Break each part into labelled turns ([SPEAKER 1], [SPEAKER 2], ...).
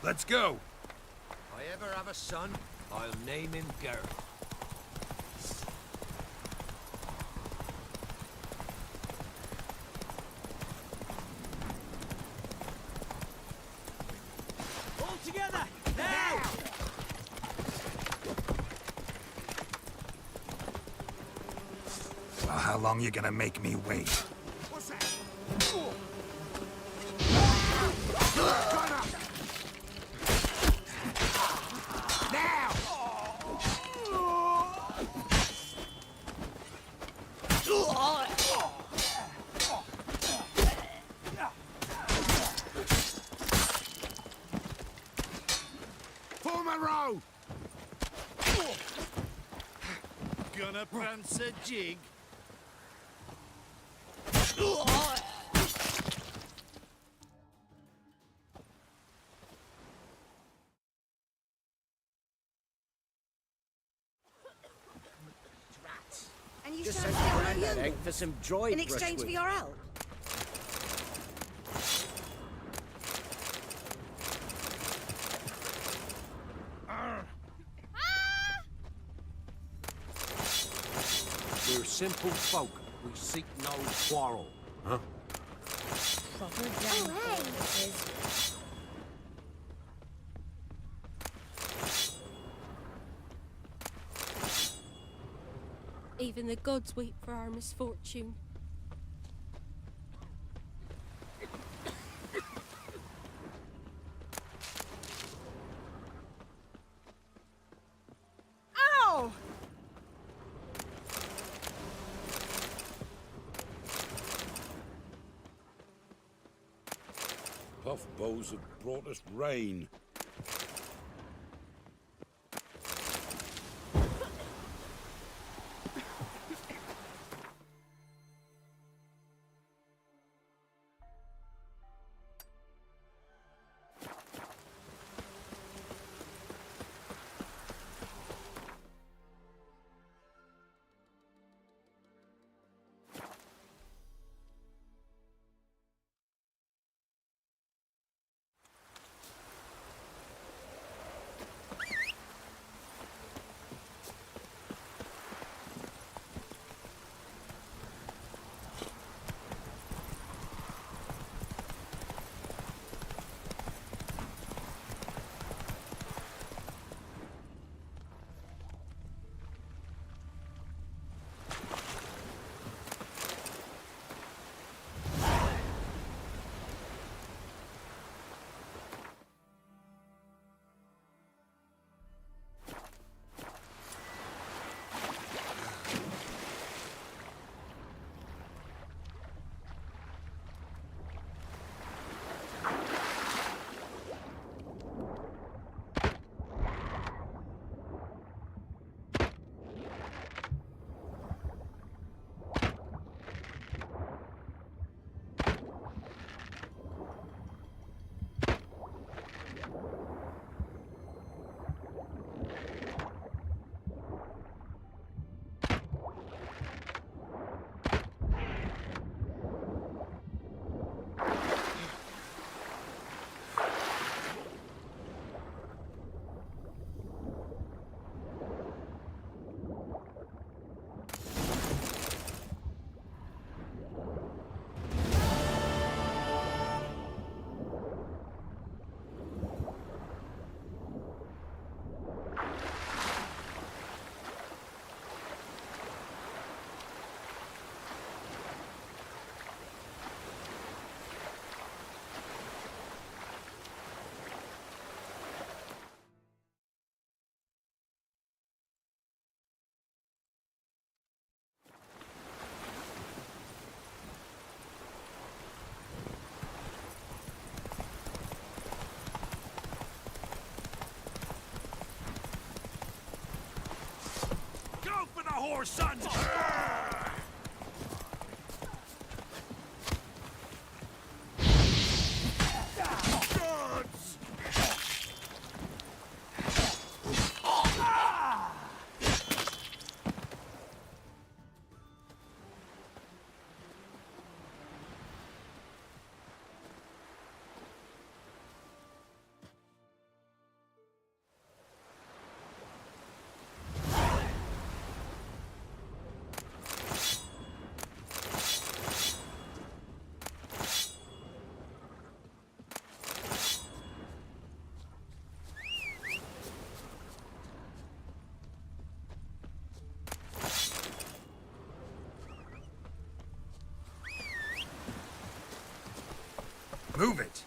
[SPEAKER 1] Let's go.
[SPEAKER 2] If I ever have a son, I'll name him Gareth.
[SPEAKER 3] All together, now!
[SPEAKER 1] Well, how long you gonna make me wait?
[SPEAKER 2] What's that? Now! Form a row! Gonna prance a jig?
[SPEAKER 4] And you
[SPEAKER 3] Just
[SPEAKER 4] shan't
[SPEAKER 3] sent
[SPEAKER 4] get
[SPEAKER 3] around
[SPEAKER 4] on
[SPEAKER 3] that
[SPEAKER 4] you
[SPEAKER 3] egg for some dried
[SPEAKER 4] in exchange for
[SPEAKER 3] brushwood.
[SPEAKER 4] your help.
[SPEAKER 2] We're simple folk. We seek no quarrel. Huh?
[SPEAKER 4] Proper damn hey.
[SPEAKER 5] Even the gods weep for our misfortune.
[SPEAKER 4] Ow!
[SPEAKER 1] Puff bows have brought us rain.
[SPEAKER 2] Horse sons!
[SPEAKER 1] Move it!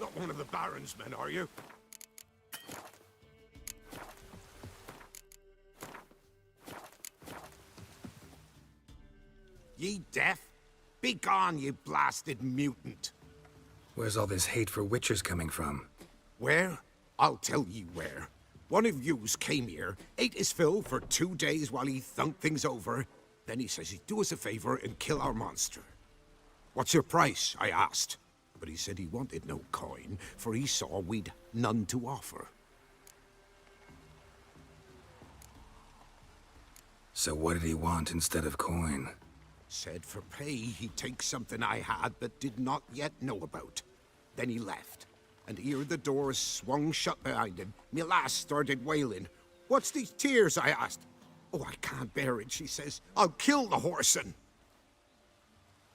[SPEAKER 1] Not one of the Baron's men, are you? Ye deaf? Be gone, you blasted mutant!
[SPEAKER 6] Where's all this hate for witchers coming from?
[SPEAKER 1] Where? I'll tell ye where. One of yous came here, ate his fill for 2 days while he thunked things over. Then he says he'd do us a favor and kill our monster. What's your price? I asked. But he said he wanted no coin, for he saw we'd none to offer.
[SPEAKER 6] So what did he want instead of coin?
[SPEAKER 1] Said for pay he'd take something I had but did not yet know about. Then he left, and ere the doors swung shut behind him, me lass started wailing. What's these tears? I asked. Oh, I can't bear it, she says. I'll kill the whoreson.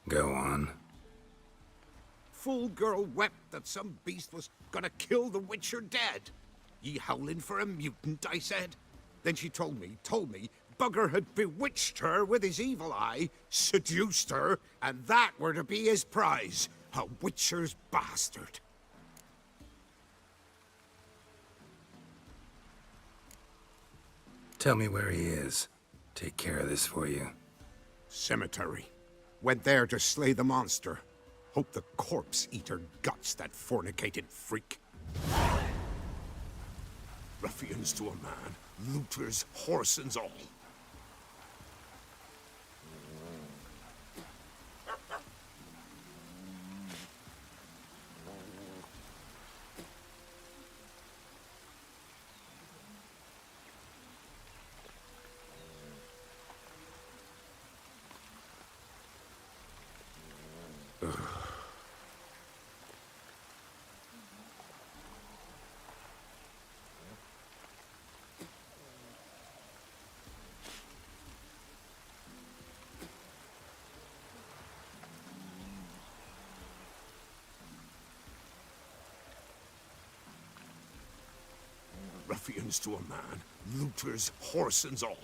[SPEAKER 6] Go on.
[SPEAKER 1] Full girl wept that some beast was gonna kill the witcher dead. Ye howling for a mutant, I said. Then she told me, bugger had bewitched her with his evil eye, seduced her, and that were to be his prize, a witcher's bastard.
[SPEAKER 6] Tell me where he is. Take care of this for you.
[SPEAKER 1] Cemetery. Went there to slay the monster. Hope the corpse eater guts that fornicated freak. Ruffians to a man, looters, whoresons all. Ruffians to a man, looters, whoresons all.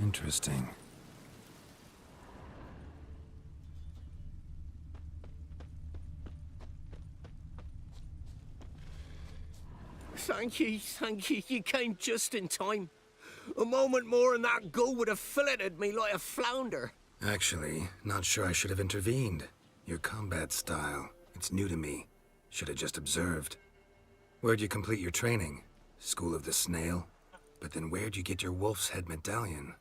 [SPEAKER 6] Interesting.
[SPEAKER 3] Thank you. You came just in time. A moment more and that gull would have filleted me like a flounder.
[SPEAKER 6] Actually, not sure I should have intervened. Your combat style, it's new to me. Should have just observed. Where'd you complete your training? School of the Snail? But then where'd you get your wolf's head medallion?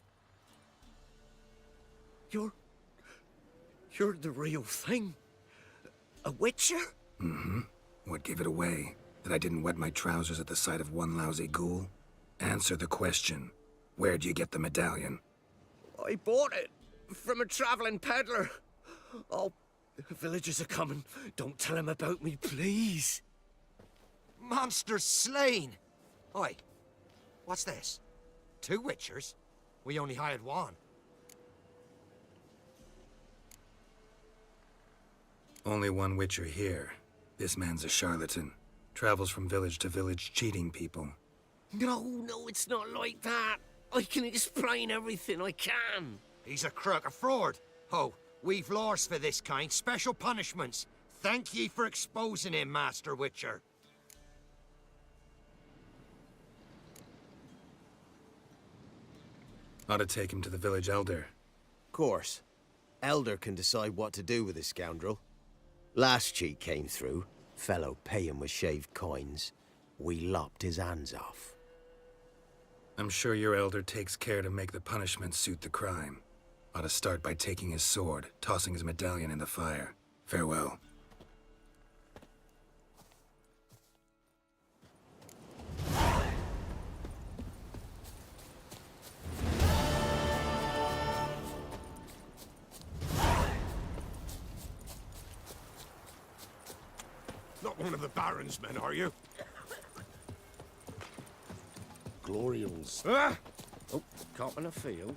[SPEAKER 3] You're the real thing. A witcher?
[SPEAKER 6] Mm-hmm. What gave it away? That I didn't wet my trousers at the sight of one lousy ghoul? Answer the question. Where'd you get the medallion?
[SPEAKER 3] I bought it from a traveling peddler. Oh, the villagers are coming. Don't tell him about me, please.
[SPEAKER 2] Monsters slain! Oi, what's this? 2 witchers? We only hired 1.
[SPEAKER 6] Only one witcher here. This man's a charlatan. Travels from village to village cheating people.
[SPEAKER 3] No, it's not like that. I can explain everything I can.
[SPEAKER 2] He's a crook, a fraud. Oh, we've laws for this kind, special punishments. Thank ye for exposing him, Master Witcher.
[SPEAKER 6] Ought to take him to the village elder.
[SPEAKER 3] Course. Elder can decide what to do with this scoundrel. Last cheat came through. Fellow paying with shaved coins. We lopped his hands off.
[SPEAKER 6] I'm sure your elder takes care to make the punishment suit the crime. Ought to start by taking his sword, tossing his medallion in the fire. Farewell.
[SPEAKER 1] Not one of the Baron's men, are you?
[SPEAKER 3] Glorials.
[SPEAKER 1] Ah!
[SPEAKER 3] Oh, caught in a field.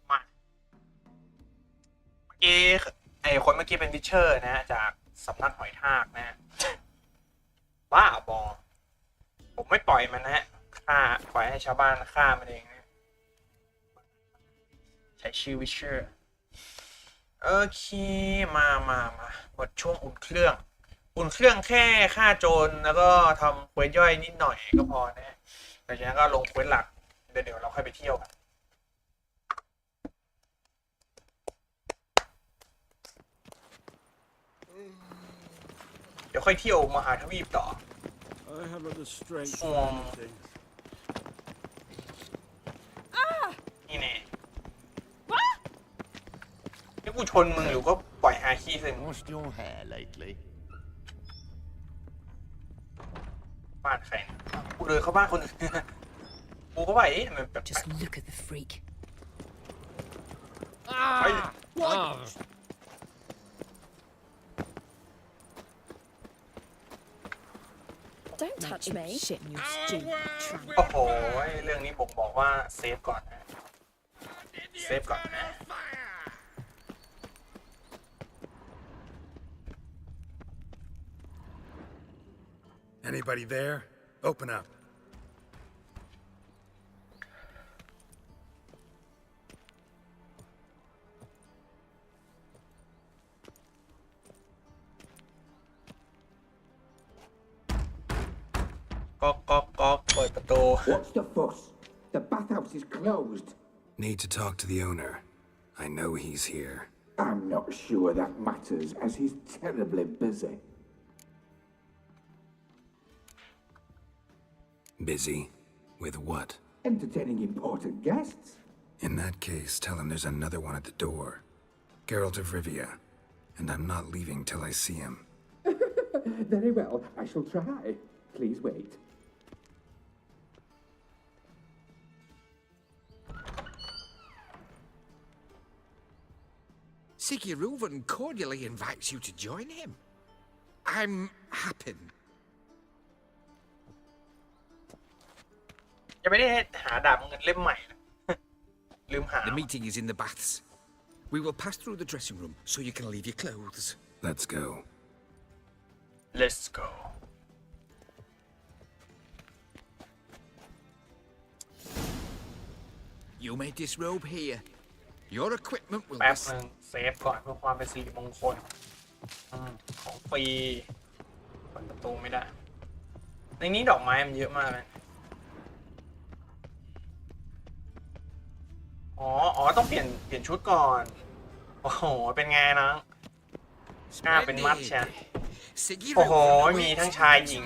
[SPEAKER 7] มาเมื่อกี้ไอ้คนเมื่อกี้เป็นวิเชอร์นะฮะจากสำนักหอยทากนะฮะบ้าบอผมไม่ปล่อยมันนะฮะฆ่าปล่อยให้ชาวบ้านฆ่ามันเองนะใช้ชื่อวิเชอร์โอเคมาหมดช่วงอุ่นเครื่องแค่ฆ่าโจรแล้วก็ทำเควสย่อยนิดหน่อยก็พอนะหลังจากนั้นก็ลงเควสหลักเดี๋ยวเราค่อยไปเที่ยวกันเดี๋ยวค่อยเที่ยวมหาทวีปต่อนี่แน่นี่กูชนมึงอยู่ก็ปล่อยฮาคีใส่มึง
[SPEAKER 3] Lost your hair lately?
[SPEAKER 7] บ้านใครนะกูเดินเข้าบ้านคนอื่นกูก็ว่ามันแบบ
[SPEAKER 5] Just look at the freak.
[SPEAKER 7] ไป
[SPEAKER 4] Don't touch me. Shit in your stupid trunk.
[SPEAKER 7] โอ้โหเรื่องนี้ผมบอกว่าเซฟก่อนนะเซฟก่อนนะ
[SPEAKER 6] Anybody there? Open up.
[SPEAKER 7] ก๊อกเปิดประตู
[SPEAKER 8] What's the fuss? The bathhouse is closed.
[SPEAKER 6] Need to talk to the owner. I know he's here.
[SPEAKER 8] I'm not sure that matters, as he's terribly busy.
[SPEAKER 6] Busy? With what?
[SPEAKER 8] Entertaining important guests.
[SPEAKER 6] In that case, tell him there's another one at the door. Geralt of Rivia. And I'm not leaving till I see him.
[SPEAKER 8] Very well, I shall try. Please wait.
[SPEAKER 1] Sigiruvan cordially invites you to join him. I'm happy.
[SPEAKER 7] ยังไม่ได้หาดาบเงินเล่มใหม่นะลืมหา
[SPEAKER 1] The meeting is in the baths. We will pass through the dressing room so you can leave your clothes.
[SPEAKER 6] Let's go.
[SPEAKER 7] Let's go
[SPEAKER 1] You may disrobe here. Your equipment will
[SPEAKER 7] แป๊
[SPEAKER 1] be
[SPEAKER 7] บนึงเซฟก่อนเพื่อความเป็นสิริมงคลของฟรีเปิดประตูไม่ได้ในนี้ดอกไม้มันเยอะมากเลยอ๋อต้องเปลี่ยนชุดก่อน โอ้โหเป็นไงน้องหน้าเป็นมัดใช่โอ้โหมีทั้งชายหญิง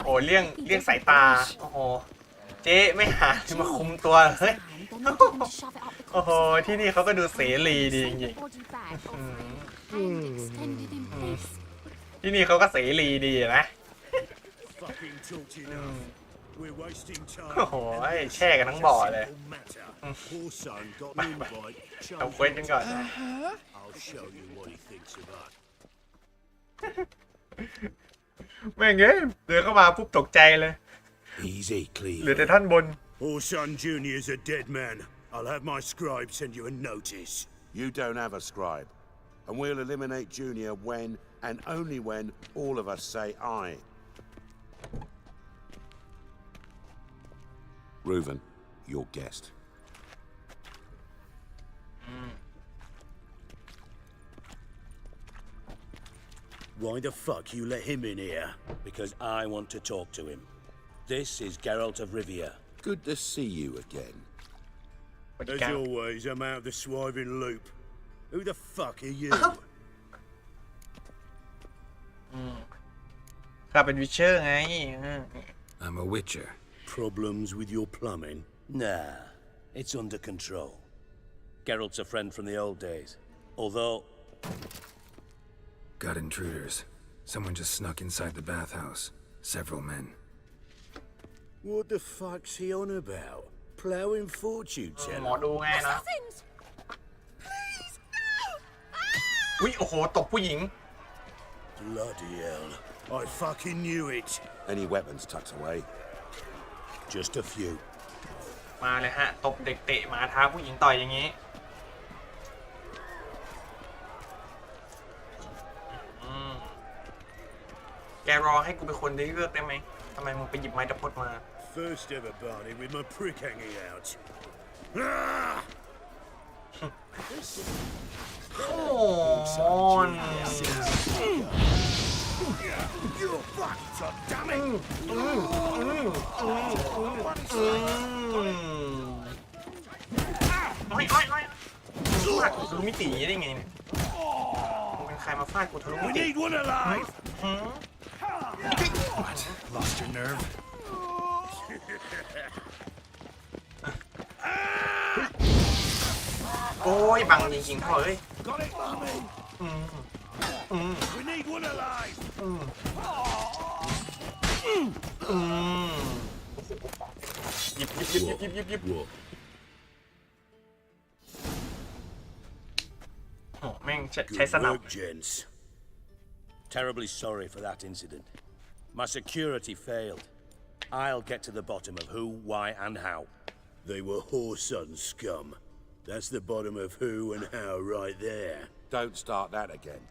[SPEAKER 7] โอ้เลี่ยงสายตาโอ้โหเจ๊ไม่หามาคุมตัวเฮ้ยโอ้โหที่นี่เขาก็ดูเสรีดีจริงๆที่นี่เขาก็เสรีดีนะโอ้โหแช่กันทั้งบ่อเลยเอาเควสกันก่อนนะแม่งเอ้ยเดินเข้ามาปุ๊บตกใจเลย
[SPEAKER 1] Easy, Cleve.
[SPEAKER 7] เหลือแต่ท่านบน
[SPEAKER 9] Horson Jr.'s a dead man. I'll have my scribe send you a notice.
[SPEAKER 10] You don't have a scribe. And we'll eliminate Junior when, and only when, all of us say aye. Reuven, your guest.
[SPEAKER 9] Why the fuck you let him in here?
[SPEAKER 11] Because I want to talk to him. This is Geralt of Rivia.
[SPEAKER 10] Good to see you again.
[SPEAKER 9] As always, I'm out of the swiving loop. Who the fuck are you?
[SPEAKER 7] ข้าเป็นวิเชอร์ไง
[SPEAKER 6] I'm a witcher.
[SPEAKER 9] Problems with your plumbing?
[SPEAKER 11] Nah, it's under control. Geralt's a friend from the old days. Although...
[SPEAKER 6] Got intruders. Someone just snuck inside the bathhouse. Several men.
[SPEAKER 9] What the fuck's he on about? Plowing fortune
[SPEAKER 7] หมอ
[SPEAKER 9] teller?
[SPEAKER 7] ดูไงนะอุ้ยโอ้โหตบผู้หญิง
[SPEAKER 9] Bloody hell. I fucking knew it.
[SPEAKER 10] Any weapons tucked away?
[SPEAKER 9] Just a few.
[SPEAKER 7] มาเลยฮะตบเด็กเตะหมาท้าผู้หญิงต่อยอย่างนี้แกรอให้กูเป็นคนได้เลือกได้ไหมทำไมมึงไปหยิบไม้ตะพดมา
[SPEAKER 9] First ever Barney with my prick hanging out. Ah!
[SPEAKER 7] Come on.
[SPEAKER 9] You fucking dummy!
[SPEAKER 7] น้อยฟาดกูทะลุมิติได้ไงเนี่ยมึงเป็นใครมาฟาดกูทะลุมิ
[SPEAKER 9] We
[SPEAKER 7] ติ
[SPEAKER 9] need one alive!
[SPEAKER 6] What? Lost your nerve?
[SPEAKER 7] โอ้ยบังจริงๆพ่อเอ้ย
[SPEAKER 9] Got it, mommy! We need one alive!
[SPEAKER 7] หยิบ
[SPEAKER 9] What?
[SPEAKER 7] โอ้แม่งใช้ส
[SPEAKER 9] Good
[SPEAKER 7] นับ
[SPEAKER 9] work, gents.
[SPEAKER 11] Terribly sorry for that incident. My security failed. I'll get to the bottom of who, why, and how.
[SPEAKER 9] They were Horson scum. That's the bottom of who and how right there.
[SPEAKER 10] Don't start that again.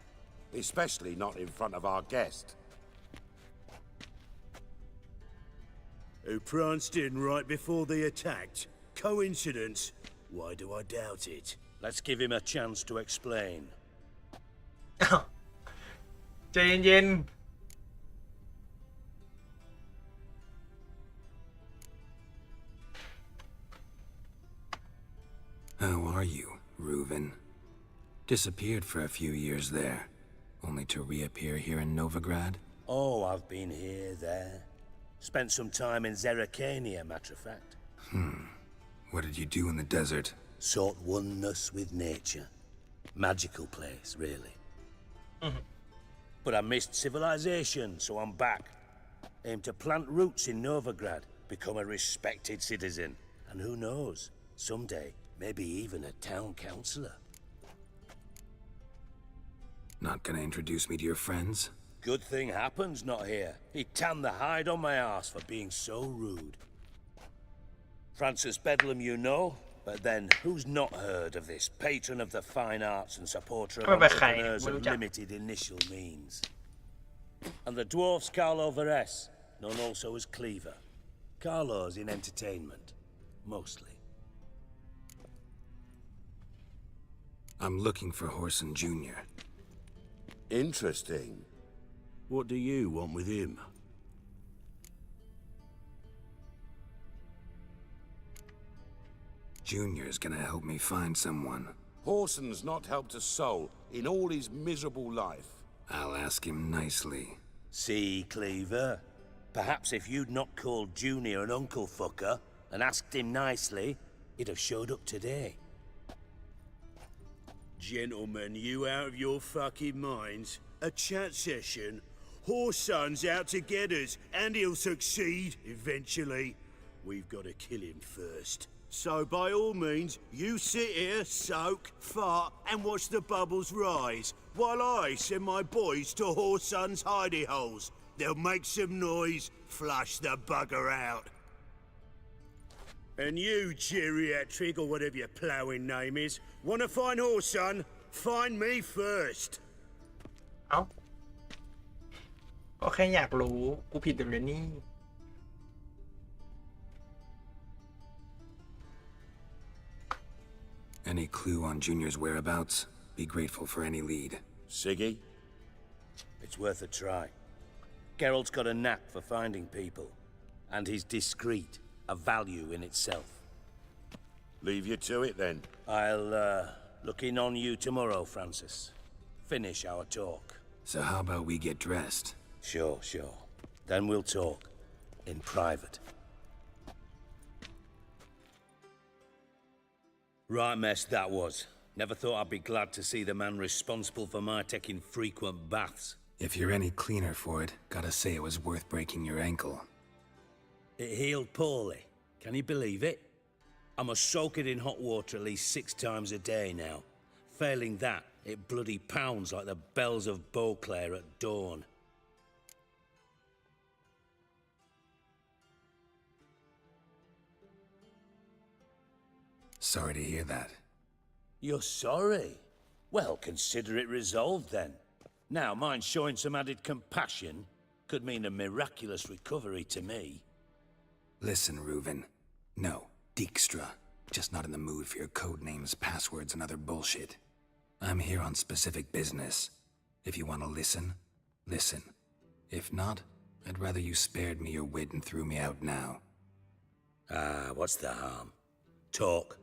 [SPEAKER 10] Especially not in front of our guest.
[SPEAKER 9] Who pranced in right before they attacked. Coincidence? Why do I doubt it?
[SPEAKER 11] Let's give him a chance to explain.
[SPEAKER 7] ใจเย็น
[SPEAKER 6] How are you, Reuven? Disappeared for a few years there, only to reappear here in Novigrad?
[SPEAKER 11] Oh, I've been here, there. Spent some time in Zerrikania, matter of fact.
[SPEAKER 6] What did you do in the desert?
[SPEAKER 11] Sought oneness with nature. Magical place, really. But I missed civilization, so I'm back. Aim to plant roots in Novigrad, become a respected citizen. And who knows, someday, maybe even a town councillor.
[SPEAKER 6] Not gonna introduce me to your friends?
[SPEAKER 11] Good thing happens not here. He tanned the hide on my arse for being so rude. Francis Bedlam you know, but then who's not heard of this patron of the fine arts and supporter of entrepreneurs of limited initial means? And the dwarf's Carlo Veres, known also as Cleaver. Carlo's in entertainment, mostly.
[SPEAKER 6] I'm looking for Horson Jr.
[SPEAKER 10] Interesting.
[SPEAKER 9] What do you want with him?
[SPEAKER 6] Junior's gonna help me find someone.
[SPEAKER 10] Horson's not helped a soul in all his miserable life.
[SPEAKER 6] I'll ask him nicely.
[SPEAKER 11] See, Cleaver? Perhaps if you'd not called Junior an uncle fucker and asked him nicely, he'd have showed up today.
[SPEAKER 9] Gentlemen, you out of your fucking minds? A chat session? Horson's out to get us, and he'll succeed eventually. We've got to kill him first. So by all means, you sit here, soak, fart, and watch the bubbles rise, while I send my boys to Horson's hidey holes. They'll make some noise, flush the bugger out. And you, geriatric, or whatever your ploughing name is, want to find Horson? Find me first.
[SPEAKER 7] เอ้าก็แค่อยากรู้กูผิดแต่เรนนี่
[SPEAKER 6] Any clue on Junior's whereabouts? Be grateful for any lead.
[SPEAKER 10] Siggy?
[SPEAKER 11] It's worth a try. Geralt's got a knack for finding people, and he's discreet, a value in itself.
[SPEAKER 10] Leave you to it then.
[SPEAKER 11] I'll look in on you tomorrow, Francis. Finish our talk.
[SPEAKER 6] So how about we get dressed?
[SPEAKER 11] Sure. Then we'll talk in private. Right mess that was. Never thought I'd be glad to see the man responsible for my taking frequent baths.
[SPEAKER 6] If you're any cleaner for it, gotta say it was worth breaking your ankle.
[SPEAKER 11] It healed poorly. Can you believe it? I must soak it in hot water at least 6 times a day now. Failing that, it bloody pounds like the bells of Beauclair at dawn.
[SPEAKER 6] Sorry to hear that.
[SPEAKER 11] You're sorry? Well, consider it resolved then. Now, mind showing some added compassion could mean a miraculous recovery to me.
[SPEAKER 6] Listen, Reuven. No, Dijkstra. Just not in the mood for your code names, passwords, and other bullshit. I'm here on specific business. If you want to listen, listen. If not, I'd rather you spared me your wit and threw me out now.
[SPEAKER 11] What's the harm? Talk.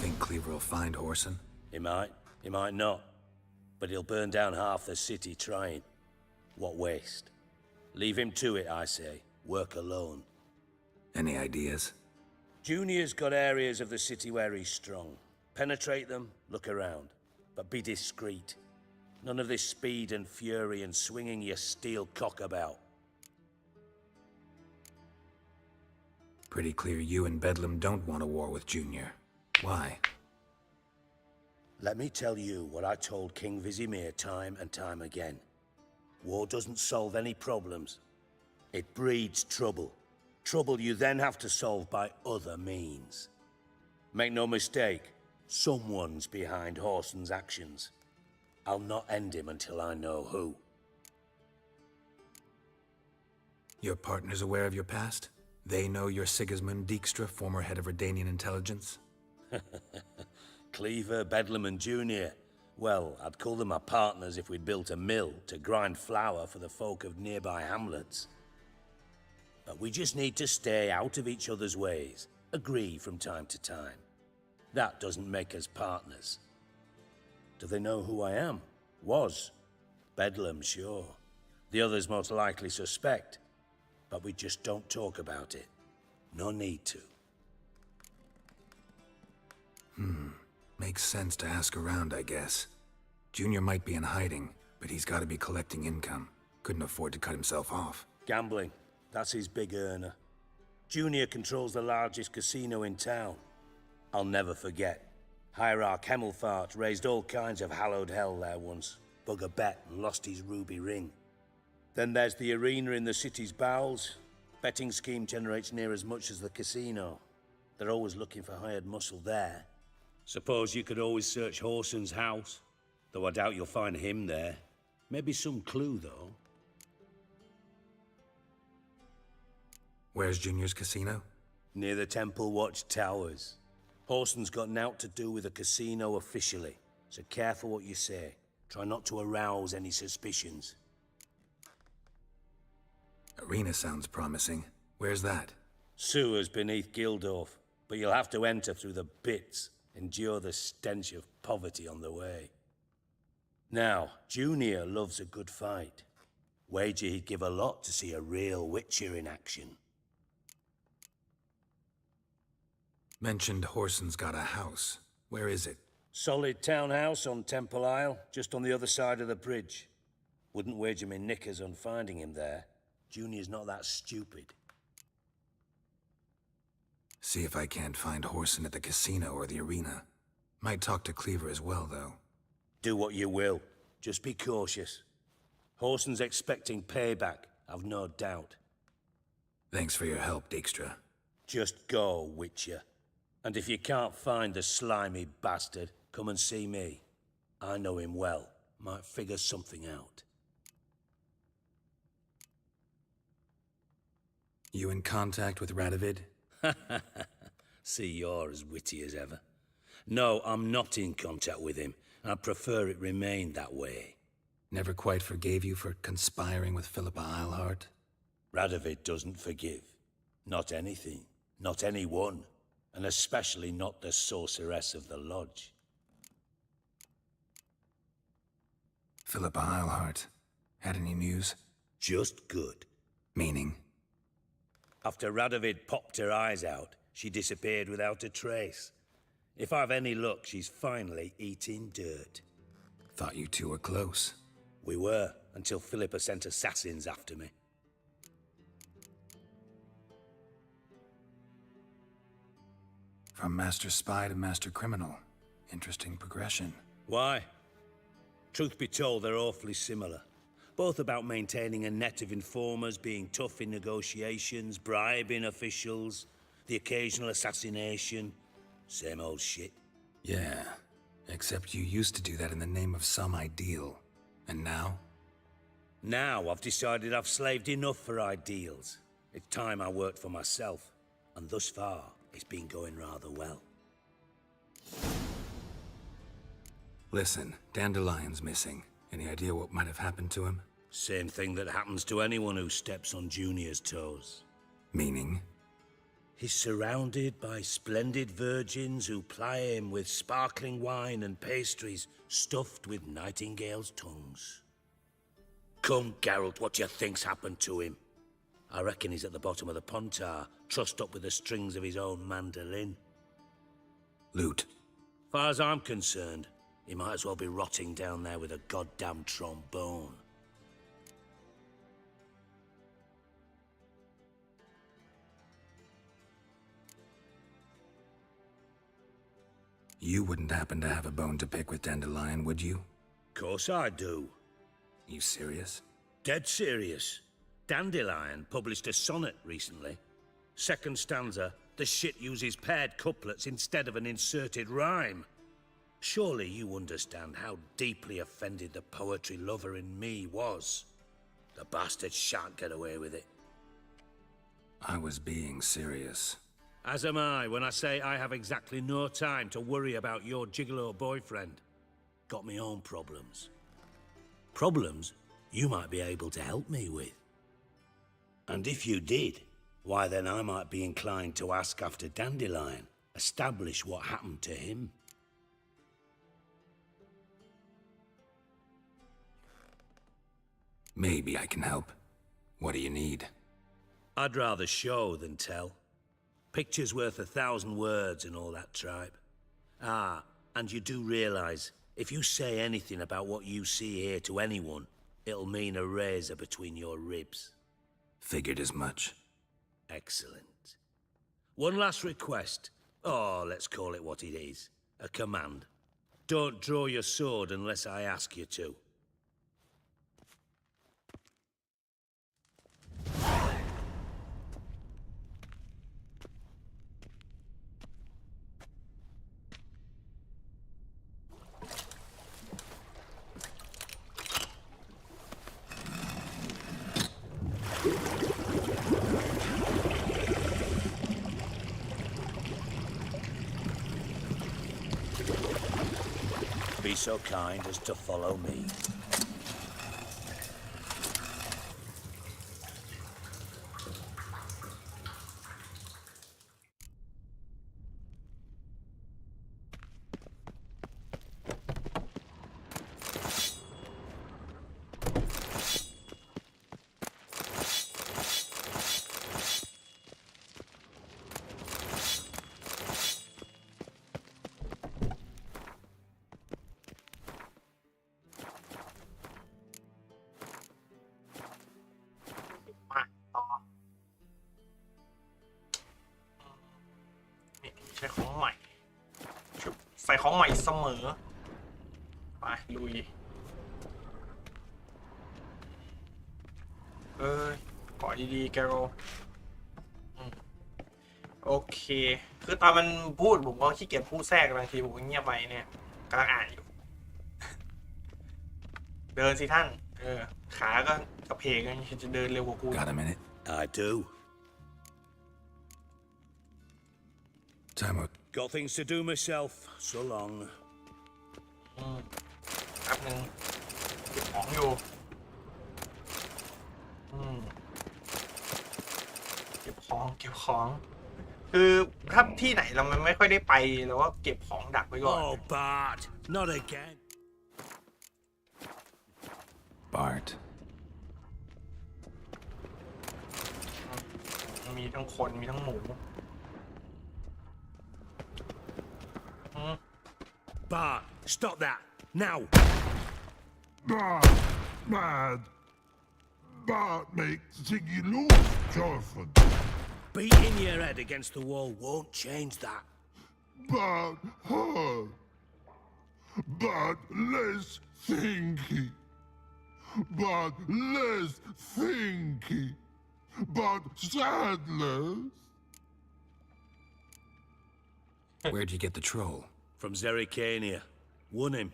[SPEAKER 6] Think Cleaver will find Horson?
[SPEAKER 11] He might not. But he'll burn down half the city trying. What waste? Leave him to it, I say. Work alone.
[SPEAKER 6] Any ideas?
[SPEAKER 11] Junior's got areas of the city where he's strong. Penetrate them, look around. But be discreet. None of this speed and fury and swinging your steel cock about.
[SPEAKER 6] Pretty clear you and Bedlam don't want a war with Junior. Why?
[SPEAKER 11] Let me tell you what I told King Vizimir time and time again. War doesn't solve any problems. It breeds trouble. Trouble you then have to solve by other means. Make no mistake, someone's behind Horson's actions. I'll not end him until I know who.
[SPEAKER 6] Your partner's aware of your past? They know you're Sigismund Dijkstra, former head of Redanian intelligence?
[SPEAKER 11] Cleaver, Bedlam, and Junior. Well, I'd call them my partners if we'd built a mill to grind flour for the folk of nearby hamlets. But we just need to stay out of each other's ways, agree from time to time. That doesn't make us partners. Do they know who I am? Was. Bedlam, sure. The others most likely suspect. But we just don't talk about it. No need to.
[SPEAKER 6] Makes sense to ask around, I guess. Junior might be in hiding, but he's got to be collecting income. Couldn't afford to cut himself off.
[SPEAKER 11] Gambling. That's his big earner. Junior controls the largest casino in town. I'll never forget. Hierarch Hemmelfart raised all kinds of hallowed hell there once. Bug a bet and lost his ruby ring. Then there's the arena in the city's bowels. Betting scheme generates near as much as the casino. They're always looking for hired muscle there. Suppose you could always search Horson's house, though I doubt you'll find him there. Maybe some clue, though.
[SPEAKER 6] Where's Junior's casino?
[SPEAKER 11] Near the Temple Watch Towers. Horson's got nought to do with the casino officially, so careful what you say. Try not to arouse any suspicions.
[SPEAKER 6] Arena sounds promising. Where's that?
[SPEAKER 11] Sewers beneath Gildorf, but you'll have to enter through the bits. endure the stench of poverty on the way. Now, Junior loves a good fight. Wager he'd give a lot to see a real Witcher in action.
[SPEAKER 6] Mentioned Horson's got a house. Where is it?
[SPEAKER 11] Solid townhouse on Temple Isle, just on the other side of the bridge. Wouldn't wager me knickers on finding him there. Junior's not that stupid.
[SPEAKER 6] See if I can't find Horson at the casino or the arena. Might talk to Cleaver as well, though.
[SPEAKER 11] Do what you will. Just be cautious. Horson's expecting payback, I've no doubt.
[SPEAKER 6] Thanks for your help, Dijkstra.
[SPEAKER 11] Just go, Witcher. And if you can't find the slimy bastard, come and see me. I know him well. Might figure something out.
[SPEAKER 6] You in contact with Radovid?
[SPEAKER 11] See, you're as witty as ever. No, I'm not in contact with him. I prefer it remained that way.
[SPEAKER 6] Never quite forgave you for conspiring with Philippa Eilhart?
[SPEAKER 11] Radovid doesn't forgive. Not anything. Not anyone. And especially not the sorceress of the lodge.
[SPEAKER 6] Philippa Eilhart. Had any news?
[SPEAKER 11] Just good.
[SPEAKER 6] Meaning?
[SPEAKER 11] After Radovid popped her eyes out, she disappeared without a trace. If I've any luck, she's finally eating dirt.
[SPEAKER 6] Thought you two were close.
[SPEAKER 11] We were, until Philippa sent assassins after me.
[SPEAKER 6] From master spy to master criminal. Interesting progression.
[SPEAKER 11] Why? Truth be told, they're awfully similar. Both about maintaining a net of informers, being tough in negotiations, bribing officials, the occasional assassination. Same old shit.
[SPEAKER 6] Yeah, except you used to do that in the name of some ideal. And now?
[SPEAKER 11] Now I've decided I've slaved enough for ideals. It's time I worked for myself. And thus far, it's been going rather well.
[SPEAKER 6] Listen, Dandelion's missing. Any idea what might have happened to him?
[SPEAKER 11] Same thing that happens to anyone who steps on Junior's toes.
[SPEAKER 6] Meaning?
[SPEAKER 11] He's surrounded by splendid virgins who ply him with sparkling wine and pastries stuffed with nightingales' tongues. Come, Geralt, what do you think's happened to him? I reckon he's at the bottom of the Pontar, trussed up with the strings of his own mandolin.
[SPEAKER 6] Loot.
[SPEAKER 11] Far as I'm concerned, he might as well be rotting down there with a goddamn trombone.
[SPEAKER 6] You wouldn't happen to have a bone to pick with Dandelion, would you?
[SPEAKER 11] Course I do.
[SPEAKER 6] You serious?
[SPEAKER 11] Dead serious. Dandelion published a sonnet recently. Second stanza, the shit uses paired couplets instead of an inserted rhyme. Surely you understand how deeply offended the poetry lover in me was. The bastard shan't get away with it.
[SPEAKER 6] I was being serious.
[SPEAKER 11] As am I when I say I have exactly no time to worry about your gigolo boyfriend. Got me own problems. Problems you might be able to help me with. And if you did, why then I might be inclined to ask after Dandelion, establish what happened to him.
[SPEAKER 6] Maybe I can help. What do you need?
[SPEAKER 11] I'd rather show than tell. Picture's worth 1,000 words and all that tripe. Ah, and you do realize, if you say anything about what you see here to anyone, it'll mean a razor between your ribs.
[SPEAKER 6] Figured as much.
[SPEAKER 11] Excellent. One last request. Oh, let's call it what it is. A command. Don't draw your sword unless I ask you to. Be so kind as to follow me.
[SPEAKER 7] ใช้ของใหม่ใส่ของใหม่เสมอไปลุยขอดีๆแกโรโอเคคือตอนมันพูดผมก็ขี้เกียจพูดแทรกบางทีผมก็เงียบไปเนี่ยกำลังอ่านอยู่เดินสิท่านขาก็กระเพกกันจะเดินเร็วกว่ากู
[SPEAKER 6] Got a minute?
[SPEAKER 11] I do.
[SPEAKER 6] Time out.
[SPEAKER 11] Got things to do myself. So long.
[SPEAKER 7] แป๊บนึงเก็บของอยู่เก็บของคือถ้าที่ไหนเราไม่ค่อยได้ไปเราก็เก็บของดักไว้ก่อน
[SPEAKER 11] Oh, Bart, not again.
[SPEAKER 6] Bart.
[SPEAKER 7] มีทั้งคนมีทั้งหมู
[SPEAKER 11] Bart, stop that now.
[SPEAKER 8] Bad. Bart makes Ziggy lose, Jonathan.
[SPEAKER 11] Beating your head against the wall won't change that.
[SPEAKER 8] But hard. But less thinky. But less thinky. But sadless.
[SPEAKER 6] Where'd you get the troll?
[SPEAKER 11] From Zerrikania. Won him.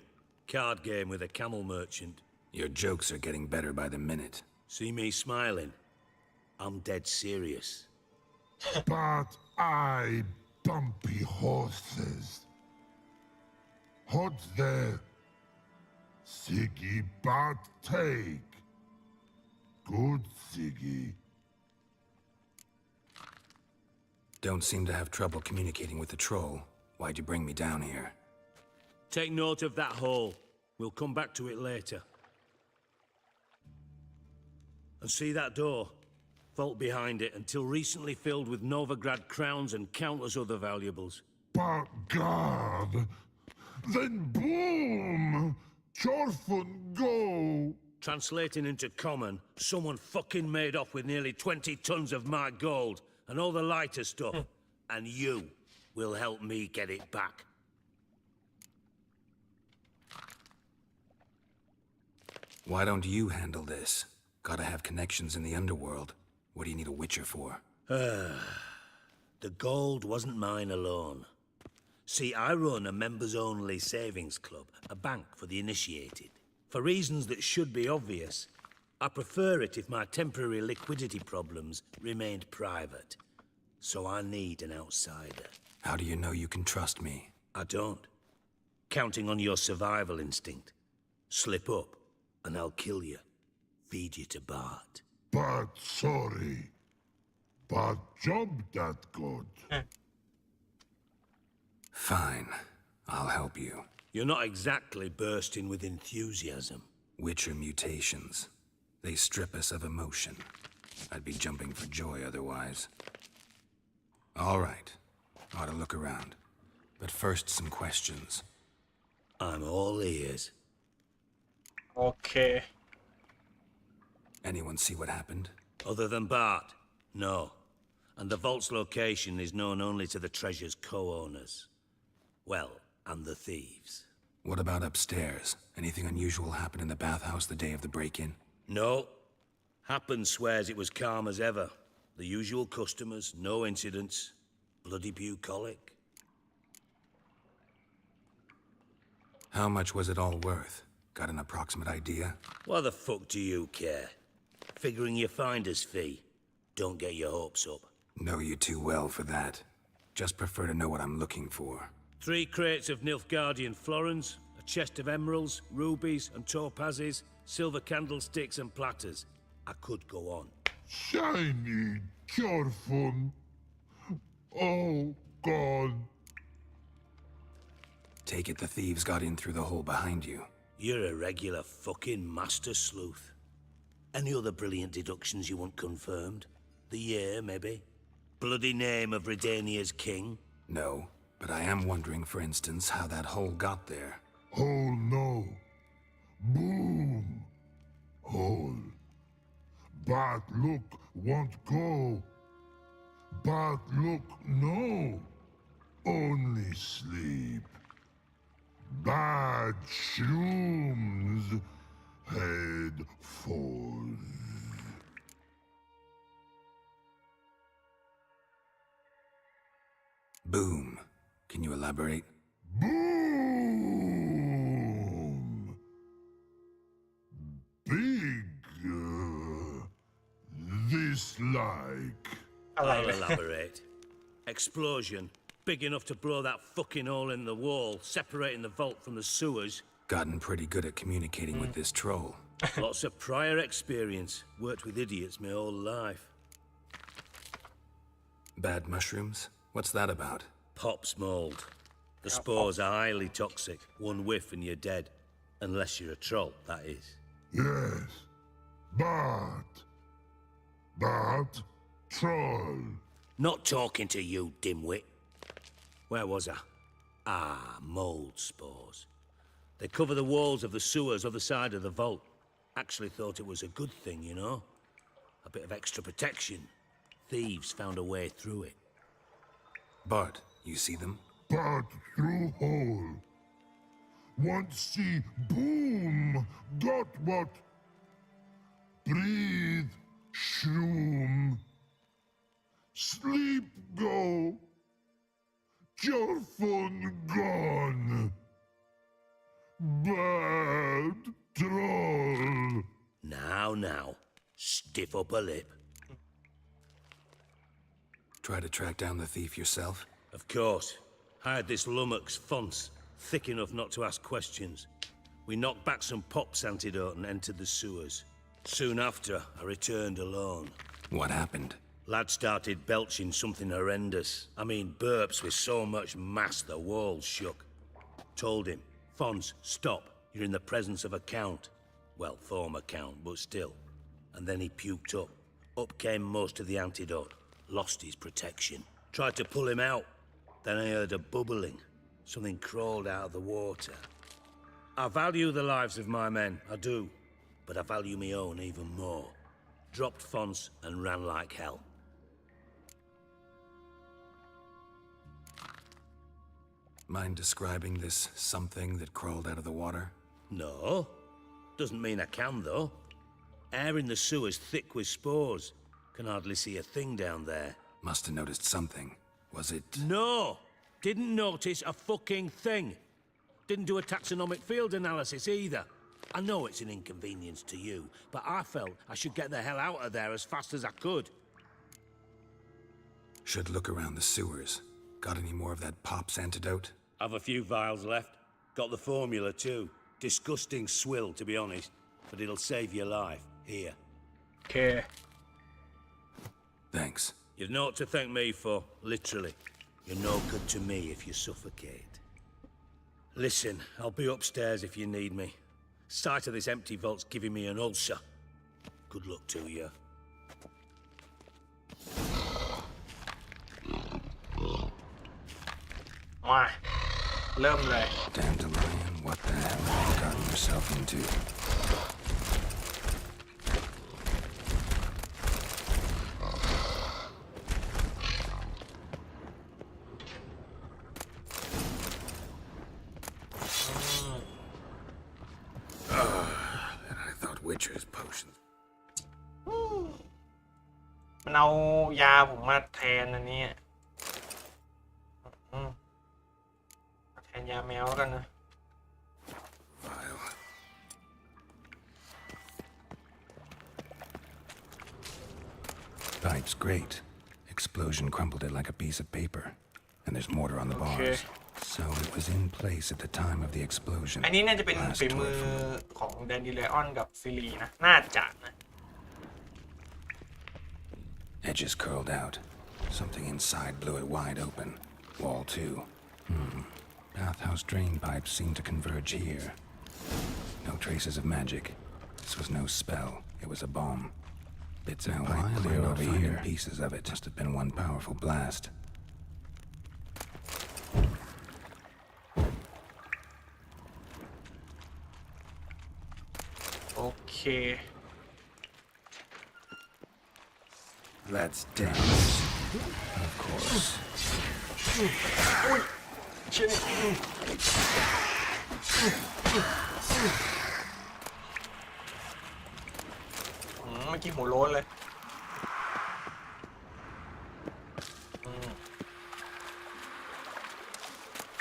[SPEAKER 11] Card game with a camel merchant.
[SPEAKER 6] Your jokes are getting better by the minute.
[SPEAKER 11] See me smiling? I'm dead serious.
[SPEAKER 8] But I bumpy horses. Hot there. Ziggy but take. Good Ziggy.
[SPEAKER 6] Don't seem to have trouble communicating with the troll. Why'd you bring me down here?
[SPEAKER 11] Take note of that hole. We'll come back to it later. And see that door? Vault behind it, until recently filled with Novigrad crowns and countless other valuables.
[SPEAKER 8] But God, then boom! Chorfun go!
[SPEAKER 11] Translating into common, someone fucking made off with nearly 20 tons of my gold and all the lighter stuff. And you will help me get it back.
[SPEAKER 6] Why don't you handle this? Gotta have connections in the underworld. What do you need a witcher for?
[SPEAKER 11] The gold wasn't mine alone. See, I run a members-only savings club, a bank for the initiated. For reasons that should be obvious, I prefer it if my temporary liquidity problems remained private. So I need an outsider.
[SPEAKER 6] How do you know you can trust me?
[SPEAKER 11] I don't. Counting on your survival instinct. Slip up, and I'll kill you. Feed you to Bart.
[SPEAKER 8] But sorry. But job that good.
[SPEAKER 6] Fine. I'll help you.
[SPEAKER 11] You're not exactly bursting with enthusiasm.
[SPEAKER 6] Witcher mutations. They strip us of emotion. I'd be jumping for joy otherwise. All right. Ought to look around. But first, some questions.
[SPEAKER 11] I'm all ears.
[SPEAKER 7] Okay.
[SPEAKER 6] Anyone see what happened?
[SPEAKER 11] Other than Bart? No. And the vault's location is known only to the treasure's co-owners. Well, and the thieves.
[SPEAKER 6] What about upstairs? Anything unusual happen in the bathhouse the day of the break-in?
[SPEAKER 11] No. Happen swears it was calm as ever. The usual customers, no incidents. Bloody bucolic.
[SPEAKER 6] How much was it all worth? Got an approximate idea?
[SPEAKER 11] Why the fuck do you care? Figuring your finder's fee. Don't get your hopes up.
[SPEAKER 6] Know you too well for that. Just prefer to know what I'm looking for.
[SPEAKER 11] 3 crates of Nilfgaardian florins, a chest of emeralds, rubies and topazes, silver candlesticks and platters. I could go on.
[SPEAKER 8] Shiny Chorfun. Oh, God.
[SPEAKER 6] Take it the thieves got in through the hole behind you.
[SPEAKER 11] You're a regular fucking master sleuth. Any other brilliant deductions you want confirmed? The year, maybe? Bloody name of Redania's king?
[SPEAKER 6] No, but I am wondering, for instance, how that hole got there.
[SPEAKER 8] Hole no. Boom. Hole. But look won't go. But look no. Oh sleep. Bad shrooms head foes.
[SPEAKER 6] Boom. Can you elaborate?
[SPEAKER 8] Boom! Big, this like.
[SPEAKER 11] I'll elaborate. Explosion. Big enough to blow that fucking hole in the wall, separating the vault from the sewers.
[SPEAKER 6] Gotten pretty good at communicating with this troll.
[SPEAKER 11] Lots of prior experience. Worked with idiots my whole life.
[SPEAKER 6] Bad mushrooms? What's that about?
[SPEAKER 11] Pops mold. The spores are highly toxic. One whiff and you're dead. Unless you're a troll, that is.
[SPEAKER 8] Yes. But troll.
[SPEAKER 11] Not talking to you, dimwit. Where was I? Ah, mold spores. They cover the walls of the sewers other side of the vault. Actually thought it was a good thing, you know? A bit of extra protection. Thieves found a way through it.
[SPEAKER 6] Bart, you see them?
[SPEAKER 8] But through hole. Want see boom. Got what? Breathe. Shroom. Sleep go. Your phone gone. Bad troll.
[SPEAKER 11] Now. Stiff up a lip.
[SPEAKER 6] Try to track down the thief yourself?
[SPEAKER 11] Of course. Hired this lummox, Fonce, thick enough not to ask questions. We knocked back some pop's antidote and entered the sewers. Soon after, I returned alone.
[SPEAKER 6] What happened?
[SPEAKER 11] Lad started belching something horrendous. I mean, burps with so much mass the walls shook. Told him, Fonce, stop. You're in the presence of a count. Well, former count, but still. And then he puked up. Up came most of the antidote. Lost his protection. Tried to pull him out. Then I heard a bubbling. Something crawled out of the water. I value the lives of my men, I do. But I value my own even more. Dropped Fonce and ran like hell.
[SPEAKER 6] Mind describing this something that crawled out of the water?
[SPEAKER 11] No. Doesn't mean I can, though. Air in the sewer's thick with spores. Can hardly see a thing down there.
[SPEAKER 6] Must have noticed something. Was it...
[SPEAKER 11] No! Didn't notice a fucking thing. Didn't do a taxonomic field analysis either. I know it's an inconvenience to you, but I felt I should get the hell out of there as fast as I could.
[SPEAKER 6] Should look around the sewers. Got any more of that pop's antidote?
[SPEAKER 11] I've a few vials left. Got the formula too. Disgusting swill, to be honest. But it'll save your life. Here.
[SPEAKER 7] Okay.
[SPEAKER 11] Thanks. You've naught to thank me for, literally. You're no good to me if you suffocate. Listen, I'll be upstairs if you need me. Sight of this empty vault's giving me an ulcer. Good luck to you.
[SPEAKER 7] Wow. เริ่มเลย
[SPEAKER 6] Dandelion, what the hell have you gotten yourself into? I thought Witcher's potions.
[SPEAKER 7] มันเอายาผมมาแทนอันนี้แทนยาแมวกันนะ
[SPEAKER 6] Pipe's great. Explosion crumpled it like a piece of paper. And there's mortar on the bars. So it was in place at the time of the explosion.
[SPEAKER 7] อันนี้น่าจะเป็นฝีมือของแดนดิเลออนกับซิลีนะน่าจะนะ
[SPEAKER 6] Edges curled out. Something inside blew it wide open. Wall too. Bathhouse drain pipes seemed to converge here. No traces of magic. This was no spell. It was a bomb. Bits of pipe clear over here. Pieces of it must have been one powerful blast.
[SPEAKER 7] Okay.
[SPEAKER 6] Let's dance. Of course.
[SPEAKER 7] เชี่ยนี่เมื่อกี้หัวโล้นเลย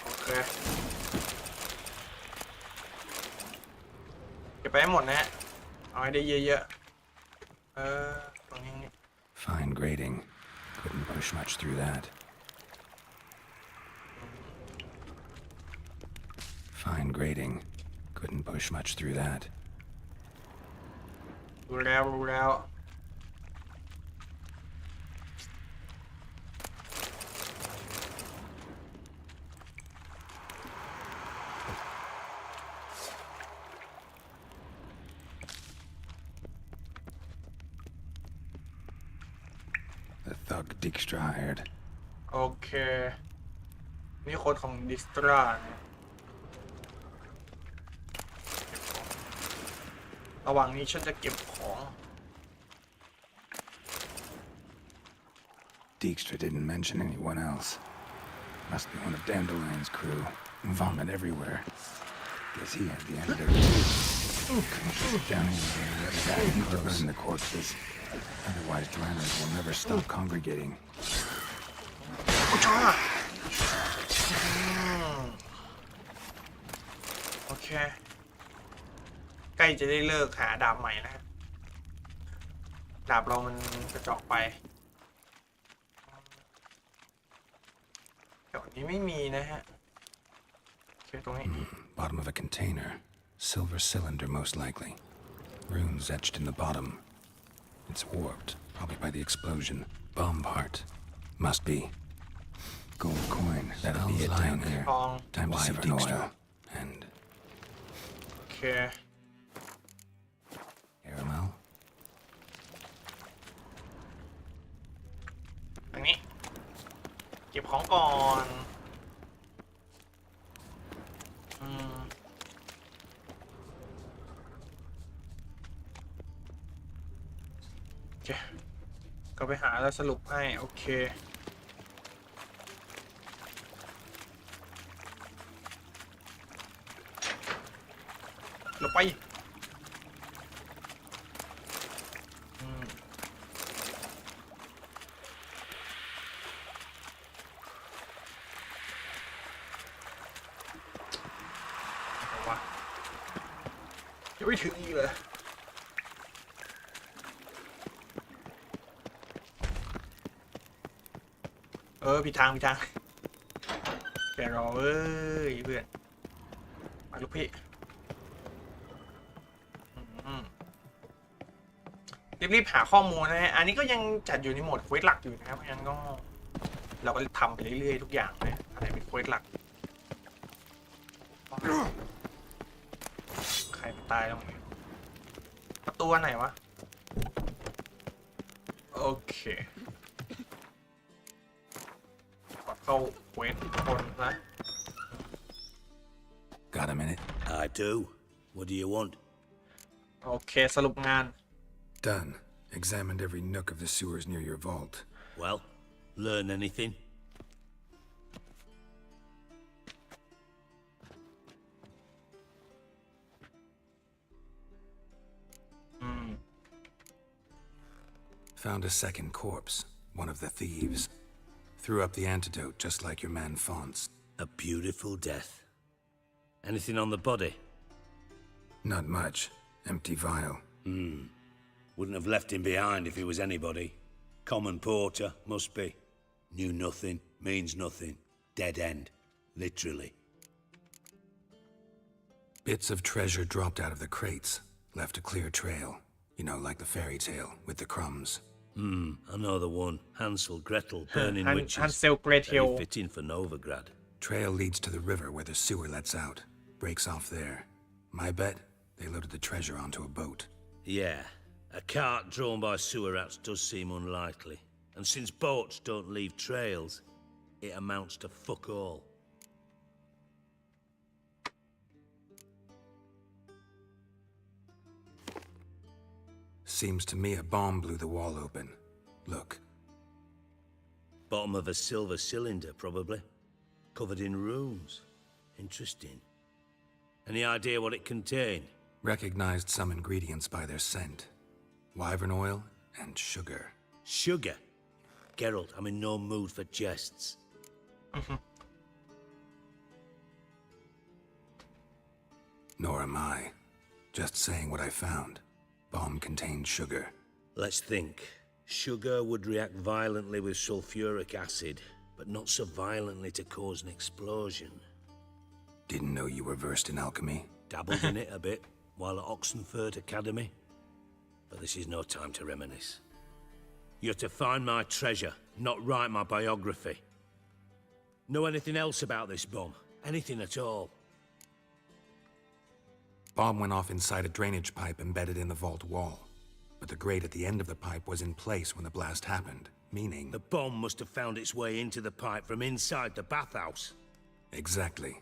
[SPEAKER 7] โอเคเก็บไปให้หมดนะฮะเอาให้ได้เยอะๆตรงนี้
[SPEAKER 6] Fine grading. Couldn't push much through that. Fine grading. Couldn't push much through that.
[SPEAKER 7] รู้แล้ว
[SPEAKER 6] The thug Dijkstra hired.
[SPEAKER 7] โอเคนี่โค้ดของดิสตราเนี่ยระหว่างนี้ฉันจะเก็บของ
[SPEAKER 6] Dijkstra didn't mention anyone else. Must be one of Dandelion's crew. Vomit everywhere. Guess he had the antidote too. Couldn't keep it down anyway. That and burn the corpses. Otherwise, drowners will never stop congregating.
[SPEAKER 7] โอเคใกล้จะได้เลิกหาดาบใหม่แล้วดาบเรามันกระจอกไปแถวนี้ไม่มีนะฮะโอเคตรงนี้
[SPEAKER 6] Bottom of a container. Silver cylinder, most likely. Runes etched in the bottom. It's warped, probably by the explosion. Bomb part. Must be. Gold coin. That'll be it down here. Time to see Dijkstra. And
[SPEAKER 7] โอเค
[SPEAKER 6] caramel.
[SPEAKER 7] อันนี้เก็บของก่อนโอเคก็ไปหาแล้วสรุปให้โอเคเราไปยังไม่ถึงอีกเลยผิดทางแกรอเอ้ยเพื่อนไปลูกพี่รีบหาข้อมูลนะฮะอันนี้ก็ยังจัดอยู่ในโหมดเควสหลักอยู่นะครับเพราะฉะนั้นก็เราก็ทำไปเรื่อยๆทุกอย่างเลยอะไรเป็นเควสหลักใครตายแล้วประตูไหนวะโอเคเข้าเควสคนนะ
[SPEAKER 6] Got a minute?
[SPEAKER 11] I do. What do you want?
[SPEAKER 7] โอเคสรุปงาน
[SPEAKER 6] Done. Examined every nook of the sewers near your vault.
[SPEAKER 11] Well, learn anything?
[SPEAKER 6] Found a second corpse, one of the thieves. Threw up the antidote just like your man Fonz.
[SPEAKER 11] A beautiful death. Anything on the body?
[SPEAKER 6] Not much. Empty vial.
[SPEAKER 11] Wouldn't have left him behind if he was anybody. Common porter, must be. Knew nothing, means nothing. Dead end. Literally.
[SPEAKER 6] Bits of treasure dropped out of the crates. Left a clear trail. You know, like the fairy tale, with the crumbs.
[SPEAKER 11] I know the one. Hansel, Gretel, burning witches.
[SPEAKER 7] Hansel, Gretel.
[SPEAKER 11] Very fitting for Novigrad.
[SPEAKER 6] Trail leads to the river where the sewer lets out. Breaks off there. My bet, they loaded the treasure onto a boat.
[SPEAKER 11] Yeah. A cart drawn by sewer rats does seem unlikely. And since boats don't leave trails, it amounts to fuck all.
[SPEAKER 6] Seems to me a bomb blew the wall open. Look.
[SPEAKER 11] Bottom of a silver cylinder, probably. covered in runes. Interesting. Any idea what it contained?
[SPEAKER 6] Recognized some ingredients by their scent. Wyvern oil and sugar.
[SPEAKER 11] Sugar? Geralt, I'm in no mood for jests.
[SPEAKER 6] Nor am I. Just saying what I found. Bomb contained sugar.
[SPEAKER 11] Let's think. Sugar would react violently with sulfuric acid, but not so violently to cause an explosion.
[SPEAKER 6] Didn't know you were versed in alchemy.
[SPEAKER 11] Dabbled in it a bit while at Oxenford Academy. But this is no time to reminisce. You're to find my treasure, not write my biography. Know anything else about this bomb? Anything at all?
[SPEAKER 6] Bomb went off inside a drainage pipe embedded in the vault wall. But the grate at the end of the pipe was in place when the blast happened, meaning...
[SPEAKER 11] The bomb must have found its way into the pipe from inside the bathhouse.
[SPEAKER 6] Exactly.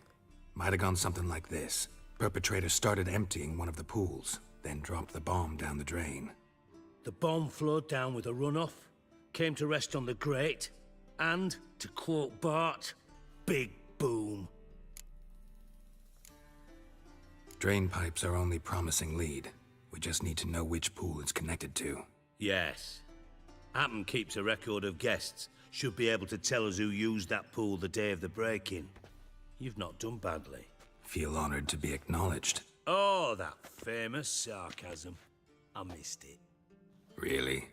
[SPEAKER 6] Might have gone something like this. Perpetrator started emptying one of the pools, then dropped the bomb down the drain.
[SPEAKER 11] The bomb flowed down with a runoff, came to rest on the grate, and, to quote Bart, big boom.
[SPEAKER 6] Drain pipes are only promising lead. We just need to know which pool it's connected to.
[SPEAKER 11] Yes. Appen keeps a record of guests. Should be able to tell us who used that pool the day of the break-in. You've not done badly.
[SPEAKER 6] Feel honored to be acknowledged.
[SPEAKER 11] Oh, that famous sarcasm. I missed it.
[SPEAKER 6] Really?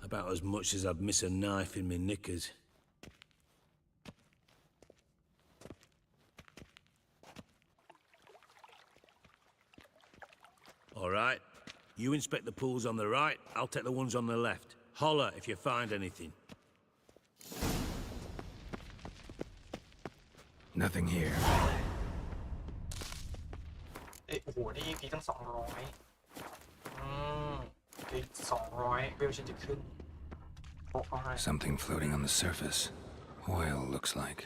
[SPEAKER 11] About as much as I'd miss a knife in my knickers. All right. You inspect the pools on the right, I'll take the ones on the left. Holler if you find anything.
[SPEAKER 6] Nothing here.
[SPEAKER 7] โอ้โหนี่พีตั้ง200พี200เวลฉันจะขึ้นโอ้เขาให้
[SPEAKER 6] Something floating on the surface. Oil, looks like.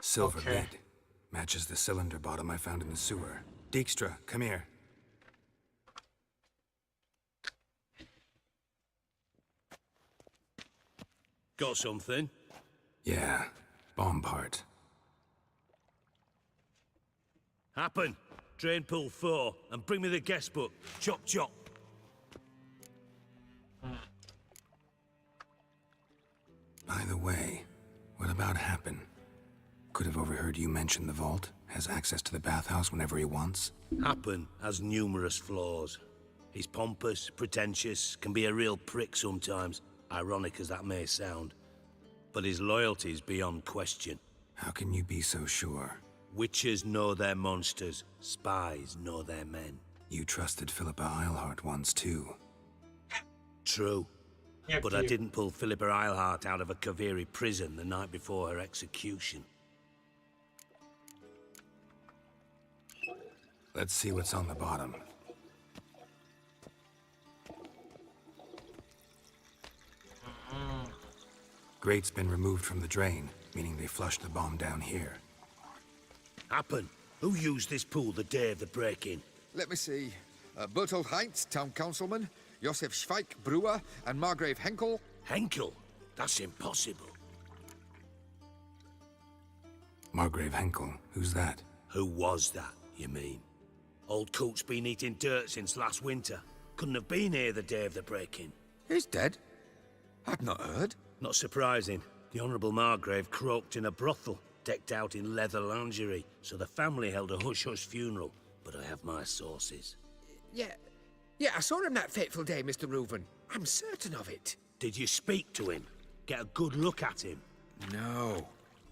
[SPEAKER 6] Silver lid. Matches the cylinder bottom I found in the sewer. Dijkstra, come here.
[SPEAKER 11] Got something?
[SPEAKER 6] Yeah, bomb part.
[SPEAKER 11] Happen. Drain pool 4, and bring me the guest book. Chop chop.
[SPEAKER 6] By the way, what about Happen? Could have overheard you mention the vault. Has access to the bathhouse whenever he wants.
[SPEAKER 11] Happen has numerous flaws. He's pompous, pretentious, can be a real prick sometimes, ironic as that may sound. But his loyalty's beyond question.
[SPEAKER 6] How can you be so sure?
[SPEAKER 11] Witches know their monsters, spies know their men.
[SPEAKER 6] You trusted Philippa Eilhart once too.
[SPEAKER 11] True. But I didn't pull Philippa Eilhart out of a Kaviri prison the night before her execution.
[SPEAKER 6] Let's see what's on the bottom. Grate's been removed from the drain, meaning they flushed the bomb down here.
[SPEAKER 11] Happen. Who used this pool the day of the break-in?
[SPEAKER 12] Let me see. Bertolt Heinz, town councilman, Josef Schweik, brewer, and Margrave Henkel.
[SPEAKER 11] Henkel? That's impossible.
[SPEAKER 6] Margrave Henkel? Who's that?
[SPEAKER 11] Who was that, you mean? Old Coot's been eating dirt since last winter. Couldn't have been here the day of the break-in.
[SPEAKER 12] He's dead? I've not heard.
[SPEAKER 11] Not surprising. The Honourable Margrave croaked in a brothel, decked out in leather lingerie, so the family held a hush-hush funeral. But I have my sources.
[SPEAKER 13] Yeah, I saw him that fateful day, Mr. Reuven. I'm certain of it.
[SPEAKER 11] Did you speak to him? Get a good look at him?
[SPEAKER 12] No.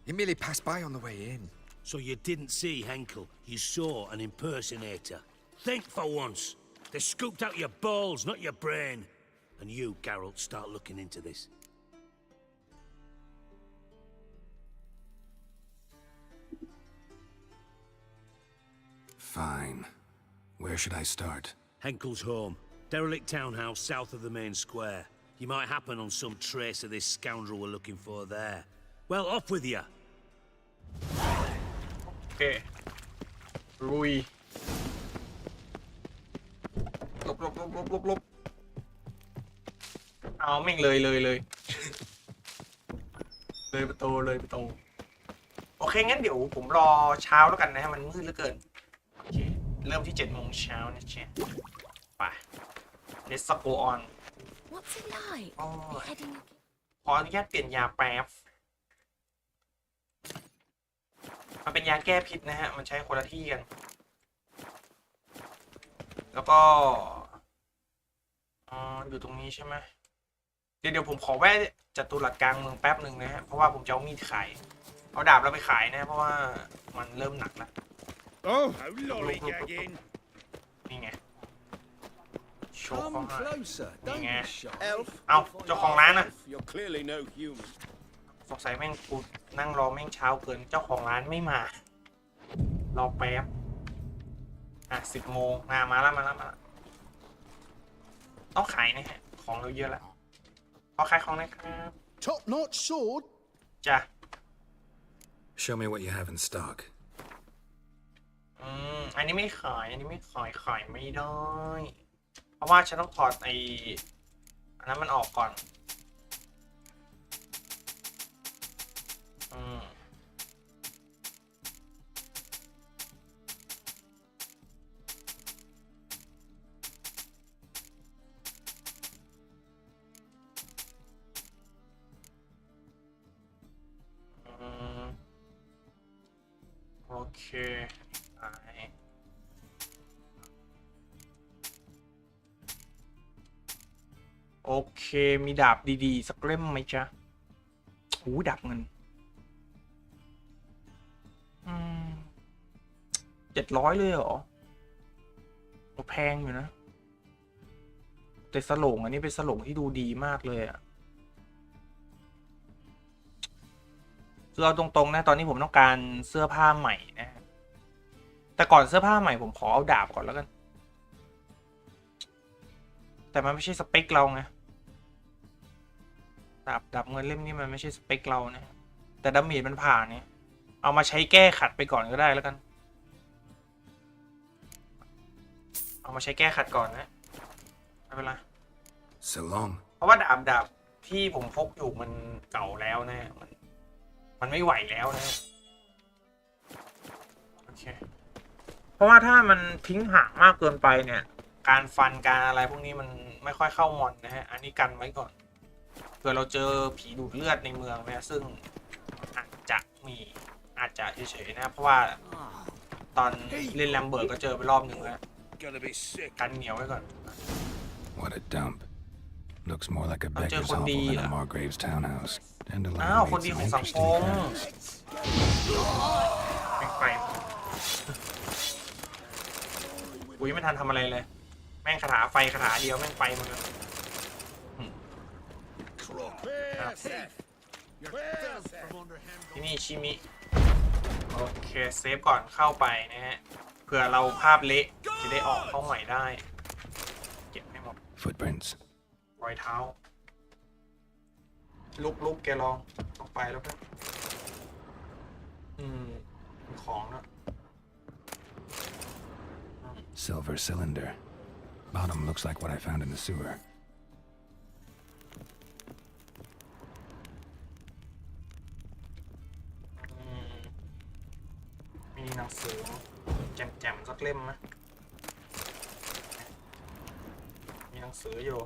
[SPEAKER 12] He merely passed by on the way in.
[SPEAKER 11] So you didn't see Henkel, you saw an impersonator. Think for once. They scooped out your balls, not your brain. And you, Geralt, start looking into this.
[SPEAKER 6] Fine. Where should I start?
[SPEAKER 11] Henkel's home. Derelict townhouse south of the main square. You might happen on some trace of this scoundrel we're looking for there. Well, off with you.
[SPEAKER 7] โอเคลุยหลบ ลบเอาแม่งเลยเลยประตูโอเคงั้นเดี๋ยวผมรอเช้าแล้วกันนะฮะมันมืดเหลือเกินโอเคเริ่มที่7 โมงเช้านะเจ๊ไป let's go on
[SPEAKER 4] What's it like? Beheading a
[SPEAKER 7] ขออนุญาตเปลี่ยนยาแป๊บมันเป็นยาแก้พิษนะฮะมันใช้คนละที่กันแล้วก็อยู่ตรงนี้ใช่ไหมเดี๋ยวผมขอแวะจัตุรัสกลางเมืองแป๊บหนึ่งนะฮะเพราะว่าผมจะเอามีดขายเอาดาบเราไปขายนะเพราะว่ามันเริ่มหนักแล้ว
[SPEAKER 9] Oh, lollygagging.
[SPEAKER 7] นี่ไงโชว์ของ
[SPEAKER 9] closer,
[SPEAKER 7] นี่ไง
[SPEAKER 9] Elf.
[SPEAKER 7] เอาเจ้าของร้านนะ
[SPEAKER 9] You're clearly no human.
[SPEAKER 7] สงสัยแม่งกูนั่งรอแม่งเช้าเกินเจ้าของร้านไม่มารอแป๊บ10 โมงมาแล้วต้องขายนะฮะของเราเยอะแล้วขอขายของนะครับ
[SPEAKER 9] Top notch sword.
[SPEAKER 7] จ้ะ
[SPEAKER 6] Show me what you have in stock.
[SPEAKER 7] อันนี้ไม่ขายขายไม่ได้ เพราะว่าฉันต้องถอดอันนั้นมันออกก่อนโอเคโอเคมีดาบดีๆสักเล่มไหมจ๊ะดาบเงิน700เลยเหรอแพงอยู่นะแต่สโลงอันนี้เป็นสโลงที่ดูดีมากเลยอะคือเอาตรงๆนะตอนนี้ผมต้องการเสื้อผ้าใหม่นะแต่ก่อนเสื้อผ้าใหม่ผมขอเอาดาบก่อนแล้วกันแต่มันไม่ใช่สเปคเราไงดาบเงินเล่มนี้มันไม่ใช่สเปคเรานะแต่ดาเมจมันผ่านเนี่ยเอามาใช้แก้ขัดไปก่อนก็ได้แล้วกันเอามาใช้แก้ขัดก่อนนะไม่เป็นไร
[SPEAKER 6] So long.
[SPEAKER 7] เพราะว่าดาบที่ผมพกอยู่มันเก่าแล้วนะมันไม่ไหวแล้วนะโอเคเพราะว่าถ้ามันทิ้งห่างมากเกินไปเนี่ยการฟันการอะไรพวกนี้มันไม่ค่อยเข้ามอนนะฮะอันนี้กันไว้ก่อนเผื่อเราเจอผีดูดเลือดในเมืองนะซึ่งอาจจะเฉยๆนะเพราะว่าตอนเล่นแลมเบิร์ตก็เจอไปรอบหนึ่งแล้วกันเหนียวไว้ก่อน
[SPEAKER 6] What a dump. Looks more like a beggar's hovel than a Margrave's townhouse.
[SPEAKER 7] คนดีของสังคมไปอุ้ยไม่ทันทำอะไรเลยแม่งคาถาไฟคาถาเดียวแม่งไปหมดเลยที่นี่ชิมิโอเคเซฟก่อนเข้าไปนะฮะเผื่อเราภาพเละจะได้ออกเข้าใหม่ได้เก็บไม่หมด
[SPEAKER 6] Footprints.
[SPEAKER 7] รอยเท้าลุกแกลองไปแล้วเพื่อนของนะ
[SPEAKER 6] Silver cylinder. Bottom looks like what I found in the sewer.
[SPEAKER 7] มีหนังสือแจ่มๆสักเล่มไหมมีหนังสืออยู่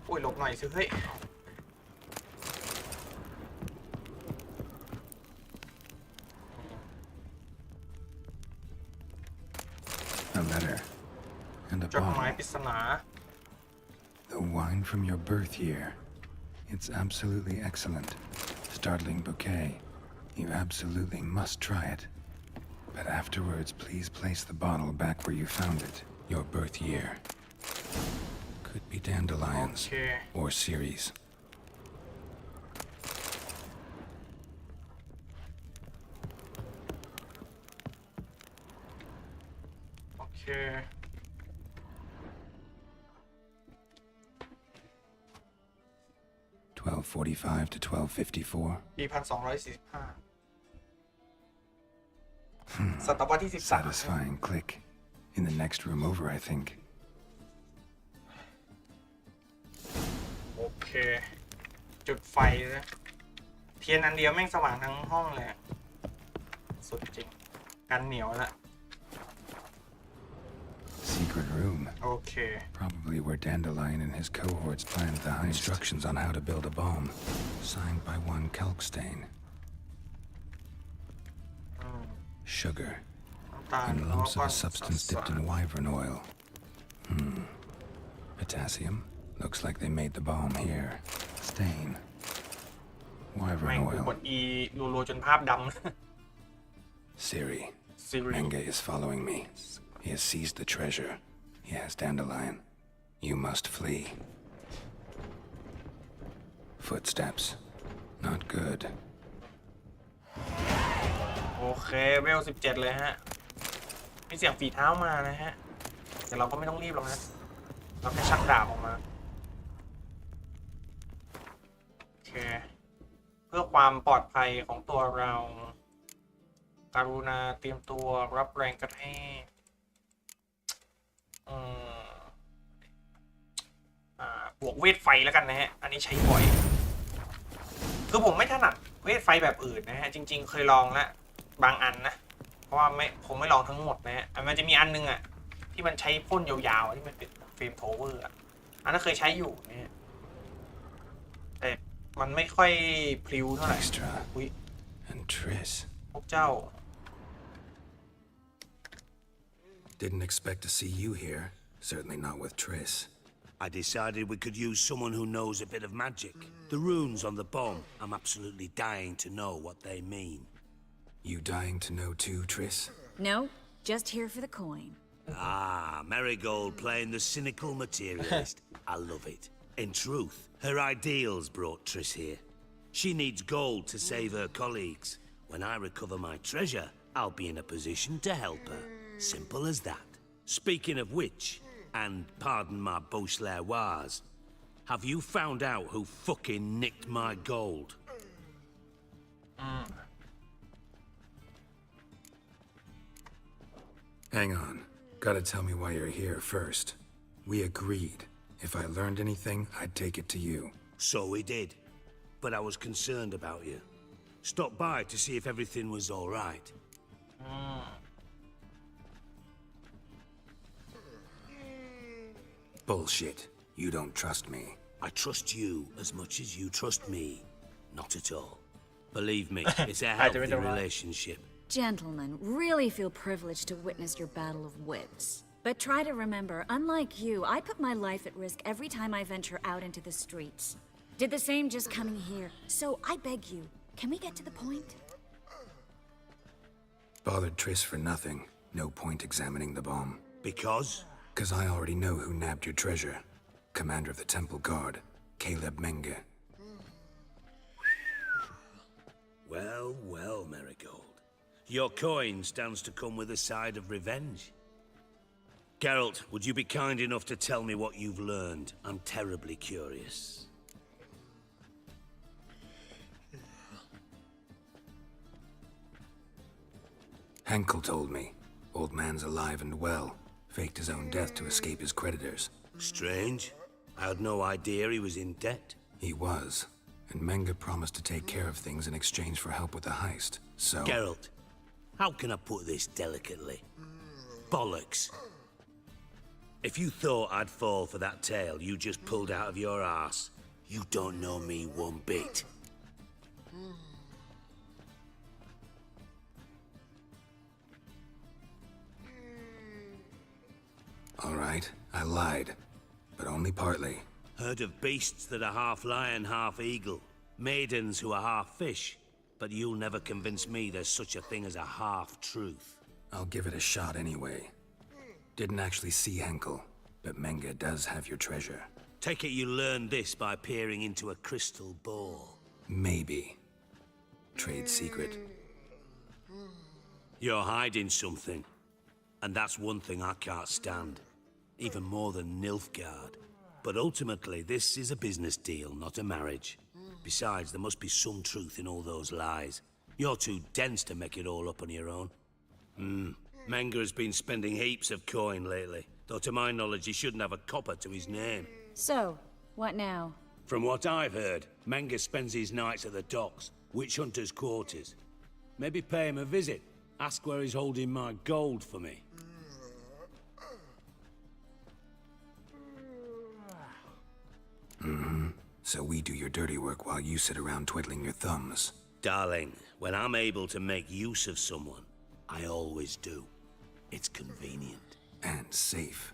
[SPEAKER 7] อุ้ยหลบหน่อยสิเฮ้ย
[SPEAKER 6] A letter and a
[SPEAKER 7] จดหมาย
[SPEAKER 6] bottle.
[SPEAKER 7] ปริศนา
[SPEAKER 6] The wine from your birth year. It's absolutely excellent. Startling bouquet. You absolutely must try it. But afterwards, please place the bottle back where you found it. Your birth year. Could be dandelions or Ceres.
[SPEAKER 7] Okay.
[SPEAKER 6] 1245 to 1254.
[SPEAKER 7] ปี 1245 ศตวรรษที่13
[SPEAKER 6] Satisfying click. In the next room over, I think.
[SPEAKER 7] โอเคจุดไฟนะเทียนอันเดียวแม่งสว่างทั้งห้องเลยสุดจริงกันเหนียวละ
[SPEAKER 6] Secret room.
[SPEAKER 7] โอเค
[SPEAKER 6] Probably where Dandelion and his cohorts planned the high instructions on how to build a bomb. Signed by one Kalkstain. Sugar. And lumps of a substance dipped in wyvern oil. Potassium. Looks like they made the bomb here. Stain.
[SPEAKER 7] แม่ง
[SPEAKER 6] Wyvern
[SPEAKER 7] กู
[SPEAKER 6] oil.
[SPEAKER 7] กด E รัวๆจนภาพดำ
[SPEAKER 6] Siri.
[SPEAKER 7] Siri.
[SPEAKER 6] Menge is following me. He has seized the treasure. He has Dandelion. You must flee. Footsteps. Not good.
[SPEAKER 7] โอเคเวล17เลยฮะมีเสียงฝีเท้ามานะฮะแต่เราก็ไม่ต้องรีบหรอกนะเราแค่ชักดาบออกมาโอเคเพื่อความปลอดภัยของตัวเราการุณาเตรียมตัวรับแรงกระแทกบวกเวทไฟแล้วกันนะฮะอันนี้ใช้บ่อยคือผมไม่ถนัดเวทไฟแบบอื่นนะฮะจริงๆเคยลองแล้วบางอันนะเพราะว่าผมไม่ลองทั้งหมดนะฮะมันจะมีอันนึงอ่ะที่มันใช้พ่นยาวๆที่มันเป็นเฟรมโทเวอร์อ่ะอันนั้นเคยใช้อยู่นะฮะแต่มันไม่ค่อยพลิ้วเท่าไหร่ อุ้ย
[SPEAKER 6] And Triss.
[SPEAKER 7] พวกเจ้า
[SPEAKER 6] Didn't expect to see you here. Certainly not with Triss.
[SPEAKER 11] I decided we could use someone who knows a bit of magic. The runes on the bomb, I'm absolutely dying to know what they mean.
[SPEAKER 6] You dying to know too, Triss?
[SPEAKER 14] No, just here for the coin.
[SPEAKER 11] Ah, Marigold playing the cynical materialist. I love it. In truth, her ideals brought Triss here. She needs gold to save her colleagues. When I recover my treasure, I'll be in a position to help her. Simple as that. Speaking of which, and pardon my Beauclervois, have you found out who fucking nicked my gold?
[SPEAKER 6] Hang on. Gotta tell me why you're here first. We agreed. If I learned anything, I'd take it to you.
[SPEAKER 11] So we did. But I was concerned about you. Stopped by to see if everything was all right.
[SPEAKER 6] Bullshit. You don't trust me.
[SPEAKER 11] I trust you as much as you trust me. Not at all. Believe me, it's a healthy relationship.
[SPEAKER 14] Gentlemen, really feel privileged to witness your battle of wits. But try to remember, unlike you, I put my life at risk every time I venture out into the streets. Did the same just coming here. So I beg you, can we get to the point?
[SPEAKER 6] Bothered Triss for nothing. No point examining the bomb.
[SPEAKER 11] Because?
[SPEAKER 6] 'Cause I already know who nabbed your treasure. Commander of the Temple Guard, Caleb Menge.
[SPEAKER 11] Well, well, Marigold. Your coin stands to come with a side of revenge. Geralt, would you be kind enough to tell me what you've learned? I'm terribly curious.
[SPEAKER 6] Henkel told me. Old man's alive and well. Faked his own death to escape his creditors.
[SPEAKER 11] Strange. I had no idea he was in debt.
[SPEAKER 6] He was. And Menge promised to take care of things in exchange for help with the heist. So...
[SPEAKER 11] Geralt, how can I put this delicately? Bollocks. If you thought I'd fall for that tale you just pulled out of your arse, you don't know me one bit.
[SPEAKER 6] All right, I lied. But only partly.
[SPEAKER 11] Heard of beasts that are half lion, half eagle. Maidens who are half fish. But you'll never convince me there's such a thing as a half-truth.
[SPEAKER 6] I'll give it a shot anyway. Didn't actually see Henkel, but Menge does have your treasure.
[SPEAKER 11] Take it you learned this by peering into a crystal ball.
[SPEAKER 6] Maybe. Trade secret.
[SPEAKER 11] You're hiding something. And that's one thing I can't stand. Even more than Nilfgaard. But ultimately, this is a business deal, not a marriage. Besides, there must be some truth in all those lies. You're too dense to make it all up on your own. Menga has been spending heaps of coin lately, though to my knowledge he shouldn't have a copper to his name.
[SPEAKER 14] So, what now?
[SPEAKER 11] From what I've heard, Menga spends his nights at the docks, witch hunters' quarters. Maybe pay him a visit. Ask where he's holding my gold for me.
[SPEAKER 6] So we do your dirty work while you sit around twiddling your thumbs.
[SPEAKER 11] Darling, when I'm able to make use of someone, I always do. It's convenient.
[SPEAKER 6] And safe.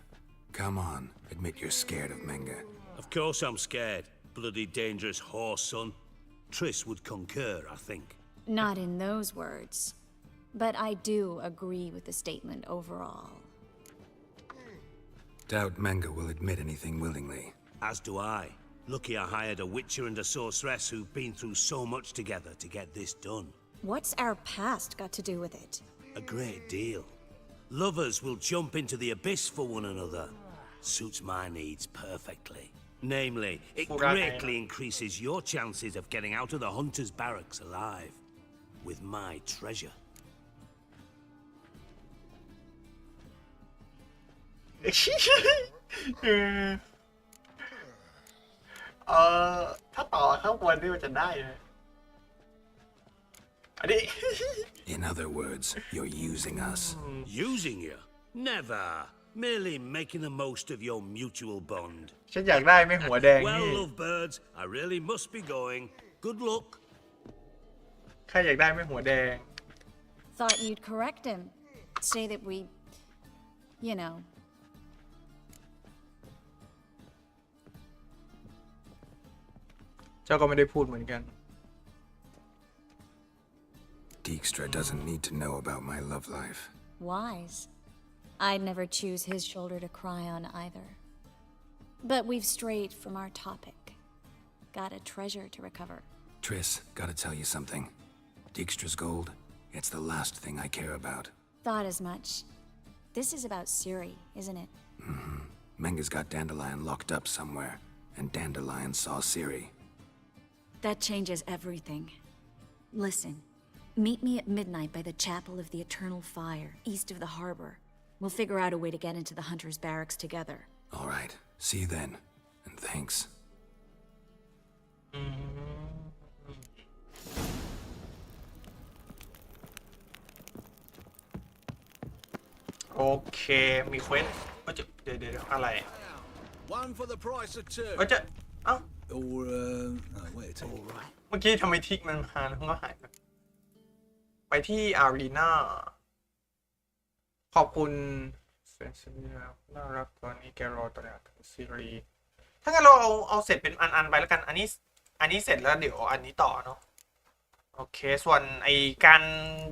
[SPEAKER 6] Come on, admit you're scared of Menga.
[SPEAKER 11] Of course I'm scared. Bloody dangerous horse, son. Triss would concur, I think.
[SPEAKER 14] Not in those words. But I do agree with the statement overall.
[SPEAKER 6] Doubt Menga will admit anything willingly.
[SPEAKER 11] As do I. Lucky I hired a witcher and a sorceress who've been through so much together to get this done.
[SPEAKER 14] What's our past got to do with it?
[SPEAKER 11] A great deal. Lovers will jump into the abyss for one another. Suits my needs perfectly. Namely, it greatly increases your chances of getting out of the hunter's barracks alive. With my treasure.
[SPEAKER 7] ถ้าต่อข้างบนนี่มันจะได้ไหมอันนี้
[SPEAKER 6] In other words, you're using us.
[SPEAKER 11] Using you? Never. Merely making the most of your mutual bond.
[SPEAKER 7] ฉันอยากได้ไม่หัวแดง
[SPEAKER 11] Well,
[SPEAKER 7] นี่
[SPEAKER 11] lovebirds, I really must be going. Good luck.
[SPEAKER 7] ใครอยากได้ไม่หัวแดง
[SPEAKER 14] Thought you'd correct him. Say that we, you know.
[SPEAKER 7] เจ้าก็ไม่ได้พูดเหมือนกัน
[SPEAKER 6] Dijkstra doesn't need to know about my love life.
[SPEAKER 14] Wise. I'd never choose his shoulder to cry on either. But we've strayed from our topic. Got a treasure to recover.
[SPEAKER 6] Triss, gotta tell you something. Dijkstra's gold, it's the last thing I care about.
[SPEAKER 14] Thought as much. This is about Ciri, isn't it?
[SPEAKER 6] Menga's got Dandelion locked up somewhere, and Dandelion saw Ciri.
[SPEAKER 14] That changes everything. Listen, meet me at midnight by the Chapel of the Eternal Fire, east of the harbor. We'll figure out a way to get into the Hunter's Barracks together.
[SPEAKER 6] All right, see you then, and thanks.
[SPEAKER 7] โอเค มีเควสก็จะเดี๋ยวอะไร
[SPEAKER 9] One for the price of two.
[SPEAKER 7] ก็จะเอ้า
[SPEAKER 9] Or no, wait. All right.
[SPEAKER 7] เมื่อกี้ทำไมทิกมันมาแล้วก็หายไปที่อารีนาขอบคุณเซนซิเนียน่ารักตอนนี้แกรอตอนนี้ซีรีส์ถ้างั้นเราเอาเสร็จเป็นอันไปแล้วกันอันนี้เสร็จแล้วเดี๋ยวอันนี้ต่อเนาะโอเคส่วนไอการ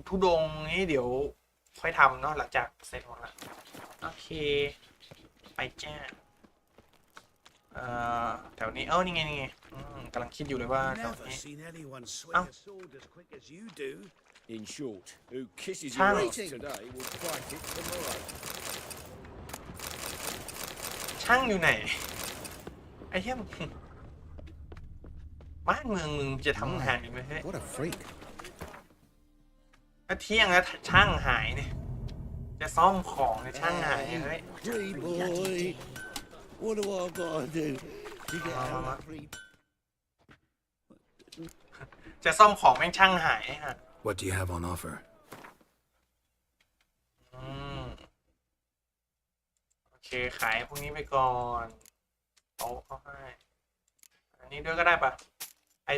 [SPEAKER 7] ทุดงนี่เดี๋ยวค่อยทำเนาะหลังจากเสร็จหมดละโอเคไปแจ้แถวนี้นี่ไงกำลังคิดอยู่เลยว่าแถวนี้
[SPEAKER 9] In short, who kisses
[SPEAKER 7] Chang.
[SPEAKER 9] your ass today will fight it tomorrow.
[SPEAKER 7] ช่างอยู่ไหนไอ้เหี้ยบ้านเมืองมึงจะทำห่างอยู่ไหมเฮ้ย
[SPEAKER 3] What a freak.
[SPEAKER 7] เที่ยงแล้วช่างหายเนี่ยจะซ่อมของเนี่ยช่างหายเฮ้ย
[SPEAKER 9] Hey boy, what do I gotta do to get out of free?
[SPEAKER 7] จะซ่อมของแม่งช่างหายฮะ
[SPEAKER 6] What do you have on offer?
[SPEAKER 7] โอเคขายพวกนี้ไปก่อนเอาให้อันนี้ด้วยก็ได้ปะไอ้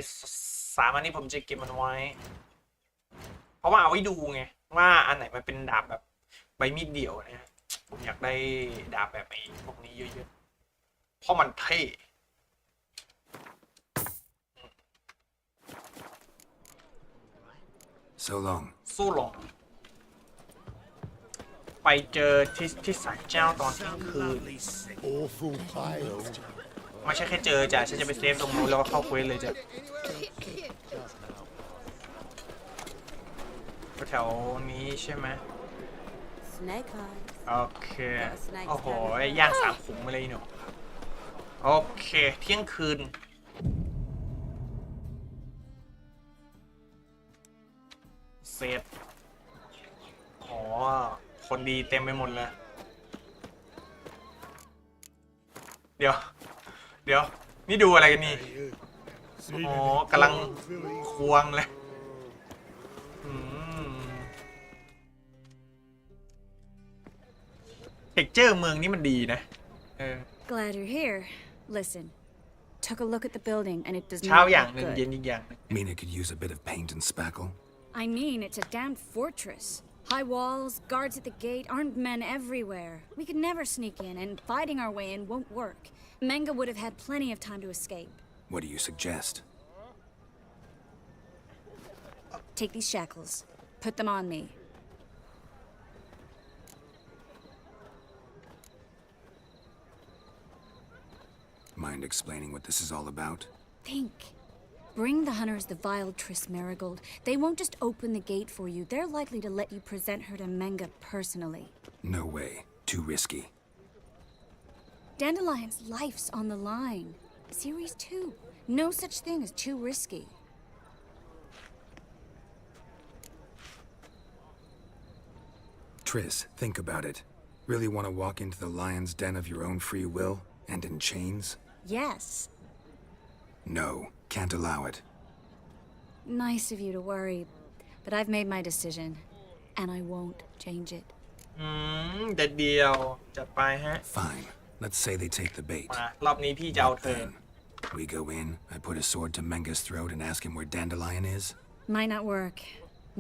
[SPEAKER 7] 3อันนี้ผมจะเก็บมันไว้เพราะว่าเอาไว้ดูไงว่าอันไหนมันเป็นดาบแบบใบมีดเดี่ยวนะผมอยากได้ดาบแบบไอ้พวกนี้เยอะๆเพราะมันเท่
[SPEAKER 6] So long.
[SPEAKER 7] สู้ลงไปเจอที่ศาลเจ้าตอนเที่ยงคืน
[SPEAKER 9] Awful pale.
[SPEAKER 7] ไม่ใช่แค่เจอจ้ะฉันจะไปเซฟตรงนู้นแล้วก็เข้าเควสเลยจ้ะแถวนี้ใช่ไหมโอเคโอ้โหย่าง3 ขุมมาเลยหนูโอเคเที่ยงคืนเซฟอ๋อ ดีเต็มไปหมดเลยเดี๋ยวนี่ดูอะไรกันนี่อ๋อกำลังควงเลยเท็กเจอร์เมืองนี้มันดีนะ
[SPEAKER 14] Glad you're here. Listen, took a look at the building and it does
[SPEAKER 7] เช้า
[SPEAKER 14] not
[SPEAKER 7] อย่าง
[SPEAKER 14] look
[SPEAKER 7] หนึ่ง
[SPEAKER 14] good.
[SPEAKER 7] เย็นอีกอย่าง
[SPEAKER 6] Mean it could use a bit of paint and spackle?
[SPEAKER 14] I mean, it's a damn fortress. High walls, guards at the gate, armed men everywhere. We could never sneak in, and fighting our way in won't work. Menga would have had plenty of time to escape.
[SPEAKER 6] What do you suggest?
[SPEAKER 14] Take these shackles. Put them on me.
[SPEAKER 6] Mind explaining what this is all about?
[SPEAKER 14] Think. Bring the hunters the vile Triss Marigold. They won't just open the gate for you. They're likely to let you present her to Menga personally.
[SPEAKER 6] No way. Too risky.
[SPEAKER 14] Dandelion's life's on the line. Series 2. No such thing as too risky.
[SPEAKER 6] Triss, think about it. Really want to walk into the lion's den of your own free will and in chains?
[SPEAKER 14] Yes.
[SPEAKER 6] No, can't allow it.
[SPEAKER 14] Nice of you to worry, but I've made my decision, and I won't change it.
[SPEAKER 7] เด็ดเดียวจัดไปฮะ
[SPEAKER 6] Fine. Let's say they take the bait.
[SPEAKER 7] มารอบนี้พี่จะเอาเธอ
[SPEAKER 6] Then we go in, I put a sword to Menga's throat and ask him where Dandelion is?
[SPEAKER 14] Might not work.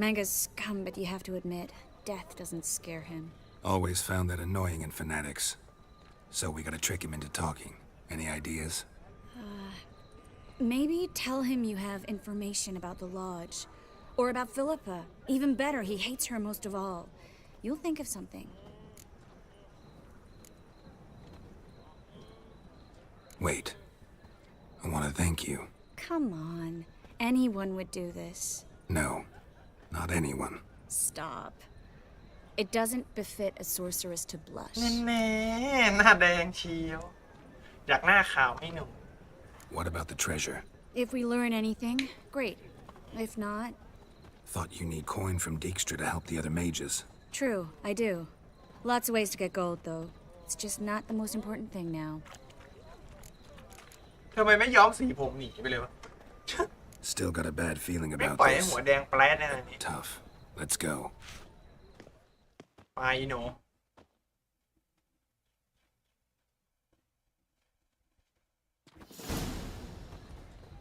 [SPEAKER 14] Manga's scum, but you have to admit, death doesn't scare him.
[SPEAKER 6] Always found that annoying in fanatics. So we gotta trick him into talking. Any ideas?
[SPEAKER 14] Maybe tell him you have information about the Lodge. Or about Philippa. Even better, he hates her most of all. You'll think of something.
[SPEAKER 6] Wait. I want to thank you.
[SPEAKER 14] Come on. Anyone would do this.
[SPEAKER 6] No, not anyone.
[SPEAKER 14] Stop. It doesn't befit a sorceress to blush.
[SPEAKER 7] แน่ๆหน้าแดงเชียวอยากหน้าขาวให้หนู
[SPEAKER 6] What about the treasure?
[SPEAKER 14] If we learn anything, great. If not...
[SPEAKER 6] Thought you need coin from Dijkstra to help the other mages.
[SPEAKER 14] True, I do. Lots of ways to get gold, though. It's just not the most important thing now.
[SPEAKER 7] ทำไมไม่ย้อมสีผมหนีไปเลยวะ
[SPEAKER 6] Still got a bad feeling
[SPEAKER 7] ไม่
[SPEAKER 6] about
[SPEAKER 7] ปล่อยให้
[SPEAKER 6] this.
[SPEAKER 7] หัวแดงแปลดแน่เลยนี่
[SPEAKER 6] Tough. Let's go.
[SPEAKER 7] ไปหนู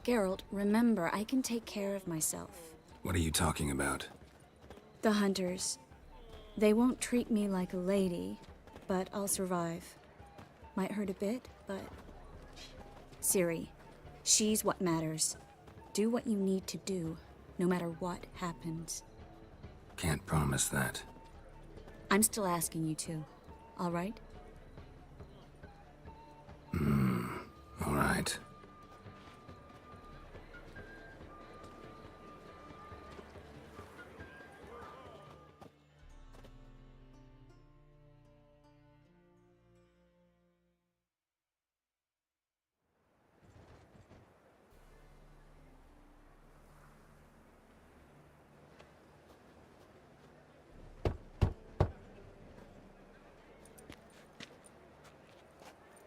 [SPEAKER 14] Geralt, remember, I can take care of myself.
[SPEAKER 6] What are you talking about?
[SPEAKER 14] The hunters. They won't treat me like a lady, but I'll survive. Might hurt a bit, but... Ciri, she's what matters. Do what you need to do, no matter what happens.
[SPEAKER 6] Can't promise that.
[SPEAKER 14] I'm still asking you to, all right?
[SPEAKER 6] All right.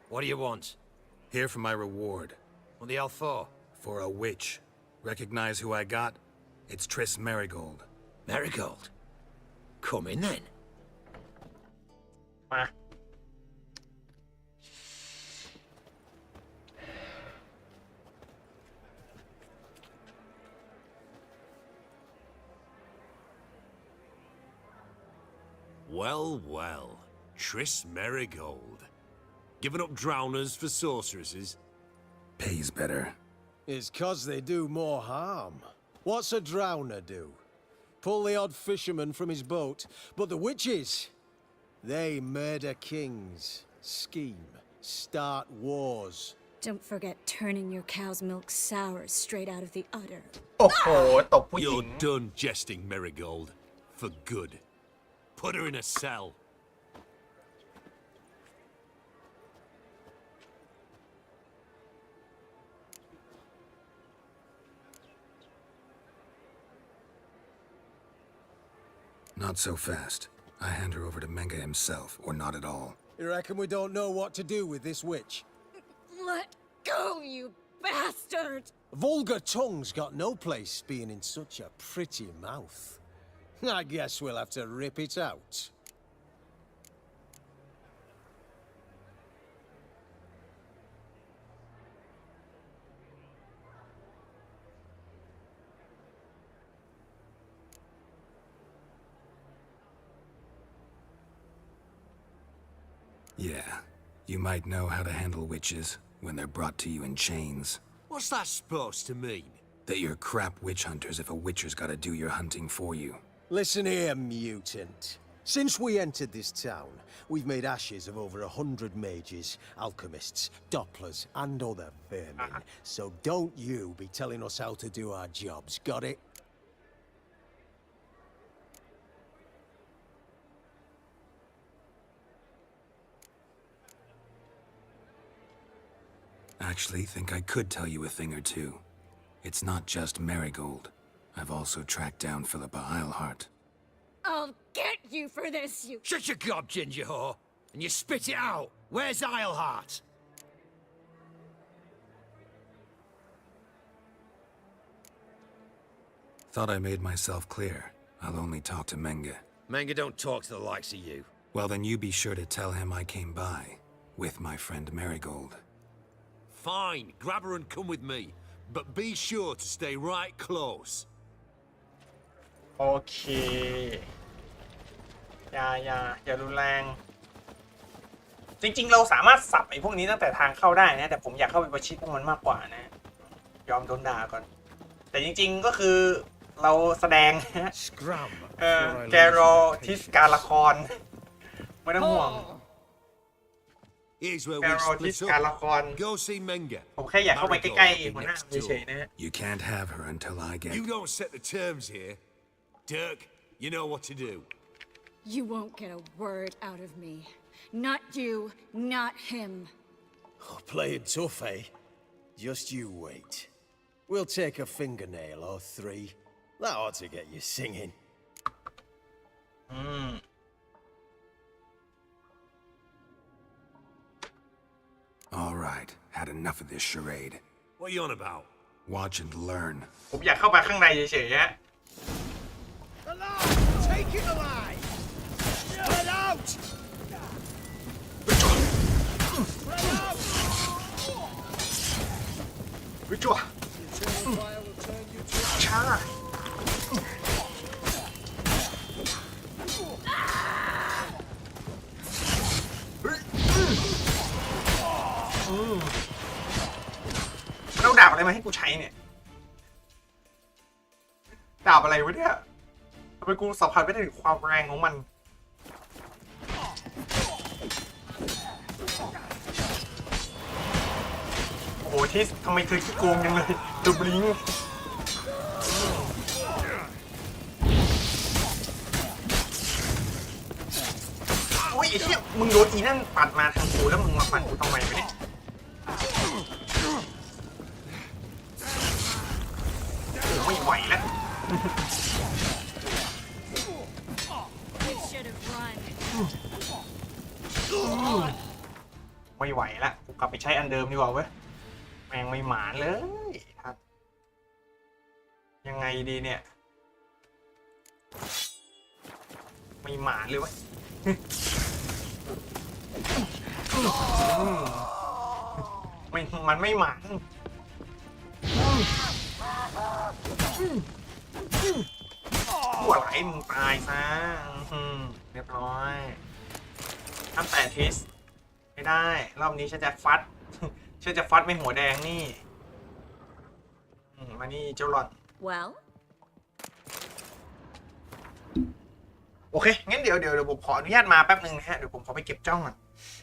[SPEAKER 2] What do you want?
[SPEAKER 6] Here for my reward.
[SPEAKER 2] What the hell for?
[SPEAKER 6] For a witch. Recognize who I got? It's Triss Marigold.
[SPEAKER 2] Marigold? Come in then.
[SPEAKER 7] มา
[SPEAKER 9] Well, well. Triss Marigold. Giving up drowners for sorceresses?
[SPEAKER 6] Pays better.
[SPEAKER 3] It's 'cause they do more harm. What's a drowner do? Pull the odd fisherman from his boat. But the witches, they murder kings, scheme, start wars.
[SPEAKER 14] Don't forget turning your cow's milk sour straight out of the udder.
[SPEAKER 7] โอ้โหตบผู้หญิ
[SPEAKER 9] You're
[SPEAKER 7] ง
[SPEAKER 9] done jesting, Marigold. For good. Put her in a cell.
[SPEAKER 6] Not so fast. I hand her over to Menga himself, or not at all.
[SPEAKER 3] You reckon we don't know what to do with this witch?
[SPEAKER 14] Let go, you bastard!
[SPEAKER 3] Vulgar tongue's got no place being in such a pretty mouth. I guess we'll have to rip it out.
[SPEAKER 6] Yeah, you might know how to handle witches when they're brought to you in chains.
[SPEAKER 2] What's that supposed to mean?
[SPEAKER 6] That you're crap witch hunters if a witcher's gotta do your hunting for you.
[SPEAKER 3] Listen here, mutant. Since we entered this town, we've made ashes of over 100 mages, alchemists, dopplers, and other vermin. So don't you be telling us how to do our jobs, got it?
[SPEAKER 6] Actually, think I could tell you a thing or two. It's not just Marigold. I've also tracked down Philippa Eilhart.
[SPEAKER 14] I'll get you for this, you...
[SPEAKER 2] Shut your gob, ginger whore, and you spit it out. Where's Eilhart?
[SPEAKER 6] Thought I made myself clear. I'll only talk to Menga.
[SPEAKER 2] Menga don't talk to the likes of you.
[SPEAKER 6] Well, then you be sure to tell him I came by, with my friend Marigold.
[SPEAKER 2] Fine, grab her and come with me. But be sure to stay right close.
[SPEAKER 7] โอเคอย่ารุนแรงจริงๆเราสามารถสับไอ้พวกนี้ตั้งแต่ทางเข้าได้นะแต่ผมอยากเข้าไปประชิดพวกมันมากกว่านะยอมโดนด่าก่อนแต่จริงๆก็คือเราแสดงแกรอทิสการละครไม่ต้องห่วง
[SPEAKER 2] Here's where
[SPEAKER 7] แก
[SPEAKER 2] we
[SPEAKER 7] รอทิส
[SPEAKER 2] split
[SPEAKER 7] การ
[SPEAKER 2] up.
[SPEAKER 7] ละคร
[SPEAKER 2] Go see Menga.
[SPEAKER 7] ผมแค่อยากเข้าไปใกล้ๆหัวหน้าเฉยๆนะฮะ
[SPEAKER 6] You can't have her until I get...
[SPEAKER 2] You don't set the terms here. Dirk, you know what to do.
[SPEAKER 14] You won't get a word out of me. Not you, not him.
[SPEAKER 3] Oh, playing tough, eh? Just you wait. We'll take a fingernail or three. That ought to get you singing.
[SPEAKER 6] All right, had enough of this charade.
[SPEAKER 2] What are you on about?
[SPEAKER 6] Watch and learn.
[SPEAKER 7] ผมอยากเข้าไปข้างในเฉยๆฮะ
[SPEAKER 3] Alive! Take it alive! Spread out! Spread out!
[SPEAKER 7] วิจั่วช้าเอาดาบอะไรมาให้กูใช้เนี่ยดาบอะไรวะเนี่ยทำไมกูสัมผัสไม่ได้ถึงความแรงของมันโอ้โหทิสทำไมเธอขี้โกงยังเลยตัวบลิงโอ้ยไอ้เหี้ยมึงโดนอีนั่นปัดมาทางกูแล้วมึงมาปัดกูทำไมวะเนี่ยไม่ไหวแล้ว ไม่ไหวละกูกลับไปใช้อันเดิมดีกว่าเว้ยแม่งไม่หมานเลยครับยังไงดีเนี่ยไม่หมานเลยเว้ยมันไม่หมานหัวไหลมึงตายซะเรียบร้อยทำแต่ทิสไม่ได้รอบนี้ฉันจะฟัด ฉันจะฟัดไม่หัวแดงนี่มานี่เจ้าหล่อน
[SPEAKER 14] Well
[SPEAKER 7] โอเคงั้นเดี๋ยวผมขออนุญาตมาแป๊บนึงนะฮะเดี๋ยวผมขอไปเก็บจ้องก่อน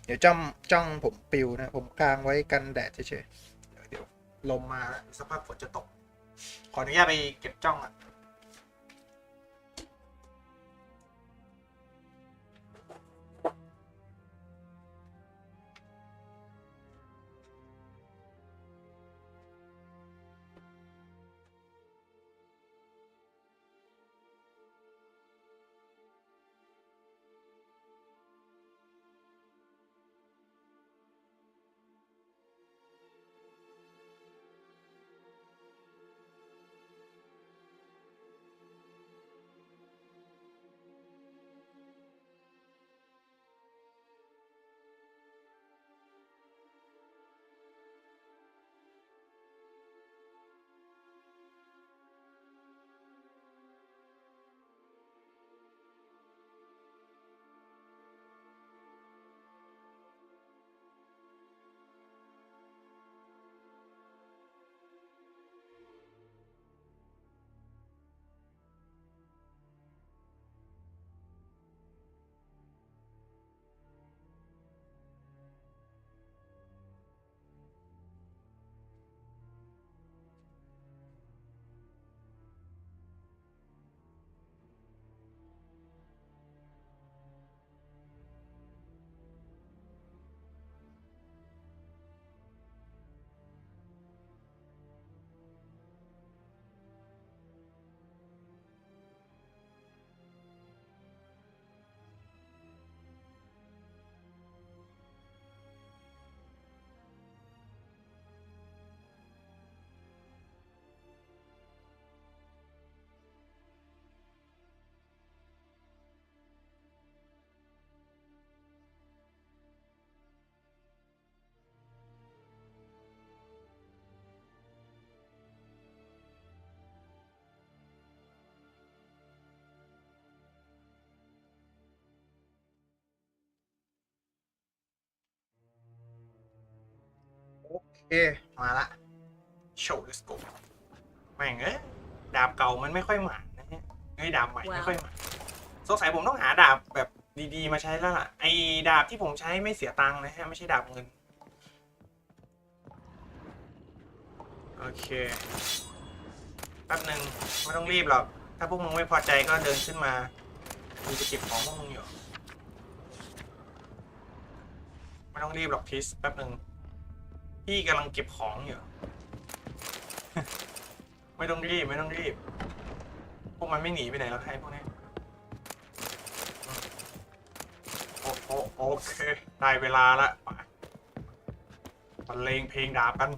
[SPEAKER 7] เดี๋ยวจ้องผมปิวนะผมกางไว้กันแดดเฉยๆเดี๋ยวลมมาแล้วสภาพฝนจะตกขออนุญาตไปเก็บจ้องก่อน มาละโชว์ let's go แม่งดาบเก่ามันไม่ค่อยหมานนะฮะดาบใหม่ไม่ค่อยหมานสงสัยผมต้องหาดาบแบบดีๆมาใช้แล้วล่ะไอ้ดาบที่ผมใช้ไม่เสียตังค์นะฮะไม่ใช่ดาบเงินโอเคแป๊บหนึ่งไม่ต้องรีบหรอกถ้าพวกมึงไม่พอใจก็เดินขึ้นมากูจะเก็บของพวกมึงอยู่ไม่ต้องรีบหรอกพิสแป๊บหนึ่งพี่กำลังเก็บของอยู่ ไม่ต้องรีบพวกมันไม่หนีไปไหนแล้วใครพวกนี้โอเคได้เวลาละไปบรรเลงเพลงดาบกัน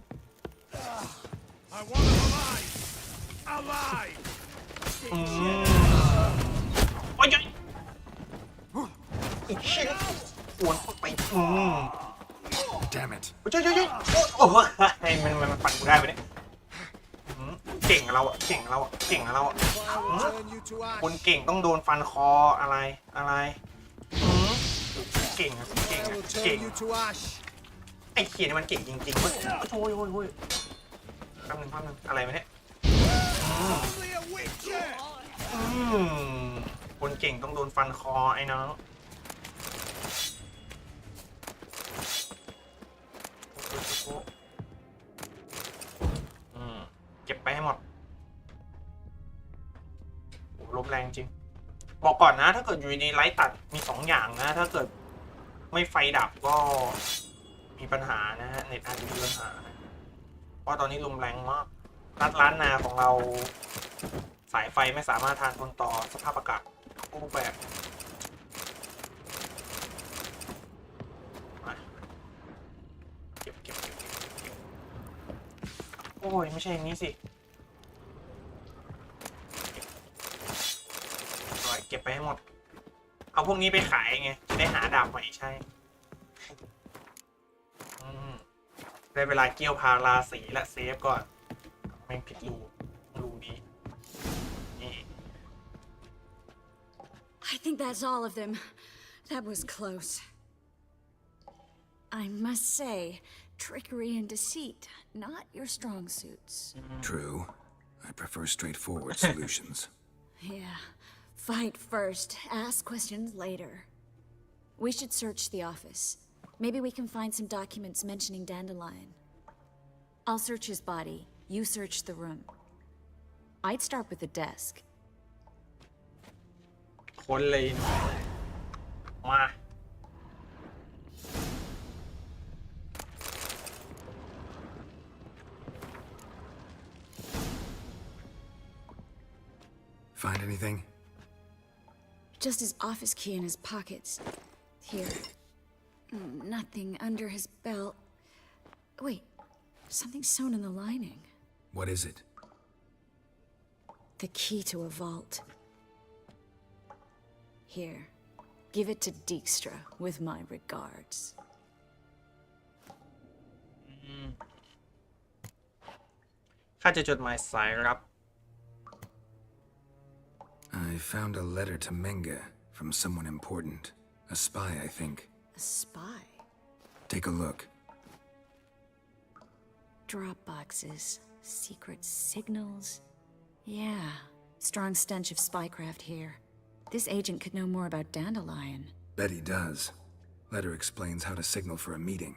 [SPEAKER 9] I want him alive! Alive!
[SPEAKER 7] โอ้ยอีกชิ้นอวนเข้าไป
[SPEAKER 6] Damn it
[SPEAKER 7] โอ้ยมันปั่นกูได้ไปเนี่ยเก่งเราอะคนเก่งต้องโดนฟันคออะไรเก่งไอ้เขียนมันเก่งจริงๆเว้ยโอ้ยแป๊บนึงอะไรวะเนี่ยคนเก่งต้องโดนฟันคอไอ้น้องเก็บไปให้หมดโอ้ลมแรงจริงบอกก่อนนะถ้าเกิดอยู่ดีไลท์ตัดมี2อย่างนะถ้าเกิดไม่ไฟดับก็มีปัญหานะฮะเน็ตอาจจะมีปัญหาเพราะตอนนี้ลมแรงมากร้านนาของเราสายไฟไม่สามารถทานทนต่อสภาพอากาศทุกรูปแบบเก็บโอ้ยไม่ใช่อย่างนี้สิเก็บไปให้หมดเอาพวกนี้ไปขายไงจะได้หาดาบใหม่ใช่ได้เวลาเกี่ยวพาราสีและเซฟก่อนแม่งผิดรูนี้นี่
[SPEAKER 14] I think that's all of them. That was close. I must say, trickery and deceit, not your strong suits.
[SPEAKER 6] True. I prefer straightforward solutions.
[SPEAKER 14] Yeah. Fight first, ask questions later. We should search the office. Maybe we can find some documents mentioning Dandelion. I'll search his body. You search the room. I'd start with the desk.
[SPEAKER 7] คนเลยมา
[SPEAKER 6] Find anything?
[SPEAKER 14] Just his office key in his pockets. Here. Nothing under his belt. Wait, something sewn in the lining.
[SPEAKER 6] What is it?
[SPEAKER 14] The key to a vault. Here, give it to Dijkstra with my regards.
[SPEAKER 7] ข้าจะจดหมายสายรับ
[SPEAKER 6] I found a letter to Menga from someone important. A spy, I think.
[SPEAKER 14] A spy?
[SPEAKER 6] Take a look.
[SPEAKER 14] Drop boxes, secret signals. Yeah, strong stench of spycraft here. This agent could know more about Dandelion.
[SPEAKER 6] Bet he does. Letter explains how to signal for a meeting.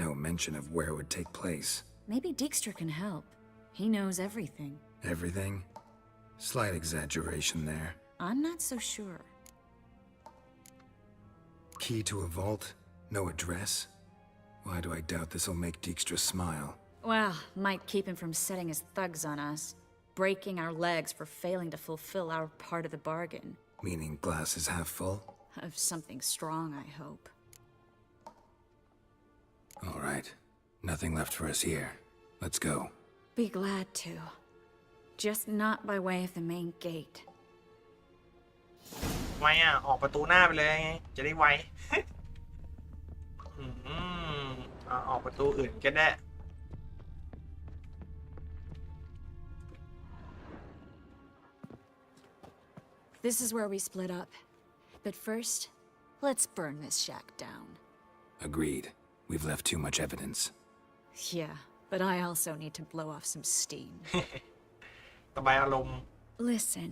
[SPEAKER 6] No mention of where it would take place.
[SPEAKER 14] Maybe Dijkstra can help. He knows everything.
[SPEAKER 6] Everything? Slight exaggeration there.
[SPEAKER 14] I'm not so sure.
[SPEAKER 6] Key to a vault? No address? Why do I doubt this'll make Dijkstra smile?
[SPEAKER 14] Well, might keep him from setting his thugs on us. Breaking our legs for failing to fulfill our part of the bargain.
[SPEAKER 6] Meaning glass is half full?
[SPEAKER 14] Of something strong, I hope.
[SPEAKER 6] All right. Nothing left for us here. Let's go.
[SPEAKER 14] Be glad to. Just not by way of the main gate.
[SPEAKER 7] ไวออกประตูหน้าไปเลยไงจะได้ไว ออกประตูอื่นก็ได้
[SPEAKER 14] This is where we split up. But first, let's burn this shack down.
[SPEAKER 6] Agreed. We've left too much evidence.
[SPEAKER 14] Yeah, but I also need to blow off some steam.
[SPEAKER 7] ระบายอารมณ์
[SPEAKER 14] Listen,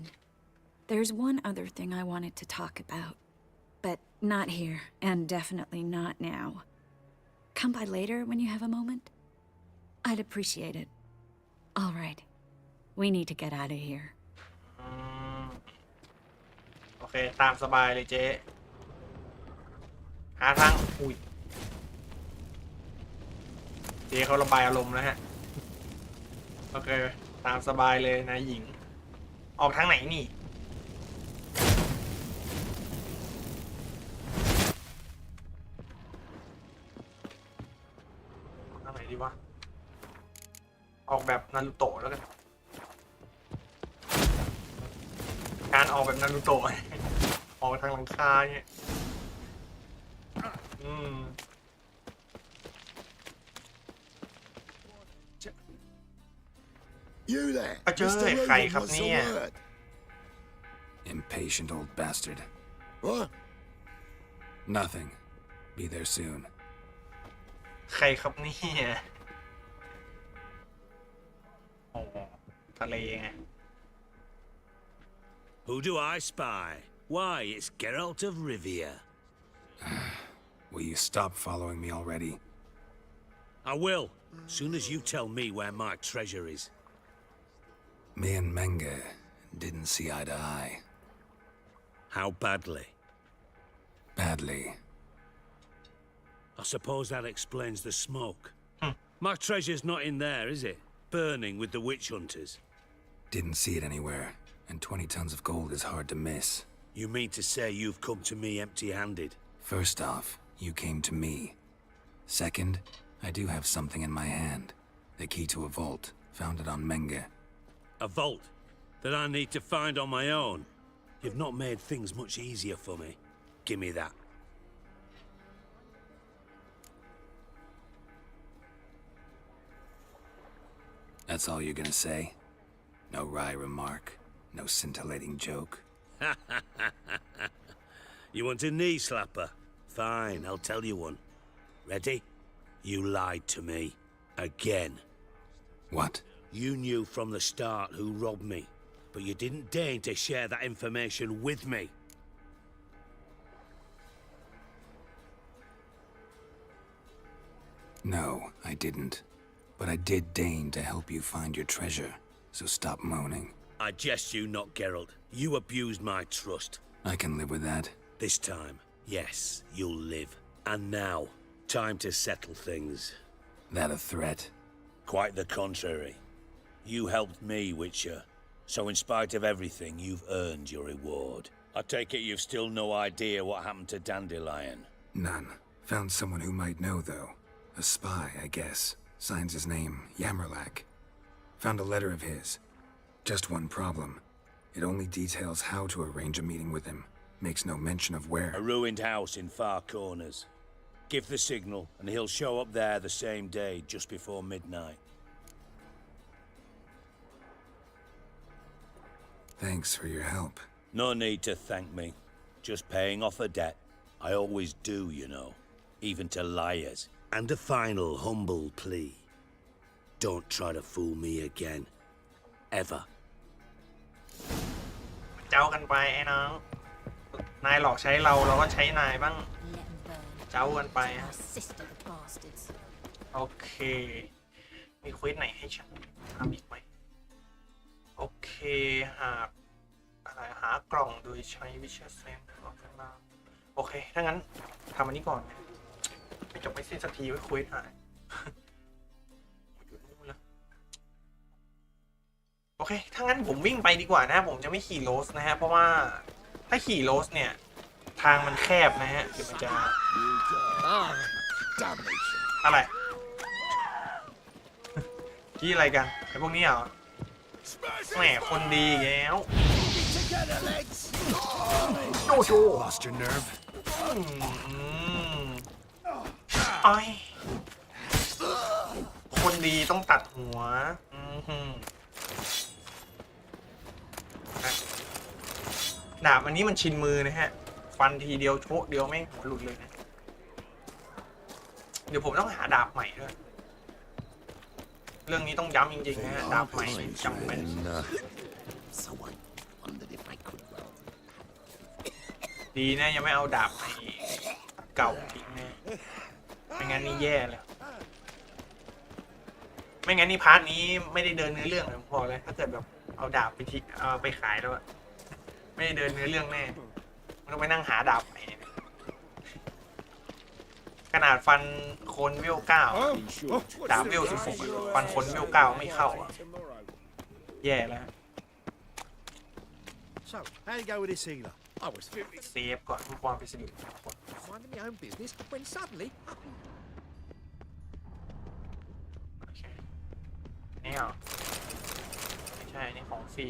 [SPEAKER 14] there's one other thing I wanted to talk about, but not here, and definitely not now. Come by later when you have a moment. I'd appreciate it. All right, we need to get out of here.
[SPEAKER 7] โอเคตามสบายเลยเจ๊หาทางอุ้ยเจ๊เขาระบายอารมณ์แล้วฮะโอเคตามสบายเลยนายหญิงออกทางไหนนี่ทางไหนดีวะออกแบบนารูโตะแล้วกันการออกแบบนารูโตะออกทางหลังคาเนี่ย
[SPEAKER 10] You there?
[SPEAKER 7] เจอใครครับเนี่ย
[SPEAKER 6] Impatient old bastard.
[SPEAKER 10] What?
[SPEAKER 6] Nothing. Be there soon.
[SPEAKER 7] ใครครับเนี่ยโอ้ทะเลไง
[SPEAKER 11] Who do I spy? Why, it's Geralt of Rivia.
[SPEAKER 6] Will you stop following me already?
[SPEAKER 11] I will, soon as you tell me where my treasure is.
[SPEAKER 6] Me and Menge didn't see eye to eye.
[SPEAKER 11] How badly?
[SPEAKER 6] Badly.
[SPEAKER 11] I suppose that explains the smoke. My treasure's not in there, is it? Burning with the witch hunters.
[SPEAKER 6] Didn't see it anywhere, and 20 tons of gold is hard to miss.
[SPEAKER 11] You mean to say you've come to me empty-handed?
[SPEAKER 6] First off, you came to me. Second, I do have something in my hand. The key to a vault, found it on Menge.
[SPEAKER 11] A vault that I need to find on my own? You've not made things much easier for me. Give me that.
[SPEAKER 6] That's all you're gonna say? No wry remark, no scintillating joke?
[SPEAKER 11] You want a knee slapper? Fine, I'll tell you one. Ready? You lied to me. Again.
[SPEAKER 6] What?
[SPEAKER 11] You knew from the start who robbed me, but you didn't deign to share that information with me.
[SPEAKER 6] No, I didn't. But I did deign to help you find your treasure, so stop moaning.
[SPEAKER 11] I jest you not, Geralt. You abused my trust.
[SPEAKER 6] I can live with that.
[SPEAKER 11] This time, yes, you'll live. And now, time to settle things.
[SPEAKER 6] That a threat?
[SPEAKER 11] Quite the contrary. You helped me, Witcher. So in spite of everything, you've earned your reward. I take it you've still no idea what happened to Dandelion.
[SPEAKER 6] None. Found someone who might know, though. A spy, I guess. Signs his name, Yammerlack. Found a letter of his. Just one problem. It only details how to arrange a meeting with him. Makes no mention of where.
[SPEAKER 11] A ruined house in Far Corners. Give the signal, and he'll show up there the same day, just before midnight.
[SPEAKER 6] Thanks for your help.
[SPEAKER 11] No need to thank me. Just paying off a debt. I always do, you know. Even to liars. And a final humble plea. Don't try to fool me again. Ever.
[SPEAKER 7] เจ้ากันไปไอ้น้องนายหลอกใช้เราเราก็ใช้นายบ้างเจ้ากันไปโอเคมีเควสไหนให้ฉันทำอีกไหมโอเคหากอะไรหากล่องโดยใช้วิชาเซนส์โอเคถ้างั้นทำอันนี้ก่อนไม่จบไม่สิ้นสักทีไว้เควสหายโอเคถ้างั้นผมวิ่งไปดีกว่านะผมจะไม่ขี่โรสนะฮะเพราะว่าถ้าขี่โรสเนี่ยทางมันแคบนะฮะเดี๋ยวมันจะอะไรที่อะไรกันไอ้พวกนี้เหรอแหมคนดีแล้วโจโจ
[SPEAKER 6] Lost your nerve?
[SPEAKER 7] ไอ้คนดีต้องตัดหัวดาบอันนี้มันชินมือนะฮะฟันทีเดียวโชกเดียวแม่งหัวหลุดเลยนะเดี๋ยวผมต้องหาดาบใหม่ด้วย เรื่องนี้ต้องย้ำจริงๆนะฮะดาบใหม่จำเป็น ดีนะยังไม่เอาดาบใหม่เก่าทิ้งนะไม่งั้นนี่แย่เลยไม่งั้นนี่พาร์ทนี้ไม่ได้เดินเนื้อเรื่องเลยพอเลยถ้าเกิดแบบเอาดาบไปทิ้งเอาไปขายแล้วไม่ได้เดินเนื้อเรื่องแน่ต้องไปนั่งหาดาบใหม่ขนาดฟันคนเวล9ดาบเวล16ฟันคนเวล9ไม่เข้าแย่แล้ว
[SPEAKER 15] So, how you go with this healer? I was
[SPEAKER 7] เซฟก่อนเพื่อความเป็นสิริมงคล
[SPEAKER 15] minding my own business when suddenly.
[SPEAKER 7] โอเคนี่เหรอไม่ใช่นี่ของฟรี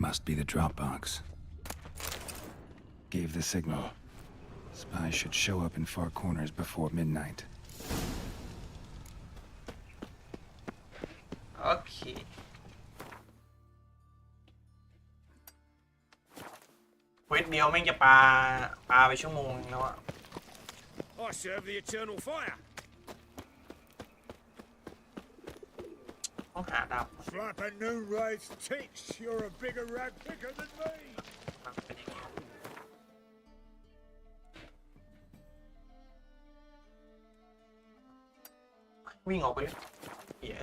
[SPEAKER 6] Must be the drop box. Gave the signal. Spies should show up in far corners before midnight.
[SPEAKER 7] โอเคเวทเดียวแม่งจะปาไปชั่วโมงนึงแล้วอะ
[SPEAKER 9] I serve the eternal fire.
[SPEAKER 7] ต้องหาดาบ
[SPEAKER 9] Slap a new raid's tits. You're a bigger rat picker than me.
[SPEAKER 7] เป็นอย่างเงี้ยวิ่งออกไปเลยเหี้ย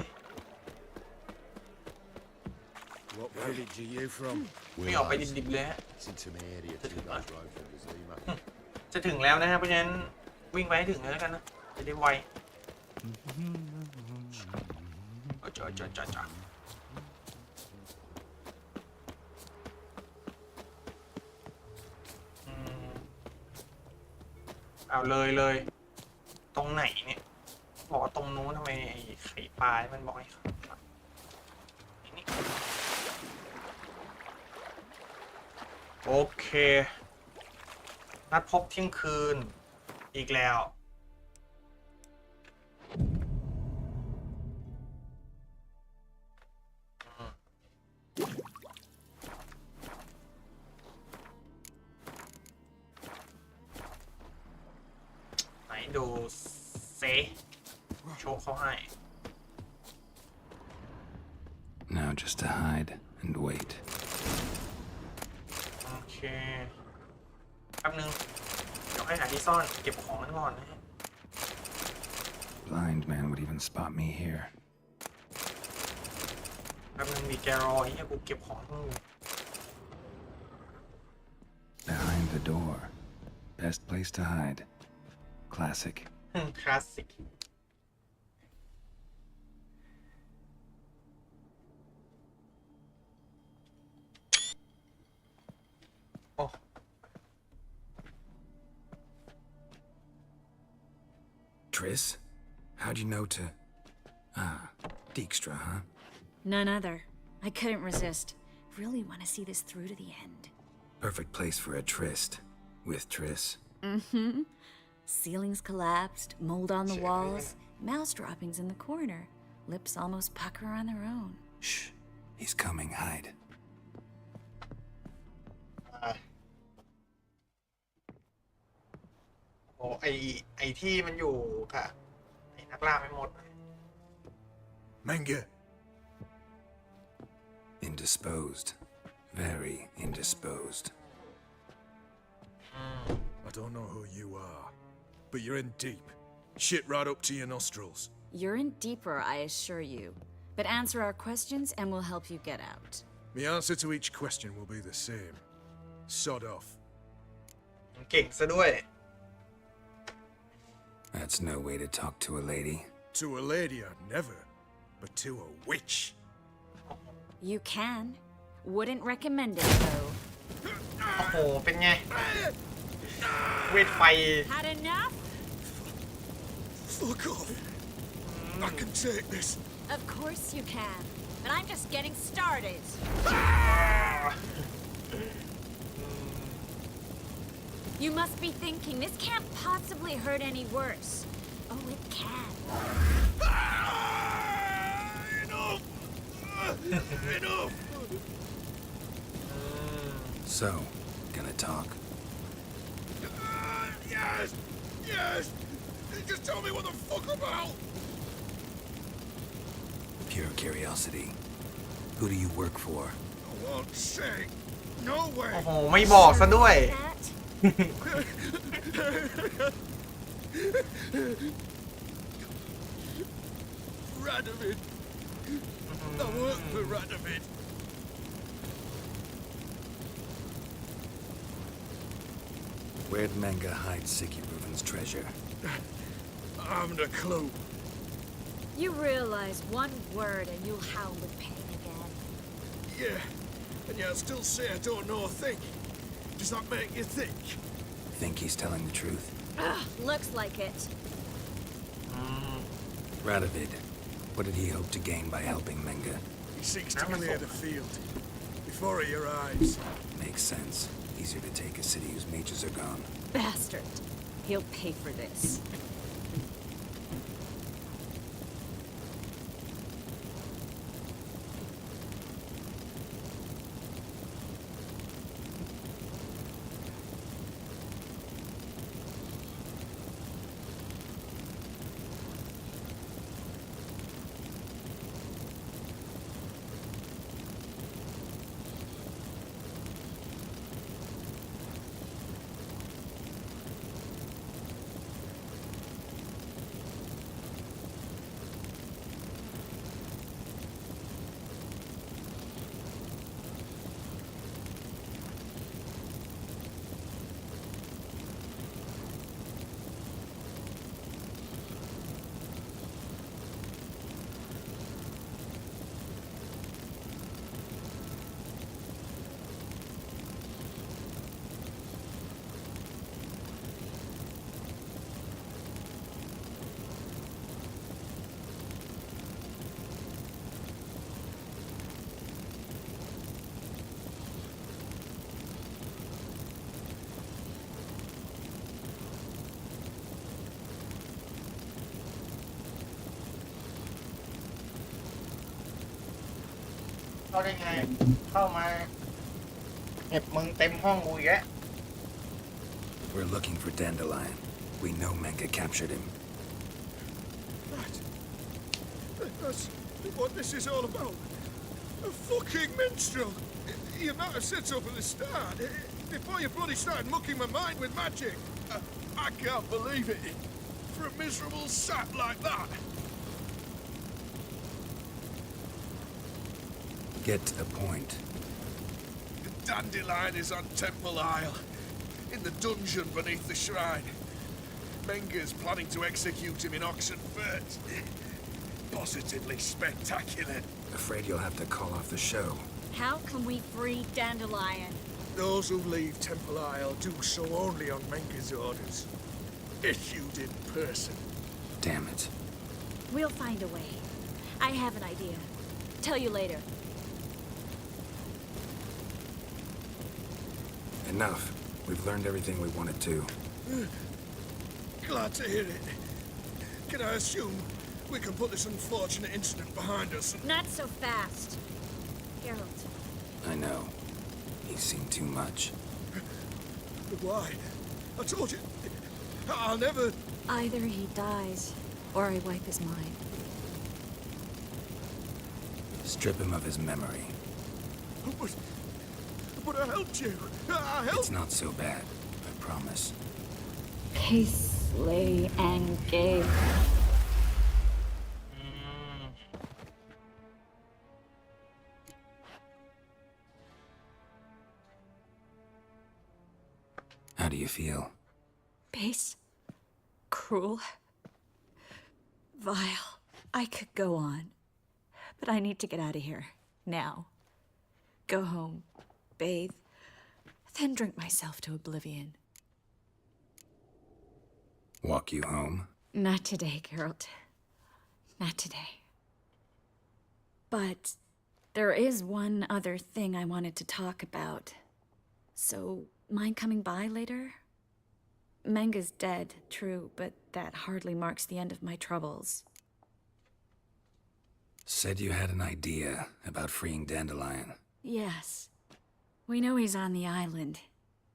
[SPEAKER 9] What village are you from?
[SPEAKER 7] วิ่งออกไปดิบๆเลยฮะ
[SPEAKER 10] It's into my area too much road for the Zima.
[SPEAKER 7] จะถึงแล้วนะฮะเพราะฉะนั้นวิ่งไปให้ถึงเลยแล้วกันนะจะได้ไวจ่อเอาเลยตรงไหนเนี่ยบอกว่าตรงนู้นทำไมไอ้ไข่ปลามันบอกให้ครับนี่โอเคนัดพบเที่ยงคืนอีกแล้วไหนดูเซโชว์เขาให้
[SPEAKER 6] Now just to hide and wait.
[SPEAKER 7] โอเคแป๊บนึงเดี๋ยวให้หาที่ซ่อนเก็บของมันก่อนนะ
[SPEAKER 6] Blind man would even spot me here.
[SPEAKER 7] แป๊บนึงมีแกรอไอ้เหี้ยกูเก็บของทั้งหมด
[SPEAKER 6] Behind the door. Best place to hide. Classic.
[SPEAKER 7] คลาสสิกโอ้
[SPEAKER 6] Triss? How'd you know to... Ah, Dijkstra, huh?
[SPEAKER 14] None other. I couldn't resist. Really want to see this through to the end.
[SPEAKER 6] Perfect place for a tryst. With Triss.
[SPEAKER 14] Mm-hmm. Ceilings collapsed, mold on the walls, mouse droppings in the corner. Lips almost pucker on their own.
[SPEAKER 6] Shh. He's coming. Hide.
[SPEAKER 7] โอ้ไอที่มันอยู่ค่ะไอนักล่าไม่หมด
[SPEAKER 9] Manga.
[SPEAKER 6] Indisposed. Very indisposed.
[SPEAKER 16] I don't know who you are, but you're in deep. Shit right up to your nostrils.
[SPEAKER 14] You're in deeper, I assure you. But answer our questions and we'll help you get out.
[SPEAKER 16] The answer to each question will be the same. Sod off.
[SPEAKER 7] เก่งซะด้วย
[SPEAKER 6] That's no way to talk to a lady.
[SPEAKER 16] To a lady, I'd never. But to a witch.
[SPEAKER 14] You can. Wouldn't recommend it, though.
[SPEAKER 7] โอ้โห เป็นไง เวทไฟ
[SPEAKER 14] Had enough?
[SPEAKER 16] Fuck off. I can take this.
[SPEAKER 14] Of course you can. But I'm just getting started. You must be thinking, this can't possibly hurt any worse. Oh, it can.
[SPEAKER 16] Enough! Enough!
[SPEAKER 6] So, gonna talk?
[SPEAKER 16] Yes! Yes! Just tell me what the fuck about!
[SPEAKER 6] Pure curiosity. Who do you work for?
[SPEAKER 1] I won't say. No way.
[SPEAKER 7] โอ้โหไม่บอกซะด้วย
[SPEAKER 16] Radovid. I work for Radovid.
[SPEAKER 6] Where'd Manga hide Sicky Reuven's treasure?
[SPEAKER 16] I haven't a clue.
[SPEAKER 14] You realize one word and you'll howl with pain again.
[SPEAKER 16] Yeah, and yet I still say I don't know a thing. Does that make you think?
[SPEAKER 6] Think he's telling the truth?
[SPEAKER 14] Ugh, looks like it.
[SPEAKER 6] Radovid, what did he hope to gain by helping Manga?
[SPEAKER 16] He seeks to clear the field before he arrives.
[SPEAKER 6] Makes sense. Easier to take a city whose mages are gone.
[SPEAKER 14] Bastard. He'll pay for this.
[SPEAKER 7] เข้าได้ไงเข้ามาเก็บมึงเต็มห้องกูอีกแล้ว
[SPEAKER 6] We're looking for Dandelion. We know Manga captured him.
[SPEAKER 16] That's what this is all about. A fucking minstrel. You might have said so from the start. Before you bloody started mucking my mind with magic. I can't believe it. For a miserable sap like that.
[SPEAKER 6] Get to the point.
[SPEAKER 16] The Dandelion is on Temple Isle, in the dungeon beneath the shrine. Menga's planning to execute him in Oxenfurt. Positively spectacular.
[SPEAKER 6] Afraid you'll have to call off the show.
[SPEAKER 14] How can we free Dandelion?
[SPEAKER 16] Those who leave Temple Isle do so only on Menga's orders. Issued in person.
[SPEAKER 6] Damn it.
[SPEAKER 14] We'll find a way. I have an idea. Tell you later.
[SPEAKER 6] Enough. We've learned everything we wanted to.
[SPEAKER 16] Glad to hear it. Can I assume we can put this unfortunate incident behind us?
[SPEAKER 14] Not so fast. Geralt.
[SPEAKER 6] I know. He's seen too much.
[SPEAKER 16] But why? I told you. I'll never...
[SPEAKER 14] Either he dies, or I wipe his mind.
[SPEAKER 6] Strip him of his memory.
[SPEAKER 16] But I helped you. I helped...
[SPEAKER 6] It's not so bad. I promise.
[SPEAKER 14] Peace, slay, and gave.
[SPEAKER 6] How do you feel?
[SPEAKER 14] Base. Cruel. Vile. I could go on. But I need to get out of here. Now. Go home. Bathe. Then drink myself to oblivion.
[SPEAKER 6] Walk you home?
[SPEAKER 14] Not today, Geralt. Not today. But there is one other thing I wanted to talk about. So, mind coming by later? Manga's dead, true, but that hardly marks the end of my troubles.
[SPEAKER 6] Said you had an idea about freeing Dandelion.
[SPEAKER 14] Yes. We know he's on the island,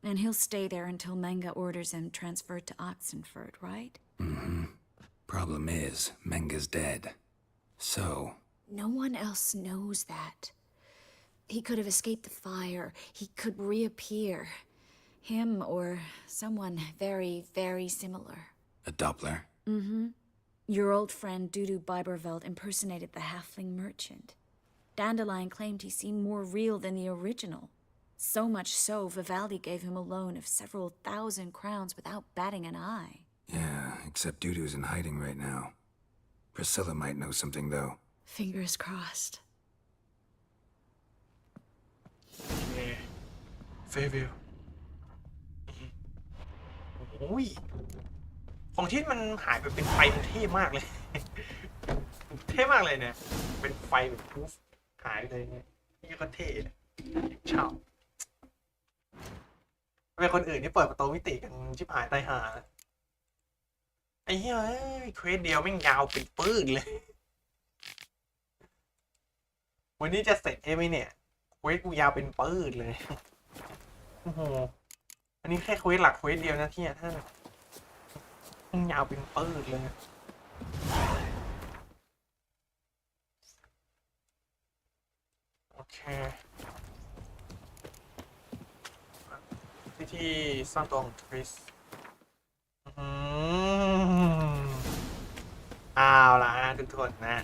[SPEAKER 14] and he'll stay there until Manga orders him transferred to Oxenfurt, right?
[SPEAKER 6] Mm-hmm. Problem is, Menga's dead. So,
[SPEAKER 14] No one else knows that. He could have escaped the fire. He could reappear. Him or someone very, very similar.
[SPEAKER 6] A Doppler?
[SPEAKER 14] Mm-hmm. Your old friend Dudu Biberveld impersonated the halfling merchant. Dandelion claimed he seemed more real than the original. So much so, Vivaldi gave him a loan of several thousand crowns without batting an eye.
[SPEAKER 6] Yeah, except Dudu's in hiding right now. Priscilla might know something, though.
[SPEAKER 14] Fingers crossed.
[SPEAKER 7] Yeah. Fairview. โอ้ยของที่มันหายไปเป็นไฟมันเท่มากเลย เท่มากเลยเนี่ยเป็นไฟแบบพูฟหายเลยเนี่ยนี่ก็เท่เลยชอบเป็นคนอื่นที่เปิดประตูมิติกันชิบหายตายห่าไอ้เหี้ยเควสเดียวแม่งยาวเป็นปื้นเลยวันนี้จะเสร็จไหมเนี่ยเควสกูยาวเป็นปื้นเลยโอ้โหอันนี้แค่เควสหลักเควสเดียวนะที่ท่านมันยาวเป็นปื้นเลยโอเคที่สร้างตัวของทริสเอาล่ะทุกคนนะ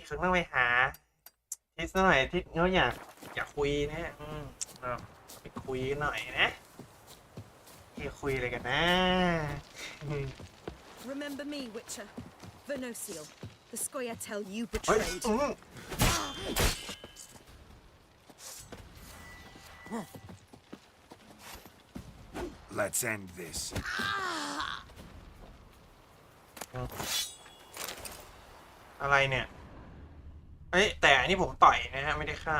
[SPEAKER 7] ฉันต้องไปหาทิสหน่อยทิสเขาอยากคุยนะไปคุยหน่อยนะคุยอะไรกันนะ
[SPEAKER 4] Remember me, Witcher. Vernociel, the Scoia'tael you betrayed.
[SPEAKER 6] Let's end this.
[SPEAKER 7] อะไรเนี่ยเอ้ยแต่อันนี้ผมต่อยนะฮะไม่ได้ฆ่า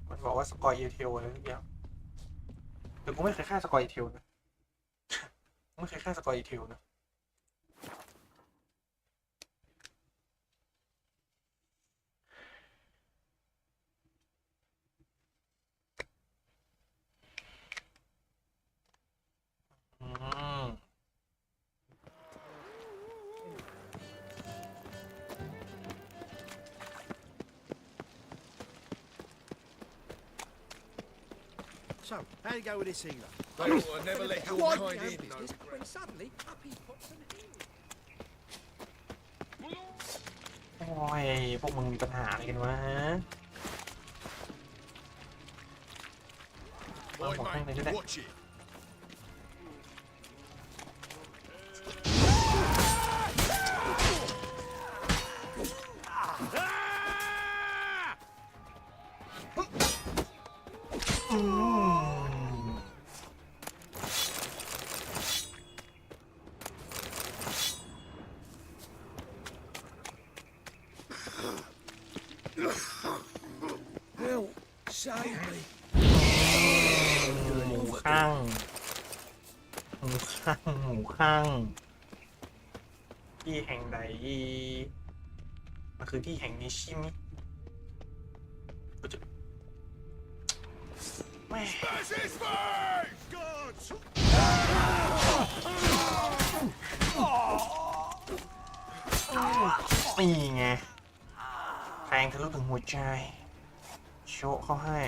[SPEAKER 7] มันบอกว่าสกอร์เทลอะไรทุกอย่างแต่กูไม่เคยฆ่าสกอร์เทลนะไม่เคยฆ่าสกอร์เทลนะ
[SPEAKER 15] So, how do you go with this healer?
[SPEAKER 16] I never let your kind in.
[SPEAKER 15] When suddenly, up he pops and heals.
[SPEAKER 7] โอ้ยพวกมึงมีปัญหาอะไรกันวะบอกให้เลยก็ได้
[SPEAKER 16] Watch it.
[SPEAKER 15] Help! Save me!
[SPEAKER 7] หมูข้างที่แห่งใดมันคือที่แห่งนี้ใช่ไหมแม่นี่ไงแทงทะลุถึงหัวใจโชว์เข้าให้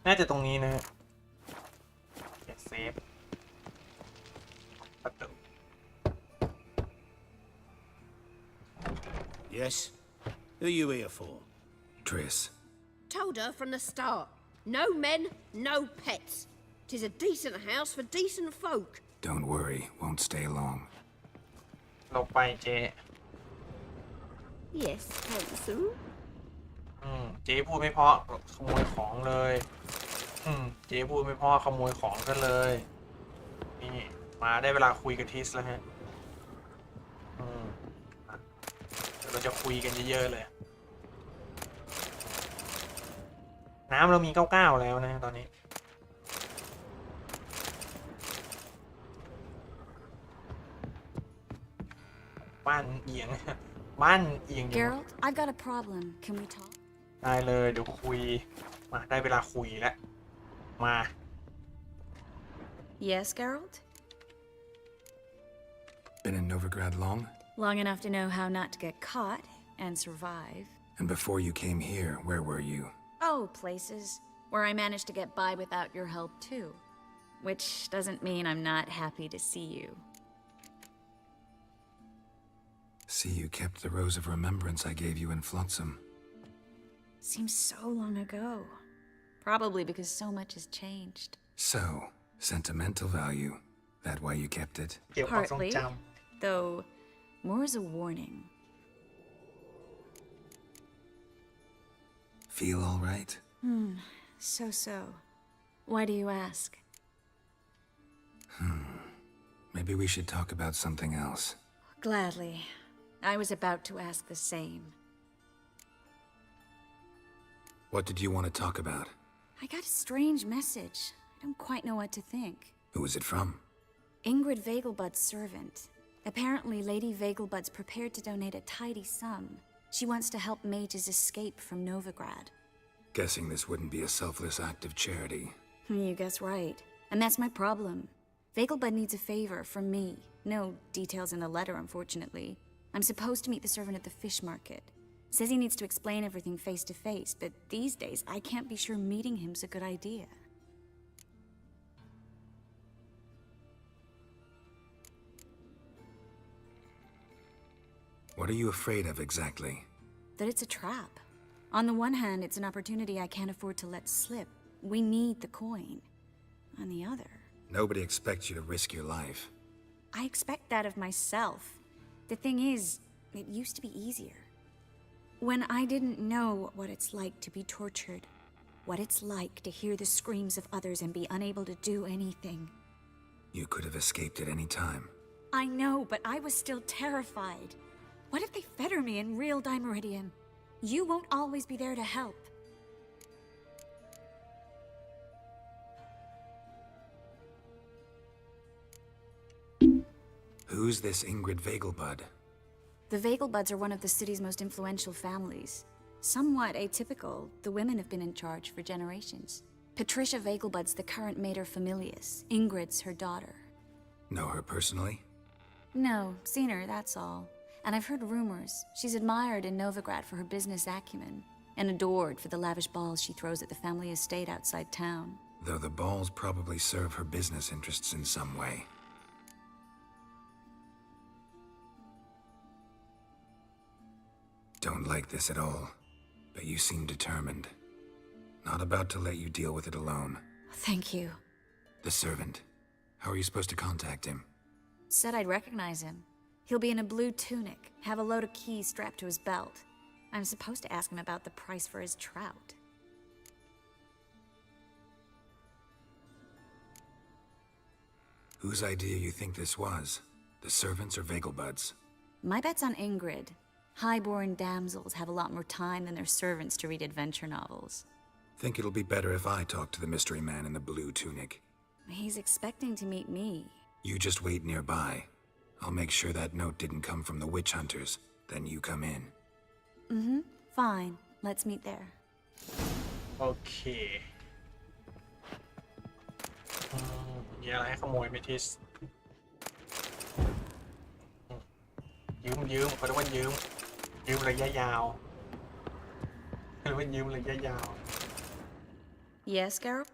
[SPEAKER 7] น่าจะตรงนี้นะฮะเซฟประตู
[SPEAKER 9] Yes? Who are you here for?
[SPEAKER 6] Triss.
[SPEAKER 5] Told her from the start. No men, no pets. 'Tis a decent house for decent folk.
[SPEAKER 6] Don't worry, won't stay long.
[SPEAKER 7] ลงไปเจ๊
[SPEAKER 5] Yes, handsome.
[SPEAKER 7] เจ๊พูดไม่เพราะขโมยของเลยเจ๊พูดไม่เพราะขโมยของกันเลยนี่มาได้เวลาคุยกับทิสแล้วฮะเดี๋ยวเราจะคุยกันเยอะๆเลยน้ำเรามี99แล้วนะตอนนี้บ้านเอียงบ้านเอียง
[SPEAKER 14] Geralt, I've got a problem. Can we talk?
[SPEAKER 7] ได้เลยเดี๋ยวคุยมาได้เวลาคุยแล้วมา
[SPEAKER 14] Yes, Geralt?
[SPEAKER 6] Been in Novigrad long?
[SPEAKER 14] Long enough to know how not to get caught and survive.
[SPEAKER 6] And before you came here, where were you?
[SPEAKER 14] Oh, places where I managed to get by without your help, too. Which doesn't mean I'm not happy to see you.
[SPEAKER 6] See, you kept the rose of remembrance I gave you in Flotsam.
[SPEAKER 14] Seems so long ago. Probably because so much has changed.
[SPEAKER 6] So, sentimental value. That why you kept it?
[SPEAKER 14] Partly, though more as a warning.
[SPEAKER 6] Feel all right?
[SPEAKER 14] So. Why do you ask?
[SPEAKER 6] Maybe we should talk about something else.
[SPEAKER 14] Gladly. I was about to ask the same.
[SPEAKER 6] What did you want to talk about?
[SPEAKER 14] I got a strange message. I don't quite know what to think.
[SPEAKER 6] Who was it from?
[SPEAKER 14] Ingrid Vegelbud's servant. Apparently, Lady Vegelbud's prepared to donate a tidy sum. She wants to help mages escape from Novigrad.
[SPEAKER 6] Guessing this wouldn't be a selfless act of charity.
[SPEAKER 14] You guess right. And that's my problem. Vegelbud needs a favor from me. No details in the letter, unfortunately. I'm supposed to meet the servant at the fish market. Says he needs to explain everything face to face, but these days I can't be sure meeting him's a good idea.
[SPEAKER 6] What are you afraid of exactly?
[SPEAKER 14] That it's a trap. On the one hand, it's an opportunity I can't afford to let slip. We need the coin. On the other...
[SPEAKER 6] Nobody expects you to risk your life.
[SPEAKER 14] I expect that of myself. The thing is, it used to be easier. When I didn't know what it's like to be tortured, what it's like to hear the screams of others and be unable to do anything.
[SPEAKER 6] You could have escaped at any time.
[SPEAKER 14] I know, but I was still terrified. What if they fetter me in real Dimeridium? You won't always be there to help.
[SPEAKER 6] Who's this Ingrid Vegelbud?
[SPEAKER 14] The Vegelbuds are one of the city's most influential families. Somewhat atypical, the women have been in charge for generations. Patricia Vegelbud's the current mater familias. Ingrid's her daughter.
[SPEAKER 6] Know her personally?
[SPEAKER 14] No, seen her, that's all. And I've heard rumors. She's admired in Novigrad for her business acumen, and adored for the lavish balls she throws at the family estate outside town.
[SPEAKER 6] Though the balls probably serve her business interests in some way. Don't like this at all, but you seem determined. Not about to let you deal with it alone.
[SPEAKER 14] Thank you.
[SPEAKER 6] The servant. How are you supposed to contact him?
[SPEAKER 14] Said I'd recognize him. He'll be in a blue tunic, have a load of keys strapped to his belt. I'm supposed to ask him about the price for his trout.
[SPEAKER 6] Whose idea you think this was? The servants or Vegelbud's?
[SPEAKER 14] My bet's on Ingrid. High-born damsels have a lot more time than their servants to read adventure novels.
[SPEAKER 6] Think it'll be better if I talk to the mystery man in the blue tunic.
[SPEAKER 14] He's expecting to meet me.
[SPEAKER 6] You just wait nearby. I'll make sure that note didn't come from the witch hunters. Then you come in.
[SPEAKER 14] Fine. Let's meet there.
[SPEAKER 7] Okay. มีอะไรให้ขโมยไหมทิสยืมขอโทษว่ายืมระยะยาวหรือว่ายืมระยะยาว
[SPEAKER 14] Yes, Geralt?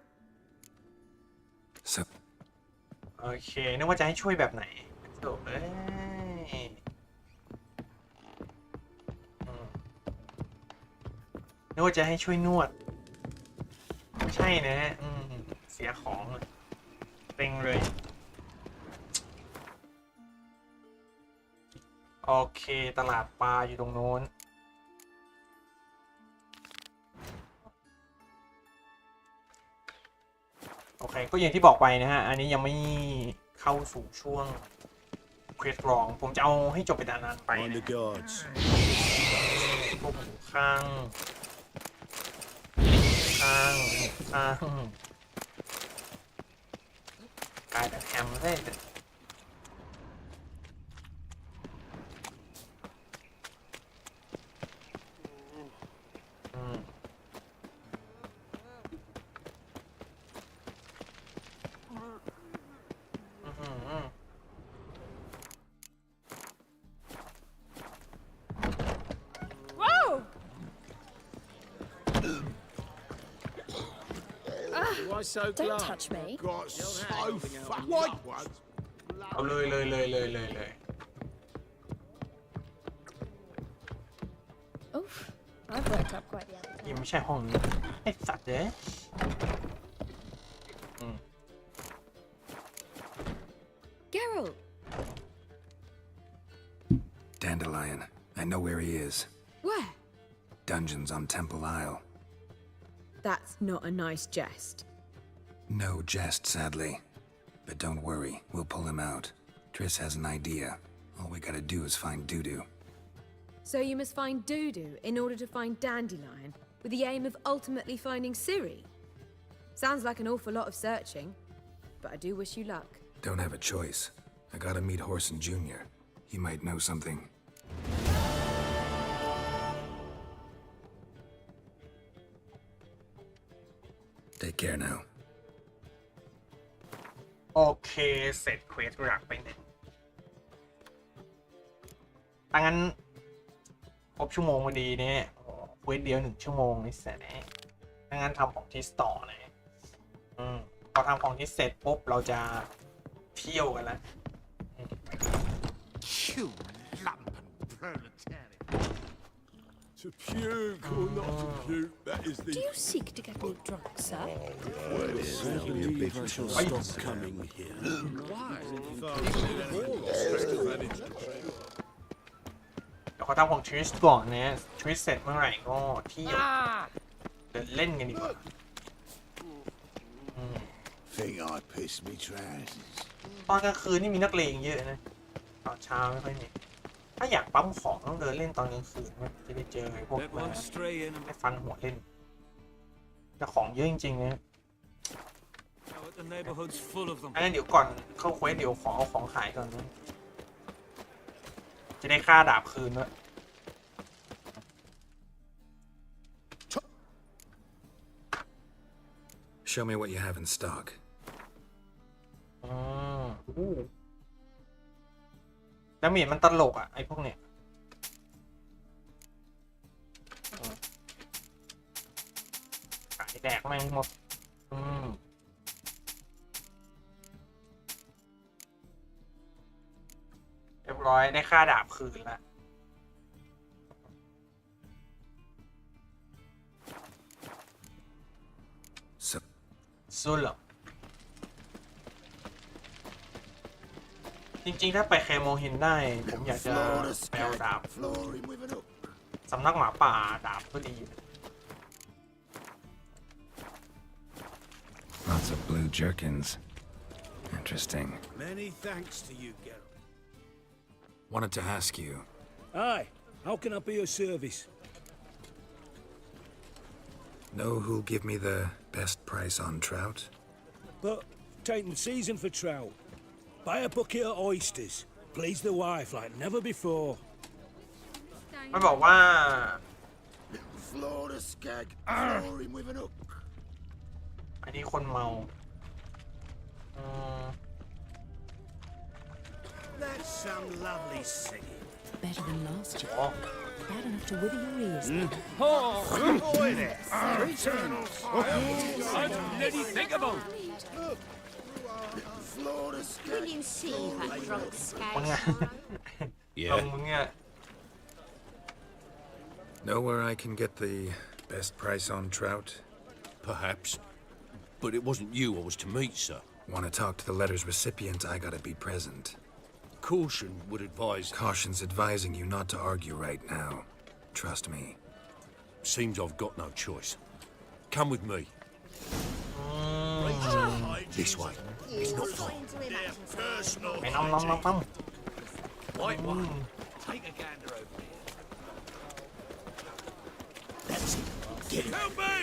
[SPEAKER 6] So...
[SPEAKER 7] โอเคนึกว่าจะให้ช่วยแบบไหนโถ่เอ้ยนึกว่าจะให้ช่วยนวดใช่นะเสียของเต็งเลยโอเคตลาดปลาอยู่ตรงโน้นโอเคก็อย่างที่บอกไปนะฮะอันนี้ยังไม่เข้าสู่ช่วงเควสรองผมจะเอาให้จบไปนานๆไปนะพวกข้างกลายเป็นแฮมเลย
[SPEAKER 3] Why so
[SPEAKER 4] Don't
[SPEAKER 3] glum?
[SPEAKER 4] touch me.
[SPEAKER 1] Got so fucked
[SPEAKER 3] What?
[SPEAKER 1] up once.
[SPEAKER 7] เอาเลย
[SPEAKER 4] Oof. I've worked up quite the appetite.
[SPEAKER 7] นี่ไม่ใช่ห้องนี้ไอ้สัตว์เด้
[SPEAKER 14] Geralt!
[SPEAKER 6] Dandelion. I know where he is.
[SPEAKER 4] Where?
[SPEAKER 6] Dungeons on Temple Isle.
[SPEAKER 4] That's not a nice jest.
[SPEAKER 6] No jest, sadly. But don't worry, we'll pull him out. Triss has an idea. All we gotta do is find Dudu.
[SPEAKER 4] So you must find Dudu in order to find Dandelion, with the aim of ultimately finding Ciri? Sounds like an awful lot of searching, but I do wish you luck.
[SPEAKER 6] Don't have a choice. I gotta meet Horson Jr. He might know something. Take care now.
[SPEAKER 7] โอเคเสร็จเควสหลักไป1ดังนั้นครบชั่วโมงพอดีเนี่ยเควสเดียว1ชั่วโมงนี่เสร็จนะดังนั้นทำของที่ต่อนะพอทำของที่เสร็จปุ๊บเราจะเที่ยวกันแล้ว
[SPEAKER 1] You lump and proletariat.
[SPEAKER 16] To puke or not to puke, that is the...
[SPEAKER 4] Do you seek to get me drunk, sir?
[SPEAKER 9] I shall stop coming here.
[SPEAKER 7] เดี๋ยวขอทำของทริสก่อนนะทริสเสร็จเมื่อไหร่ก็เที่ยวเดินเล่นกันดีกว่า
[SPEAKER 9] Think I pissed me trousers.
[SPEAKER 7] ตอนกลางคืนนี่มีนักเลงเยอะนะตอนเช้าไม่ค่อยมีถ้าอยากปั๊มของต้องเดินเล่นตอนกลางคืนนะจะได้เจอไอ้พวกแบบไอ้ฟันหัวเล่นแต่ของเยอะจริงๆนะอันนั้นเดี๋ยวก่อนเข้าเควสเดี๋ยวขอเอาของขายก่อนนะจะได้ค่าดาบคืนด้วย
[SPEAKER 6] Show me what you have in stock.
[SPEAKER 7] แล้วมีมันตลกอ่ะไอ้พวกเนี้ยขายแดกแม่งหมดเรียบร้อยได้ค่าดาบคืนแล้วสู้เหรอจริงๆถ้าไปแคโมฮินได้ผมอยากจะแปลดาบสำนักหมาป่าดาบก็ดี
[SPEAKER 6] Lots of blue jerkins. Interesting.
[SPEAKER 9] Many thanks to you, Geralt.
[SPEAKER 6] Wanted to ask you.
[SPEAKER 11] Aye, how can I be of service?
[SPEAKER 6] Know who'll give me the best price on trout?
[SPEAKER 11] But taking season for trout. Buy a bucket of oysters. Please the wife like never before.
[SPEAKER 7] มันบอกว่า
[SPEAKER 9] Florida skag. Floor him with an hook.
[SPEAKER 7] อันนี้คนเมา
[SPEAKER 9] That's some lovely singing.
[SPEAKER 4] Better than last year. Bad enough to wither your ears.
[SPEAKER 9] Boy there. I'd bloody think about. Florida skag.
[SPEAKER 5] Will you see that drunk
[SPEAKER 7] คน
[SPEAKER 5] skag?
[SPEAKER 7] เนี้ย
[SPEAKER 6] Yeah.
[SPEAKER 7] มึงเนี่ย
[SPEAKER 6] Know where I can get the best price on trout?
[SPEAKER 9] Perhaps. But it wasn't you I was to meet, sir.
[SPEAKER 6] Want to talk to the letter's recipient, I gotta be present.
[SPEAKER 9] Caution would advise...
[SPEAKER 6] Caution's advising you not to argue right now. Trust me.
[SPEAKER 9] Seems I've got no choice. Come with me. This way. It's not far. Personal
[SPEAKER 7] ไปน้อง
[SPEAKER 9] White one. Take a gander over here. That's it. Get it. Help me!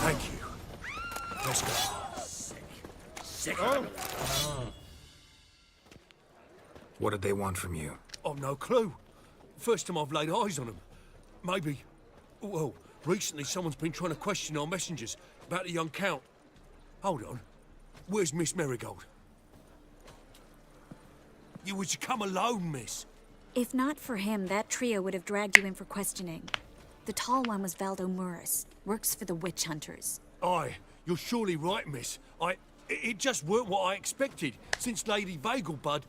[SPEAKER 6] Thank you. Let's go.
[SPEAKER 9] Sick.
[SPEAKER 6] What did they want from you?
[SPEAKER 9] I've no clue. First time I've laid eyes on them. Maybe... Well, recently someone's been trying to question our messengers about the young count. Hold on. Where's Miss Marigold?
[SPEAKER 17] you were to come alone, miss.
[SPEAKER 14] If not for him, that trio would have dragged you in for questioning. The tall one was Valdo Murris, works for the witch hunters.
[SPEAKER 17] Aye, you're surely right, miss. It just weren't what I expected, since Lady Vegelbud...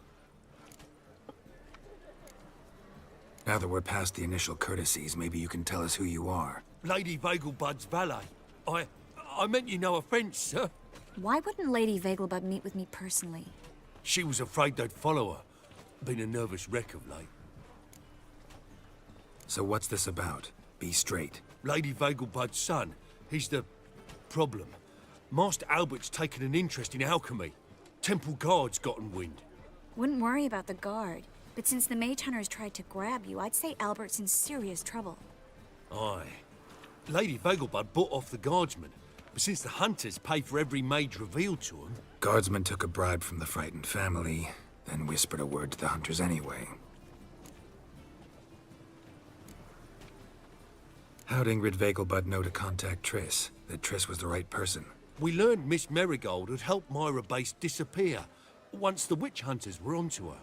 [SPEAKER 6] Now that we're past the initial courtesies, maybe you can tell us who you are.
[SPEAKER 17] Lady Vegelbud's valet. I meant you no offence, sir.
[SPEAKER 14] Why wouldn't Lady Vegelbud meet with me personally?
[SPEAKER 17] She was afraid they'd follow her. Been a nervous wreck of late.
[SPEAKER 6] So what's this about? Be straight.
[SPEAKER 17] Lady Vegelbud's son, he's the problem. Master Albert's taken an interest in alchemy. Temple Guard's gotten wind.
[SPEAKER 14] Wouldn't worry about the guard, but since the mage hunters tried to grab you, I'd say Albert's in serious trouble.
[SPEAKER 17] Aye. Lady Vegelbud bought off the guardsmen, but since the hunters pay for every mage revealed to them...
[SPEAKER 6] Guardsmen took a bribe from the frightened family, then whispered a word to the hunters anyway. How'd Ingrid Vegelbud know to contact Triss? That Triss was the right person?
[SPEAKER 17] We learned Miss Marigold had helped Myra Base disappear once the witch hunters were onto her.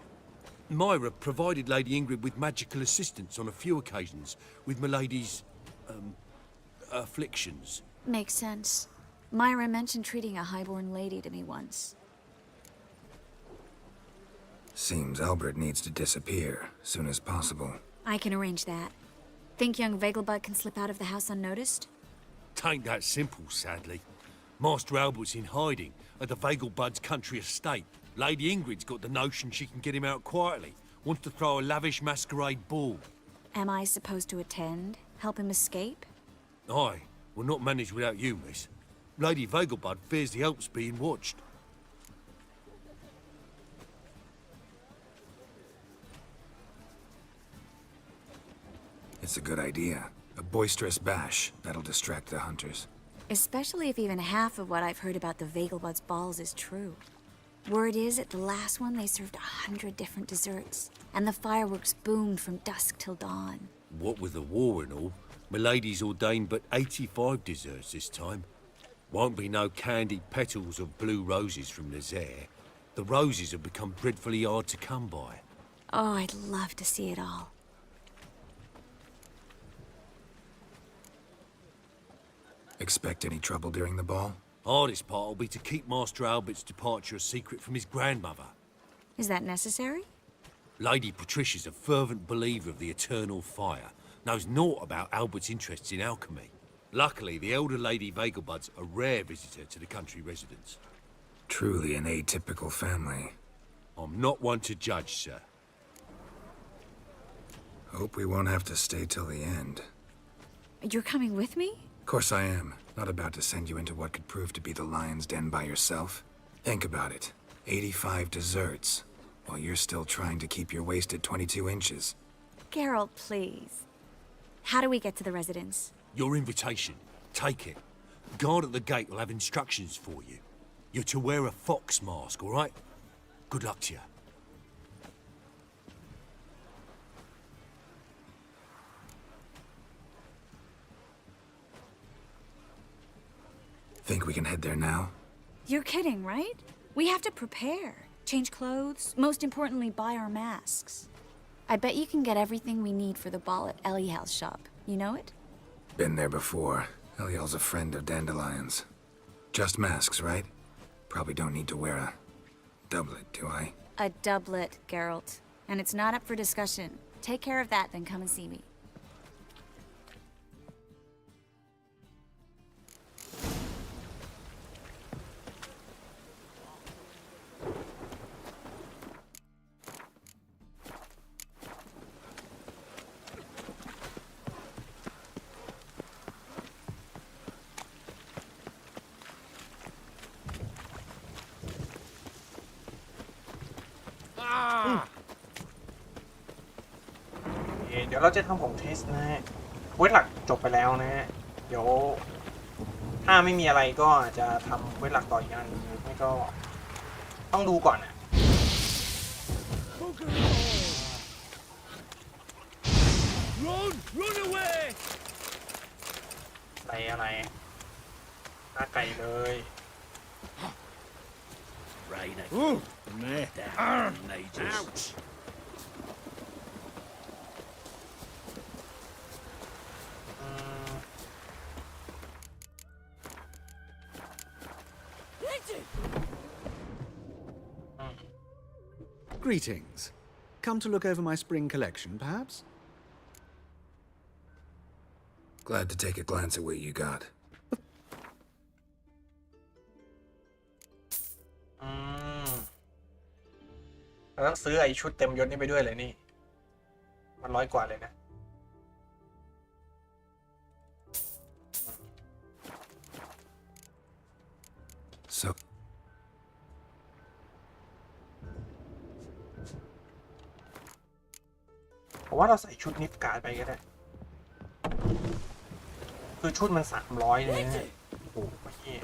[SPEAKER 17] Myra provided Lady Ingrid with magical assistance on a few occasions with Milady's, afflictions.
[SPEAKER 14] Makes sense. Myra mentioned treating a highborn lady to me once.
[SPEAKER 6] Seems Albert needs to disappear soon as possible.
[SPEAKER 14] I can arrange that. Think young Vegelbud can slip out of the house unnoticed?
[SPEAKER 17] Tain't that simple, sadly. Master Albert's in hiding at the Vegelbud's country estate. Lady Ingrid's got the notion she can get him out quietly. Wants to throw a lavish masquerade ball.
[SPEAKER 14] Am I supposed to attend? Help him escape?
[SPEAKER 17] Aye. We'll not manage without you, miss. Lady Vegelbud fears the Alps being watched.
[SPEAKER 6] It's a good idea. A boisterous bash. That'll distract the hunters.
[SPEAKER 14] Especially if even half of what I've heard about the Vegelbud's balls is true. Word is, at the last one, they served 100 different desserts, and the fireworks boomed from dusk till dawn.
[SPEAKER 17] What with the war and all, Milady's ordained but 85 desserts this time. Won't be no candied petals of blue roses from Nazaire. The roses have become dreadfully hard to come by.
[SPEAKER 14] Oh, I'd love to see it all.
[SPEAKER 6] Expect any trouble during the ball?
[SPEAKER 17] Hardest part will be to keep Master Albert's departure a secret from his grandmother.
[SPEAKER 14] Is that necessary?
[SPEAKER 17] Lady Patricia's a fervent believer of the eternal fire. Knows naught about Albert's interests in alchemy. Luckily, the elder Lady Vegelbud's a rare visitor to the country residence.
[SPEAKER 6] Truly an atypical family.
[SPEAKER 17] I'm not one to judge, sir.
[SPEAKER 6] Hope we won't have to stay till the end.
[SPEAKER 14] You're coming with me?
[SPEAKER 6] Of course I am. Not about to send you into what could prove to be the lion's den by yourself. Think about it. 85 desserts, while you're still trying to keep your waist at 22 inches.
[SPEAKER 14] Geralt, please. How do we get to the residence?
[SPEAKER 17] Your invitation. Take it. Guard at the gate will have instructions for you. You're to wear a fox mask, all right? Good luck to you.
[SPEAKER 6] Think we can head there now?
[SPEAKER 14] You're kidding, right? We have to prepare. Change clothes. Most importantly, buy our masks. I bet you can get everything we need for the ball at Eliel's shop. You know it?
[SPEAKER 6] Been there before. Eliel's a friend of Dandelion's. Just masks, right? Probably don't need to wear a doublet, do I?
[SPEAKER 14] A doublet, Geralt. And it's not up for discussion. Take care of that, then come and see me.
[SPEAKER 7] Ah! เดี๋ยวเราจะทำของเทสนะฮะเควสหลักจบไปแล้วนะฮะเดี๋ยวถ้าไม่มีอะไรก็อาจจะทำเควสหลักต่ออีกอันหรือไม่ก็ต้องดูก่อนนะ
[SPEAKER 9] Run away!
[SPEAKER 7] อะไรหน้าไก่เลย
[SPEAKER 9] Right, murder, mages. Ouch!
[SPEAKER 18] Greetings. Come to look over my spring collection, perhaps?
[SPEAKER 6] Glad to take a glance at what you got.
[SPEAKER 7] เราต้องซื้อไอ้ชุดเต็มยศนี่ไปด้วยเลยนี่มัน100 กว่าเลยนะผมว่าเราใส่ชุดนิฟการ์ดไปก็ได้คือชุดมัน300เลยเนี่ยโอ้โหพี่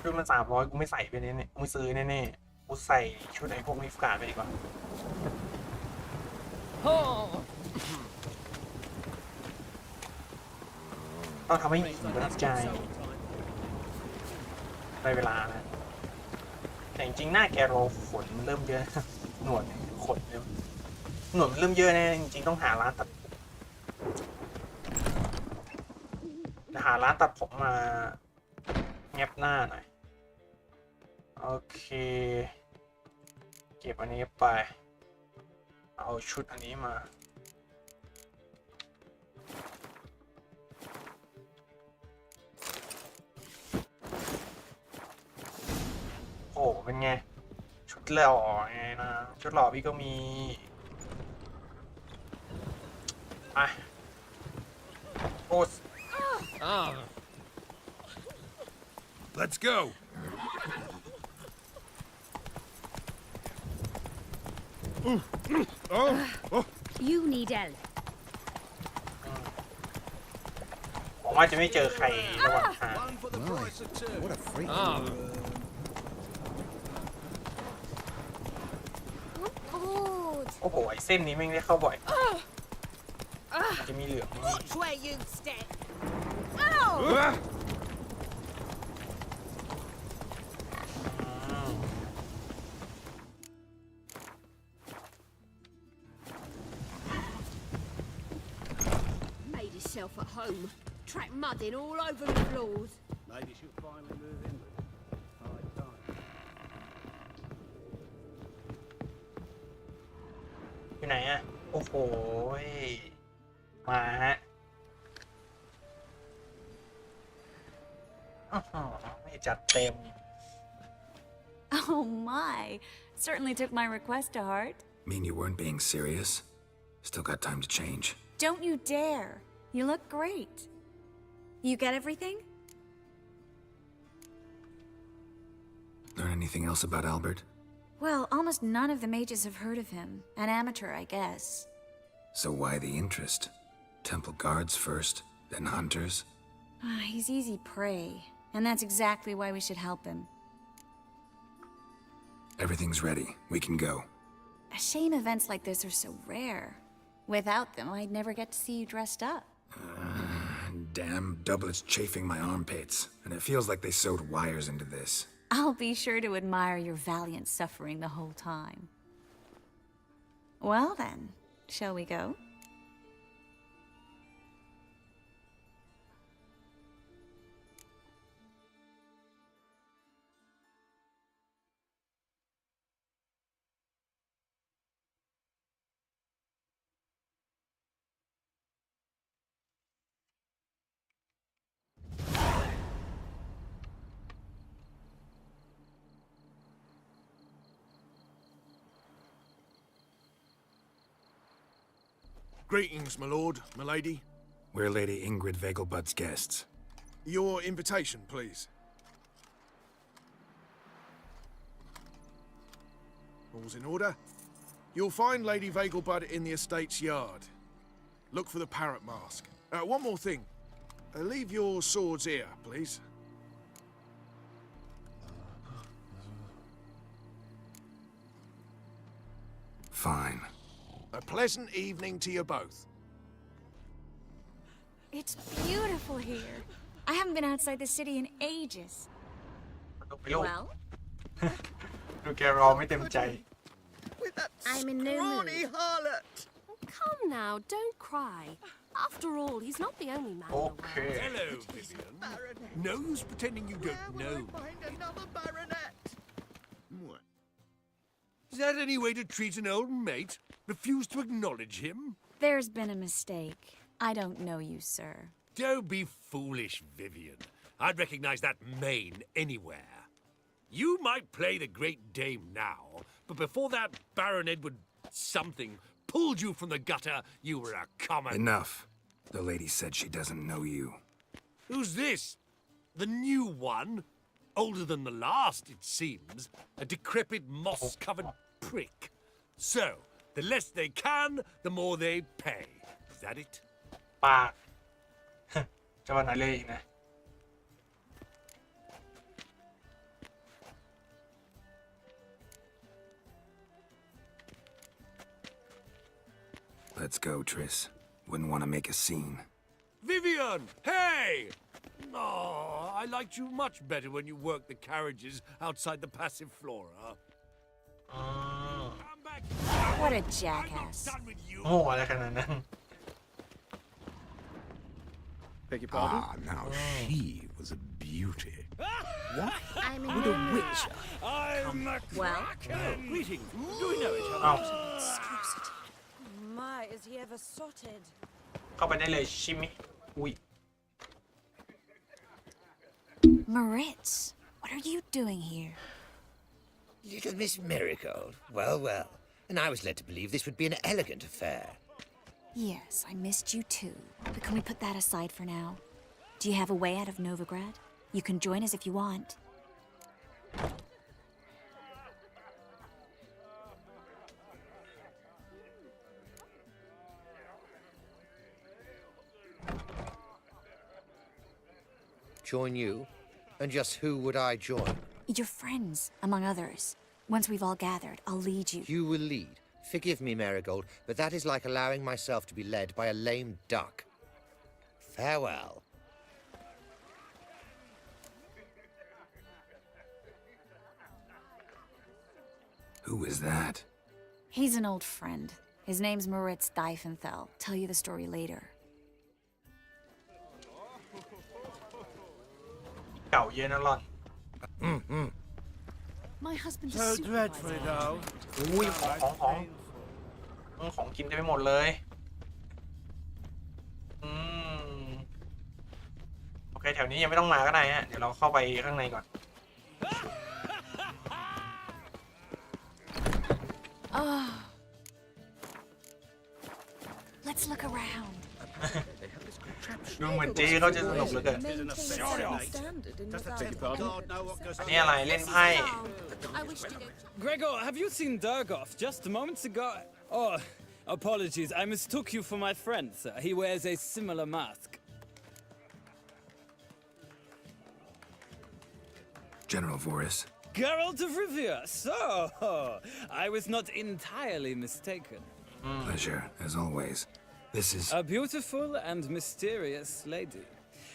[SPEAKER 7] ชุดมัน300กูไม่ใส่ไปเนี่ยกูไม่ซื้อแน่ๆกูใส่ชุดไอ้พวกนิฟการ์ดไปดีกว่าต้องทำให้มีกำลังใจได้เวลานะแต่จริงๆหน้าแกโรขนมันเริ่มเยอะหนวดขนเยอะหนวดมันเริ่มเยอะนะจริงๆต้องหาร้านตัดผมมาแงบหน้าหน่อยโอเคเก็บอันนี้ไปเอาชุดอันนี้มาโอ้เป็นไงชุดหล่อไงนะชุดหล่อพี่ก็มีไปโอ้
[SPEAKER 10] Let's go.
[SPEAKER 5] You need help.
[SPEAKER 7] ผมว่าจะไม่เจอใครระหว่างทาง
[SPEAKER 18] What a freak.
[SPEAKER 7] โอ้โหไอ้เส้นนี้แม่งได้เข้าบ่อยจะมีเหลือง
[SPEAKER 5] Watch where you step. 'Made yourself at home. Track mud in all over the floors.
[SPEAKER 9] Maybe she'll finally move in with it. High time.
[SPEAKER 7] อยู่ไหนอะโอ้โหมาฮะไม่จัดเต็ม
[SPEAKER 14] Oh my. Certainly took my request to heart.
[SPEAKER 6] Mean you weren't being serious? Still got time to change.
[SPEAKER 14] Don't you dare. You look great. You get everything?
[SPEAKER 6] Learn anything else about Albert?
[SPEAKER 14] Well, almost none of the mages have heard of him. An amateur, I guess.
[SPEAKER 6] So why the interest? Temple guards first, then hunters?
[SPEAKER 14] He's easy prey, and that's exactly why we should help him.
[SPEAKER 6] Everything's ready. We can go.
[SPEAKER 14] A shame events like this are so rare. Without them, I'd never get to see you dressed up.
[SPEAKER 6] Damn doublets chafing my armpits, and it feels like they sewed wires into this.
[SPEAKER 14] I'll be sure to admire your valiant suffering the whole time. Well then, shall we go?
[SPEAKER 16] Greetings, my lord, my lady.
[SPEAKER 6] We're Lady Ingrid Vegelbud's guests.
[SPEAKER 16] Your invitation, please. All's in order. You'll find Lady Vegelbud in the estate's yard. Look for the parrot mask. One more thing. Leave your swords here, please.
[SPEAKER 6] Fine.
[SPEAKER 16] A pleasant evening to you both.
[SPEAKER 14] It's beautiful here. I haven't been outside the city in ages. Well?
[SPEAKER 7] ดูแกรอไม่เต็มใจ
[SPEAKER 5] I'm in no mood.
[SPEAKER 15] harlot.
[SPEAKER 5] Come now, don't cry. After all, he's not the only man.
[SPEAKER 7] Okay.
[SPEAKER 9] Hello, Vivian. No use pretending you don't know.
[SPEAKER 15] Find another baronet.
[SPEAKER 9] Is that any way to treat an old mate? Refuse to acknowledge him?
[SPEAKER 14] There's been a mistake. I don't know you, sir.
[SPEAKER 17] Don't be foolish, Vivian. I'd recognize that mane anywhere. You might play the Great Dame now, but before that Baron Edward something pulled you from the gutter, you were a common...
[SPEAKER 6] Enough. The lady said she doesn't know you.
[SPEAKER 17] Who's this? The new one? Older than the last, it seems. A decrepit, moss-covered prick. So, the less they can, the more they pay. Is that it?
[SPEAKER 7] ปาก จะวันไหนเลยอีกนะ
[SPEAKER 6] Let's go, Triss. Wouldn't want to make a scene.
[SPEAKER 17] Vivian! Hey! Oh, I liked you much better when you worked the carriages outside the passive flora.
[SPEAKER 14] What a jackass.
[SPEAKER 7] โง่อะไรขนาดนั้น
[SPEAKER 1] Beg your pardon? Ah, now she was a beauty. What?
[SPEAKER 5] I'm in
[SPEAKER 1] With a witch.
[SPEAKER 17] I'm a
[SPEAKER 14] Well,
[SPEAKER 17] greetings. Do we know each
[SPEAKER 7] เอ้า
[SPEAKER 5] My, is he ever sotted?
[SPEAKER 7] เข้าไปได้เลยชิมิอุ้ย
[SPEAKER 14] Moritz, what are you doing here?
[SPEAKER 19] Little Miss Marigold. Well, well. And I was led to believe this would be an elegant affair.
[SPEAKER 14] Yes, I missed you too. But can we put that aside for now? Do you have a way out of Novigrad? You can join us if you want.
[SPEAKER 19] Join you? And just who would I join?
[SPEAKER 14] Your friends, among others. Once we've all gathered, I'll lead you.
[SPEAKER 19] You will lead. Forgive me, Marigold, but that is like allowing myself to be led by a lame duck. Farewell.
[SPEAKER 6] Who is that?
[SPEAKER 14] He's an old friend. His name's Moritz Diefenthal. Tell you the story later.
[SPEAKER 7] เก่าเยอะนะหล่อน
[SPEAKER 14] My husband is
[SPEAKER 16] So
[SPEAKER 14] supervisor.
[SPEAKER 16] dreadfully though.
[SPEAKER 7] อุ้ยของกินเต็มไปหมดเลยโอเคแถวนี้ยังไม่ต้องมาก็ได้ฮะเดี๋ยวเราเข้าไปข้างในก่อน
[SPEAKER 14] Oh. Let's look around.
[SPEAKER 7] ดูเหมือนเจ๊เขาจะสนุกเหลือเกิน อันนี้อะไรเล่นไพ่
[SPEAKER 20] Gregor, have you seen Durgoff just moments ago? Oh, apologies. I mistook you for my friend, sir. He wears a similar mask.
[SPEAKER 6] General Voris.
[SPEAKER 20] Geralt of Rivia. So, I was not entirely mistaken.
[SPEAKER 6] Pleasure, as always. This is...
[SPEAKER 20] A beautiful and mysterious lady.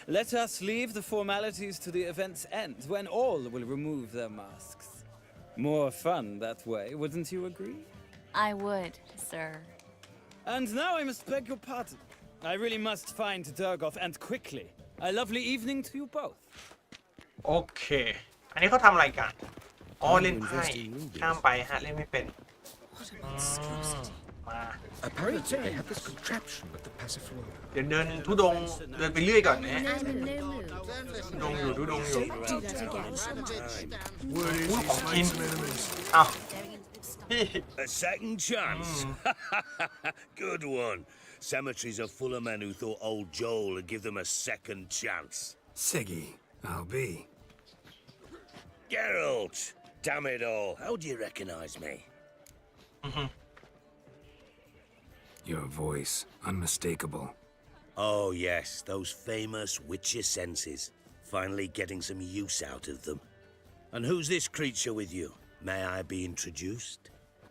[SPEAKER 20] Let us leave the formalities to the event's end, when all will remove their masks. More fun that way, wouldn't you agree?
[SPEAKER 14] I would, sir.
[SPEAKER 20] And now I must beg your pardon. I really must find Durgoff, and quickly. A lovely evening to you both.
[SPEAKER 7] โอเค อันนี้เขาทำอะไรกัน อ๋อเล่นไพ่ข้ามไปฮะเล่นไม่เป็น มา
[SPEAKER 1] Apparently they have this contraption with the passive flora.
[SPEAKER 7] เดี๋ยวเดินทุดงเดินไปเรื่อยก่อนนะ
[SPEAKER 5] I'm in no mood.
[SPEAKER 7] ทุดงอยู่ทุดงอยู่
[SPEAKER 5] Do that again.
[SPEAKER 7] อุ้ยของกินอ้าว
[SPEAKER 11] A second chance. Good one. Cemeteries are full of men who thought old Joel would give them a second chance.
[SPEAKER 6] Siggy, I'll be.
[SPEAKER 11] Geralt! Damn it all. How do you recognize me?
[SPEAKER 6] Your voice, unmistakable.
[SPEAKER 11] Oh, yes, those famous Witcher senses. Finally getting some use out of them. And who's this creature with you? May I be introduced?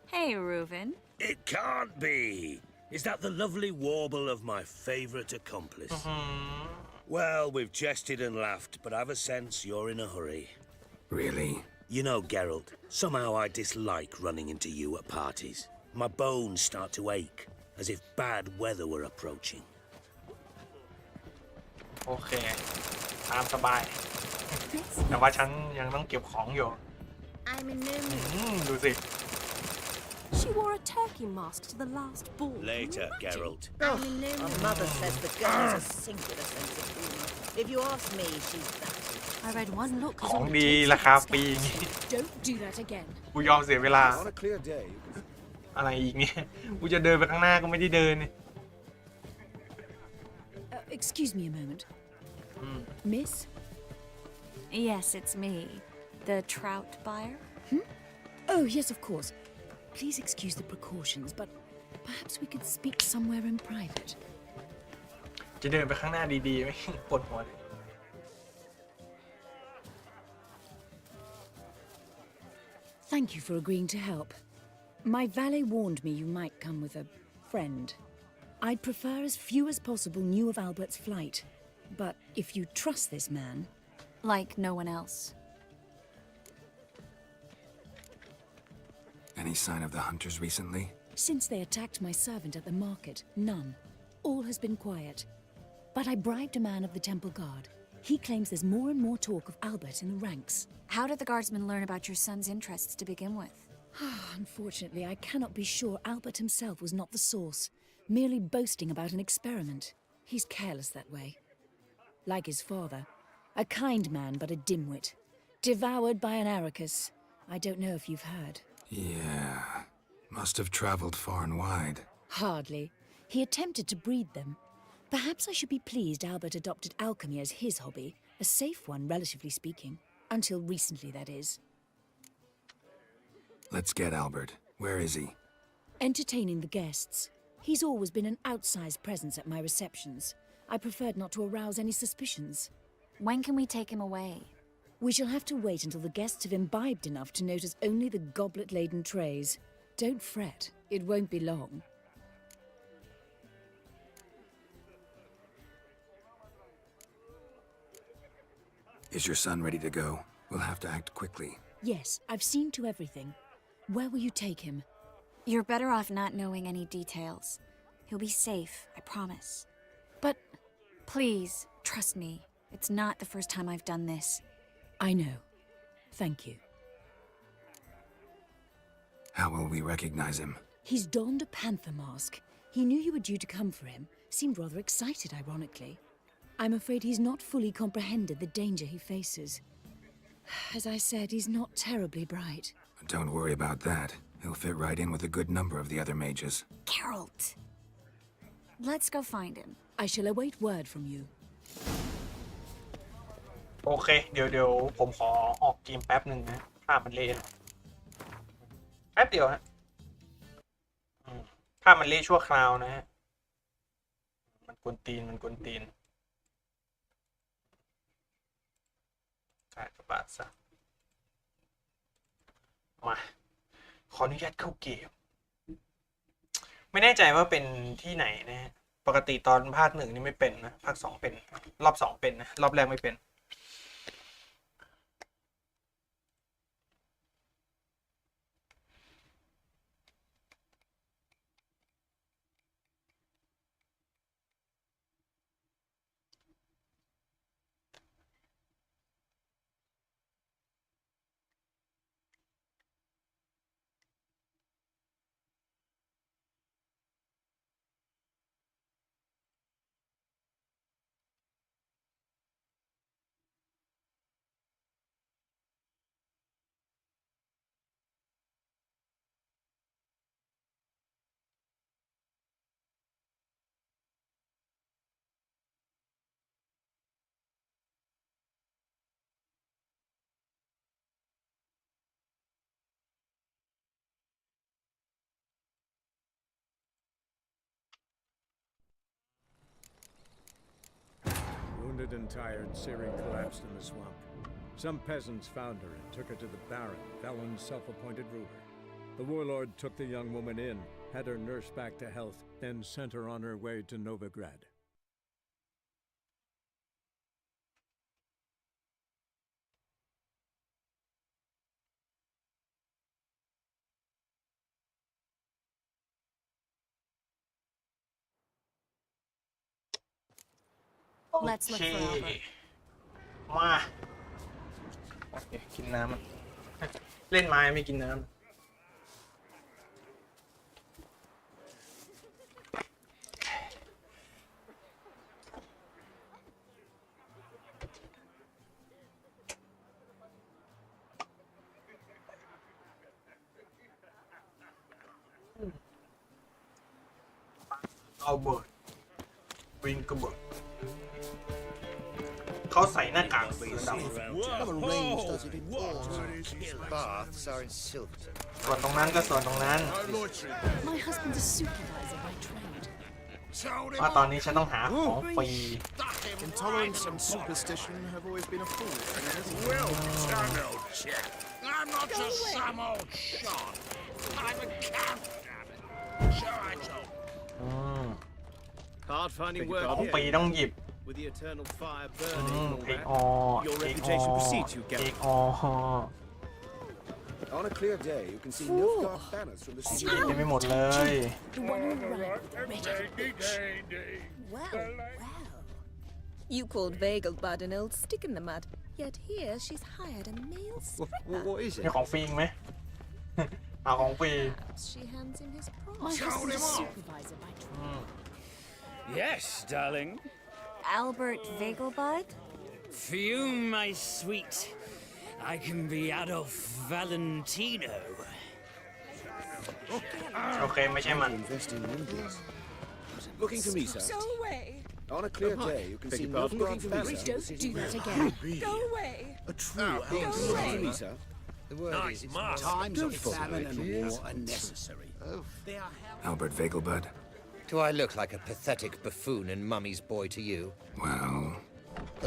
[SPEAKER 14] Hey, Reuven.
[SPEAKER 11] It can't be! Is that the lovely warble of my favorite accomplice? Well, we've jested and laughed, but I've a sense you're in a hurry.
[SPEAKER 6] Really?
[SPEAKER 11] You know, Geralt, somehow I dislike running into you at parties. My bones start to ache, as if bad weather were approaching.
[SPEAKER 7] โอเคตามสบาย แต่ว่าฉันยังต้องเก็บของอยู่
[SPEAKER 5] I'm in no mood.
[SPEAKER 7] ดูสิ
[SPEAKER 21] She wore a turkey mask to the last ball.
[SPEAKER 11] Later, Geralt.
[SPEAKER 5] Our mother says the girl has a singular sense of humour. If you ask me, she's batty.
[SPEAKER 21] I read one look.
[SPEAKER 7] ของดีราคาฟรี
[SPEAKER 4] Don't do that again.
[SPEAKER 7] กูยอมเสียเวลา
[SPEAKER 12] On a clear day,
[SPEAKER 7] อะไรอีกเนี่ยกูจะเดินไปข้างหน้าก็ไม่ได้เดินเนี่ย
[SPEAKER 14] Excuse me a moment. Miss? Yes, it's me. The trout buyer?
[SPEAKER 22] Oh, yes, of course. Please excuse the precautions, but perhaps we could speak somewhere in private.
[SPEAKER 7] จะเดินไปข้างหน้าดีๆไม่ปวดหัว
[SPEAKER 22] Thank you for agreeing to help. My valet warned me you might come with a friend. I'd prefer as few as possible knew of Albert's flight. But if you trust this man...
[SPEAKER 14] Like no one else.
[SPEAKER 6] Any sign of the hunters recently?
[SPEAKER 22] Since they attacked my servant at the market, none. All has been quiet. But I bribed a man of the Temple Guard. He claims there's more and more talk of Albert in the ranks.
[SPEAKER 14] How did the guardsmen learn about your son's interests to begin with?
[SPEAKER 22] Unfortunately, I cannot be sure Albert himself was not the source, merely boasting about an experiment. He's careless that way. Like his father, a kind man but a dimwit, devoured by an Arrakis. I don't know if you've heard.
[SPEAKER 6] Yeah, must have traveled far and wide.
[SPEAKER 22] Hardly. He attempted to breed them. Perhaps I should be pleased Albert adopted alchemy as his hobby, a safe one, relatively speaking. Until recently, that is.
[SPEAKER 6] Let's get Albert. Where is he?
[SPEAKER 22] Entertaining the guests. He's always been an outsized presence at my receptions. I preferred not to arouse any suspicions.
[SPEAKER 14] When can we take him away?
[SPEAKER 22] We shall have to wait until the guests have imbibed enough to notice only the goblet-laden trays. Don't fret. It won't be long.
[SPEAKER 6] Is your son ready to go? We'll have to act quickly.
[SPEAKER 22] Yes, I've seen to everything. Where will you take him?
[SPEAKER 14] You're better off not knowing any details. He'll be safe, I promise.
[SPEAKER 22] But...
[SPEAKER 14] Please, trust me. It's not the first time I've done this.
[SPEAKER 22] I know. Thank you.
[SPEAKER 6] How will we recognize him?
[SPEAKER 22] He's donned a panther mask. He knew you were due to come for him. Seemed rather excited, ironically. I'm afraid he's not fully comprehended the danger he faces. As I said, he's not terribly bright.
[SPEAKER 6] Don't worry about that. He'll fit right in with a good number of the other mages.
[SPEAKER 14] Geralt! Let's go find him.
[SPEAKER 22] I shall await word from you.
[SPEAKER 7] โอเคเดี๋ยวผมขอออกเกมแป๊บหนึ่งนะภาพมันเละแป๊บเดียวฮะภาพมันเละชั่วคราวนะฮะมันกวนตีนกากบาทซะมาขออนุญาตเข้าเกมไม่แน่ใจว่าเป็นที่ไหนนะฮะปกติตอนภาค1นี่ไม่เป็นนะภาค2เป็นรอบ2เป็นนะรอบแรกไม่เป็น
[SPEAKER 23] Wounded and tired, Ciri collapsed in the swamp. Some peasants found her and took her to the Baron, Velen's self-appointed ruler. The warlord took the young woman in, had her nursed back to health, then sent her on her way to Novigrad.
[SPEAKER 14] Let's look for Albert.
[SPEAKER 7] มาโอเคกินน้ำเล่นไม้ไม่กินน้ำ อัลเบิร์ตวิงเกอร์เบิร์ตเขาใส่หน้ากากสีดำ
[SPEAKER 19] Baths are in Silverton.
[SPEAKER 7] ส่วนตรงนั้นก็ส่วนตรงนั้น
[SPEAKER 22] My husband's a supervisor by trade.
[SPEAKER 7] ว่าตอนนี้ฉันต้องหาของฟรี
[SPEAKER 16] Intolerance and superstition have always been a fool.
[SPEAKER 9] Well, some old chap. I'm not just some old shot. I'm a captain. So I told.
[SPEAKER 3] Hard finding work
[SPEAKER 7] ของ
[SPEAKER 3] here.
[SPEAKER 7] ฟรีต้องหยิบ
[SPEAKER 3] With the eternal fire burning and all
[SPEAKER 7] เอก
[SPEAKER 3] that.
[SPEAKER 7] อ
[SPEAKER 3] Your
[SPEAKER 7] เอกอ
[SPEAKER 3] reputation precedes you,
[SPEAKER 7] เอก
[SPEAKER 3] Geralt.
[SPEAKER 7] อ
[SPEAKER 2] On a clear day, you can see Nilfgaard banners from the
[SPEAKER 7] ของฟรี
[SPEAKER 2] sea.
[SPEAKER 7] เต็มไปหมดเลย
[SPEAKER 22] The one who arrived with the red
[SPEAKER 21] Well, you called Vegelbud an old stick in the mud, yet here she's hired a male stripper.
[SPEAKER 3] What is
[SPEAKER 7] มีของฟรีอีกไหม เอาของฟรี
[SPEAKER 21] Perhaps she hands him his
[SPEAKER 22] My
[SPEAKER 21] prize.
[SPEAKER 22] husband's a supervisor by trade.
[SPEAKER 20] Yes, darling.
[SPEAKER 14] Albert Vegelbud?
[SPEAKER 20] For you, my sweet, I can be Adolf Valentino.
[SPEAKER 7] โอเคไม่ใช่มัน
[SPEAKER 2] Invest in movies. Looking for me, sir.
[SPEAKER 21] Go away.
[SPEAKER 2] On a clear day, you can
[SPEAKER 3] Beg
[SPEAKER 2] see
[SPEAKER 3] your pardon?
[SPEAKER 2] Nilfgaard banners.
[SPEAKER 22] Don't do that again.
[SPEAKER 21] Go away.
[SPEAKER 9] A true
[SPEAKER 2] Looking for me, sir.
[SPEAKER 19] The word
[SPEAKER 17] Nice
[SPEAKER 19] is,
[SPEAKER 17] mask.
[SPEAKER 9] Times of
[SPEAKER 2] follow
[SPEAKER 9] famine
[SPEAKER 2] me,
[SPEAKER 9] and
[SPEAKER 2] please.
[SPEAKER 9] war are necessary.
[SPEAKER 6] Albert Vegelbud?
[SPEAKER 19] do I look like a pathetic buffoon and Mummy's boy to you?
[SPEAKER 6] Well,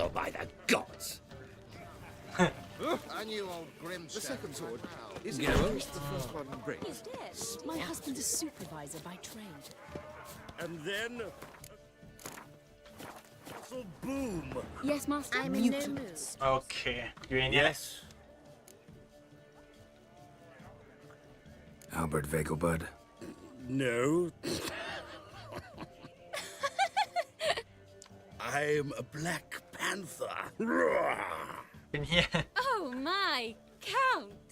[SPEAKER 19] Oh, by the gods!
[SPEAKER 1] I knew old Grim's
[SPEAKER 2] The second sword. Is it
[SPEAKER 17] Geralt?
[SPEAKER 2] worse the first one brings?
[SPEAKER 21] He's dead.
[SPEAKER 22] My husband's a supervisor by trade.
[SPEAKER 9] And then. So boom!
[SPEAKER 22] Yes, master.
[SPEAKER 5] I'm in no
[SPEAKER 22] Mutants.
[SPEAKER 7] โอเค อยู่ในนี้แหละ
[SPEAKER 6] Albert Vegelbud?
[SPEAKER 9] No. I'm a Black Panther.
[SPEAKER 7] เป็นเฮีย
[SPEAKER 21] Oh my, Count!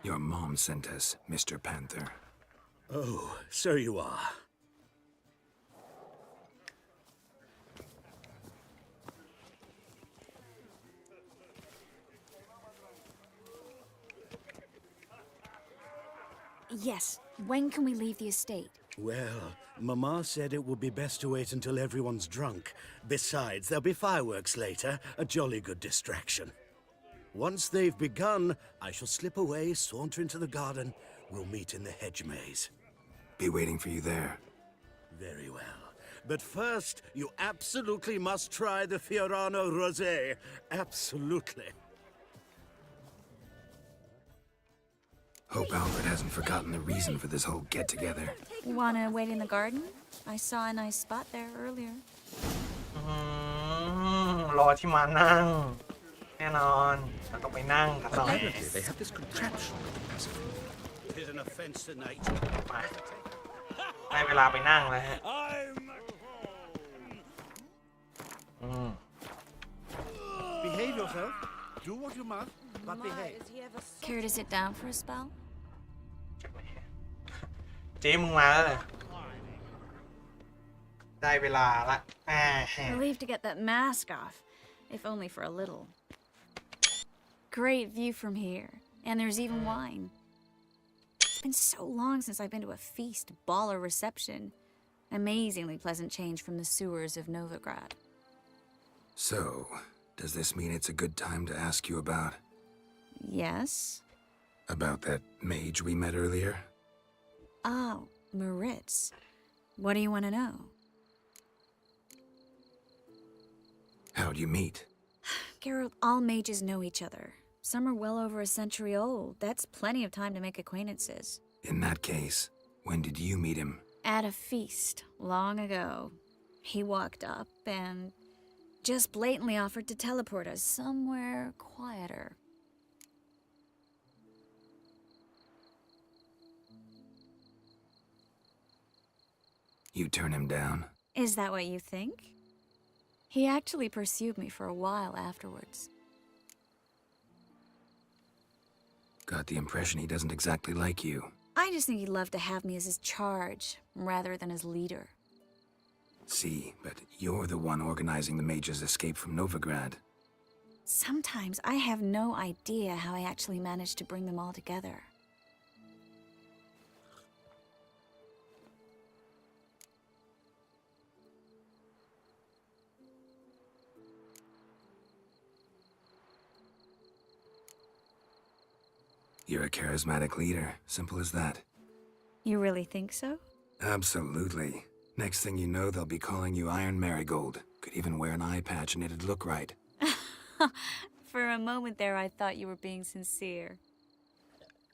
[SPEAKER 6] Your mom sent us, Mr. Panther.
[SPEAKER 9] Oh, so you are.
[SPEAKER 14] Yes. When can we leave the estate?
[SPEAKER 9] Well, Mama said it would be best to wait until everyone's drunk. Besides, there'll be fireworks later, a jolly good distraction. Once they've begun, I shall slip away, saunter into the garden. We'll meet in the hedge maze.
[SPEAKER 6] Be waiting for you there.
[SPEAKER 9] Very well. But first, you absolutely must try the Fiorano Rosé. Absolutely.
[SPEAKER 6] Hope Albert hasn't forgotten the reason for this whole get-together.
[SPEAKER 14] Wanna wait in the garden? I saw a nice spot there earlier.
[SPEAKER 7] รอที่มานั่ง แน่นอนเราต้องไปนั่งกันหน่อย
[SPEAKER 2] Apparently, they have this contraption with the pacifier.
[SPEAKER 9] It is an offense to nature.
[SPEAKER 7] มาได้เวลาไปนั่งแล้วฮะ
[SPEAKER 16] Behave yourself. Do what you must, but behave.
[SPEAKER 14] Care to sit down for a spell?
[SPEAKER 7] เจ๊มึงมาแล้วเหรอได้เวลาละแหม
[SPEAKER 14] Relieved to get that mask off, if only for a little. Great view from here, and there's even wine. It's been so long since I've been to a feast, ball, or reception. Amazingly pleasant change from the sewers of Novigrad.
[SPEAKER 6] So, does this mean it's a good time to ask you about...
[SPEAKER 14] Yes?
[SPEAKER 6] about that mage we met earlier?
[SPEAKER 14] Oh, Maritz. What do you want to know?
[SPEAKER 6] How'd you meet?
[SPEAKER 14] Geralt, all mages know each other. Some are well over a century old. That's plenty of time to make acquaintances.
[SPEAKER 6] In that case, when did you meet him?
[SPEAKER 14] At a feast, long ago. He walked up and just blatantly offered to teleport us somewhere quieter.
[SPEAKER 6] You turn him down?
[SPEAKER 14] Is that what you think? He actually pursued me for a while afterwards.
[SPEAKER 6] Got the impression he doesn't exactly like you.
[SPEAKER 14] I just think he'd love to have me as his charge, rather than his leader.
[SPEAKER 6] See, but you're the one organizing the mage's escape from Novigrad.
[SPEAKER 14] Sometimes I have no idea how I actually managed to bring them all together.
[SPEAKER 6] You're a charismatic leader. Simple as that.
[SPEAKER 14] You really think so?
[SPEAKER 6] Absolutely. Next thing you know, they'll be calling you Iron Marigold. Could even wear an eye patch and it'd look right.
[SPEAKER 14] For a moment there, I thought you were being sincere.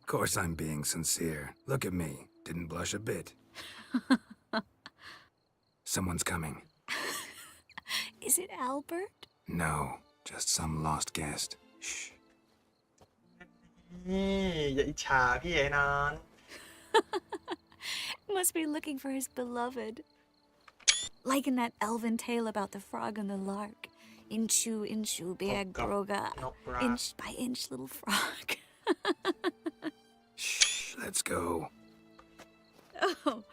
[SPEAKER 6] Of course I'm being sincere. Look at me. Didn't blush a bit. Someone's coming.
[SPEAKER 14] Is it Albert?
[SPEAKER 6] No, just some lost guest. Shh.
[SPEAKER 7] อย่าอิจฉาพี่ไอ้นาน
[SPEAKER 14] Must be looking for his beloved. Like in that elven tale about the frog and the lark. Inchu, inchu, bag broga. Inch by inch, little frog.
[SPEAKER 6] Shh, let's go.
[SPEAKER 14] Oh.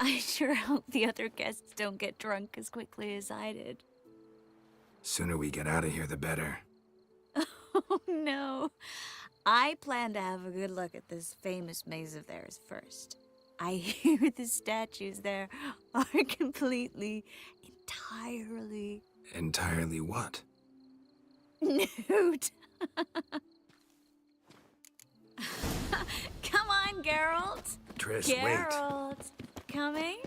[SPEAKER 14] I sure hope the other guests don't get drunk as quickly as I did.
[SPEAKER 6] Sooner we get out of here, the better.
[SPEAKER 14] Oh, no. I plan to have a good look at this famous maze of theirs first. I hear the statues there are completely, entirely...
[SPEAKER 6] Entirely what?
[SPEAKER 14] Nude. Come on, Geralt.
[SPEAKER 6] Triss,
[SPEAKER 14] Geralt. Coming?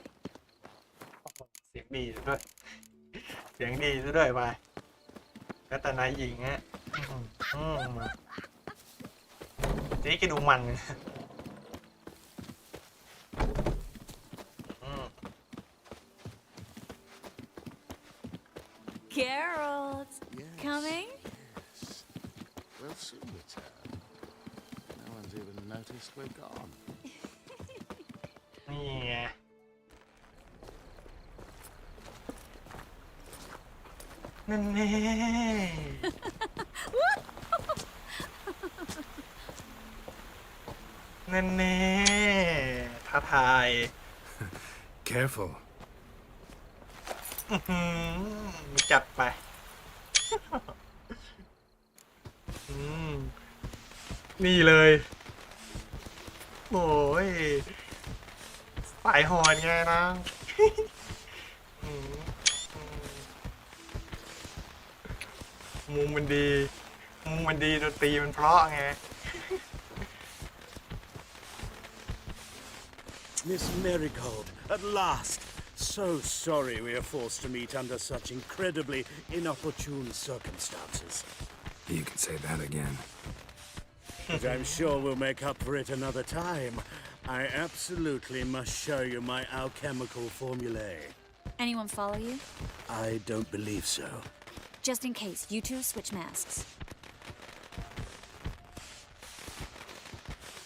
[SPEAKER 7] เสียงดีซะด้วยเสียงดีซะด้วยไปแล้วแต่นายหญิงฮะมานี่ก็ดูมัน
[SPEAKER 14] Geralt. Coming?
[SPEAKER 15] We'll soon return. No one's even noticed we're gone.
[SPEAKER 7] นี่ไงนั่นแน่นั่นแน่ท้าทาย
[SPEAKER 6] Careful.
[SPEAKER 7] จัดไปนี่เลยโอ้ยสายหอนไงนะมุมมันดีดนตรีมันเพราะไง
[SPEAKER 9] Miss Marigold, at last. So sorry we are forced to meet under such incredibly inopportune circumstances.
[SPEAKER 6] You can say that again.
[SPEAKER 9] But I'm sure we'll make up for it another time. I absolutely must show you my alchemical formulae.
[SPEAKER 14] Anyone follow you?
[SPEAKER 9] I don't believe so.
[SPEAKER 14] Just in case, you two switch masks.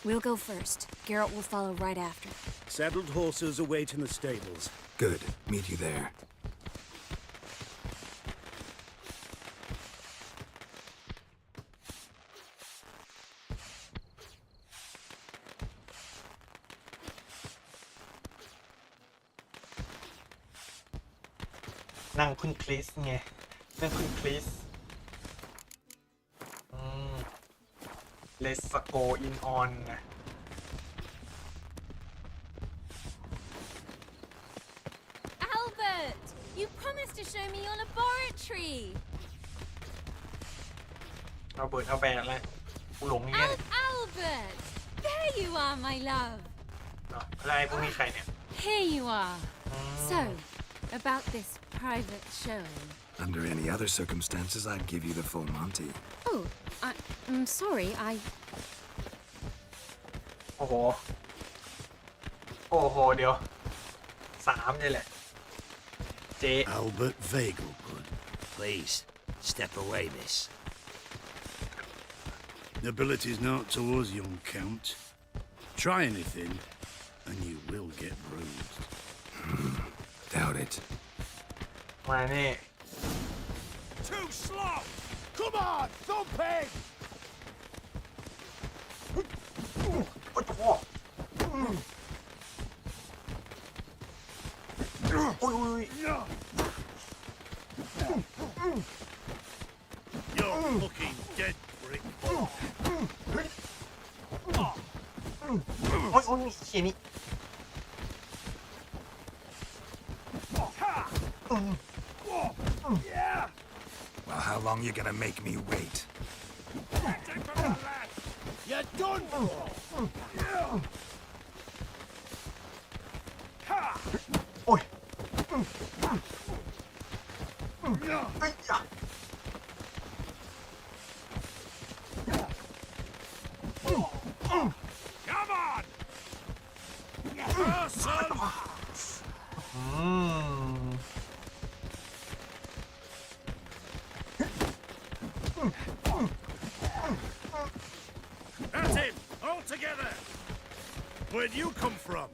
[SPEAKER 14] We'll go first. Geralt will follow right after.
[SPEAKER 9] Saddled horses await in the stables.
[SPEAKER 6] Good. Meet you there.
[SPEAKER 7] นั่งคุณคริสไงนั่งคุณคริสLet's go in on นะ
[SPEAKER 4] Albert, you promised to show me your laboratory.
[SPEAKER 7] เอาเบิร์ดเอาแบนแล้วกูหลงอย่างเงี้ย
[SPEAKER 4] Albert, there you are, my love.
[SPEAKER 7] อะไรพวกนี้ใครเนี่ย
[SPEAKER 4] Here you are. So, about this private showing.
[SPEAKER 6] Under any other circumstances, I'd give you the full Monty.
[SPEAKER 4] Oh, I'm sorry,
[SPEAKER 7] โอ้โห เดี๋ยว3นี่แหละ
[SPEAKER 9] Albert Vegelbud, please, step away, miss. Nobility's not towards young Count. Try anything, and you will get bruised.
[SPEAKER 6] Doubt it.
[SPEAKER 7] มานี่
[SPEAKER 16] Too slow! Come on, thumping!
[SPEAKER 7] โอ้โหโอ้ย
[SPEAKER 9] fucking dead brick.
[SPEAKER 7] โอ้ยขี้นี่
[SPEAKER 6] Well, how long you gonna make me wait?
[SPEAKER 17] You're done for!
[SPEAKER 7] Ôi.
[SPEAKER 9] Come on! That's him! All together! Where'd you come from?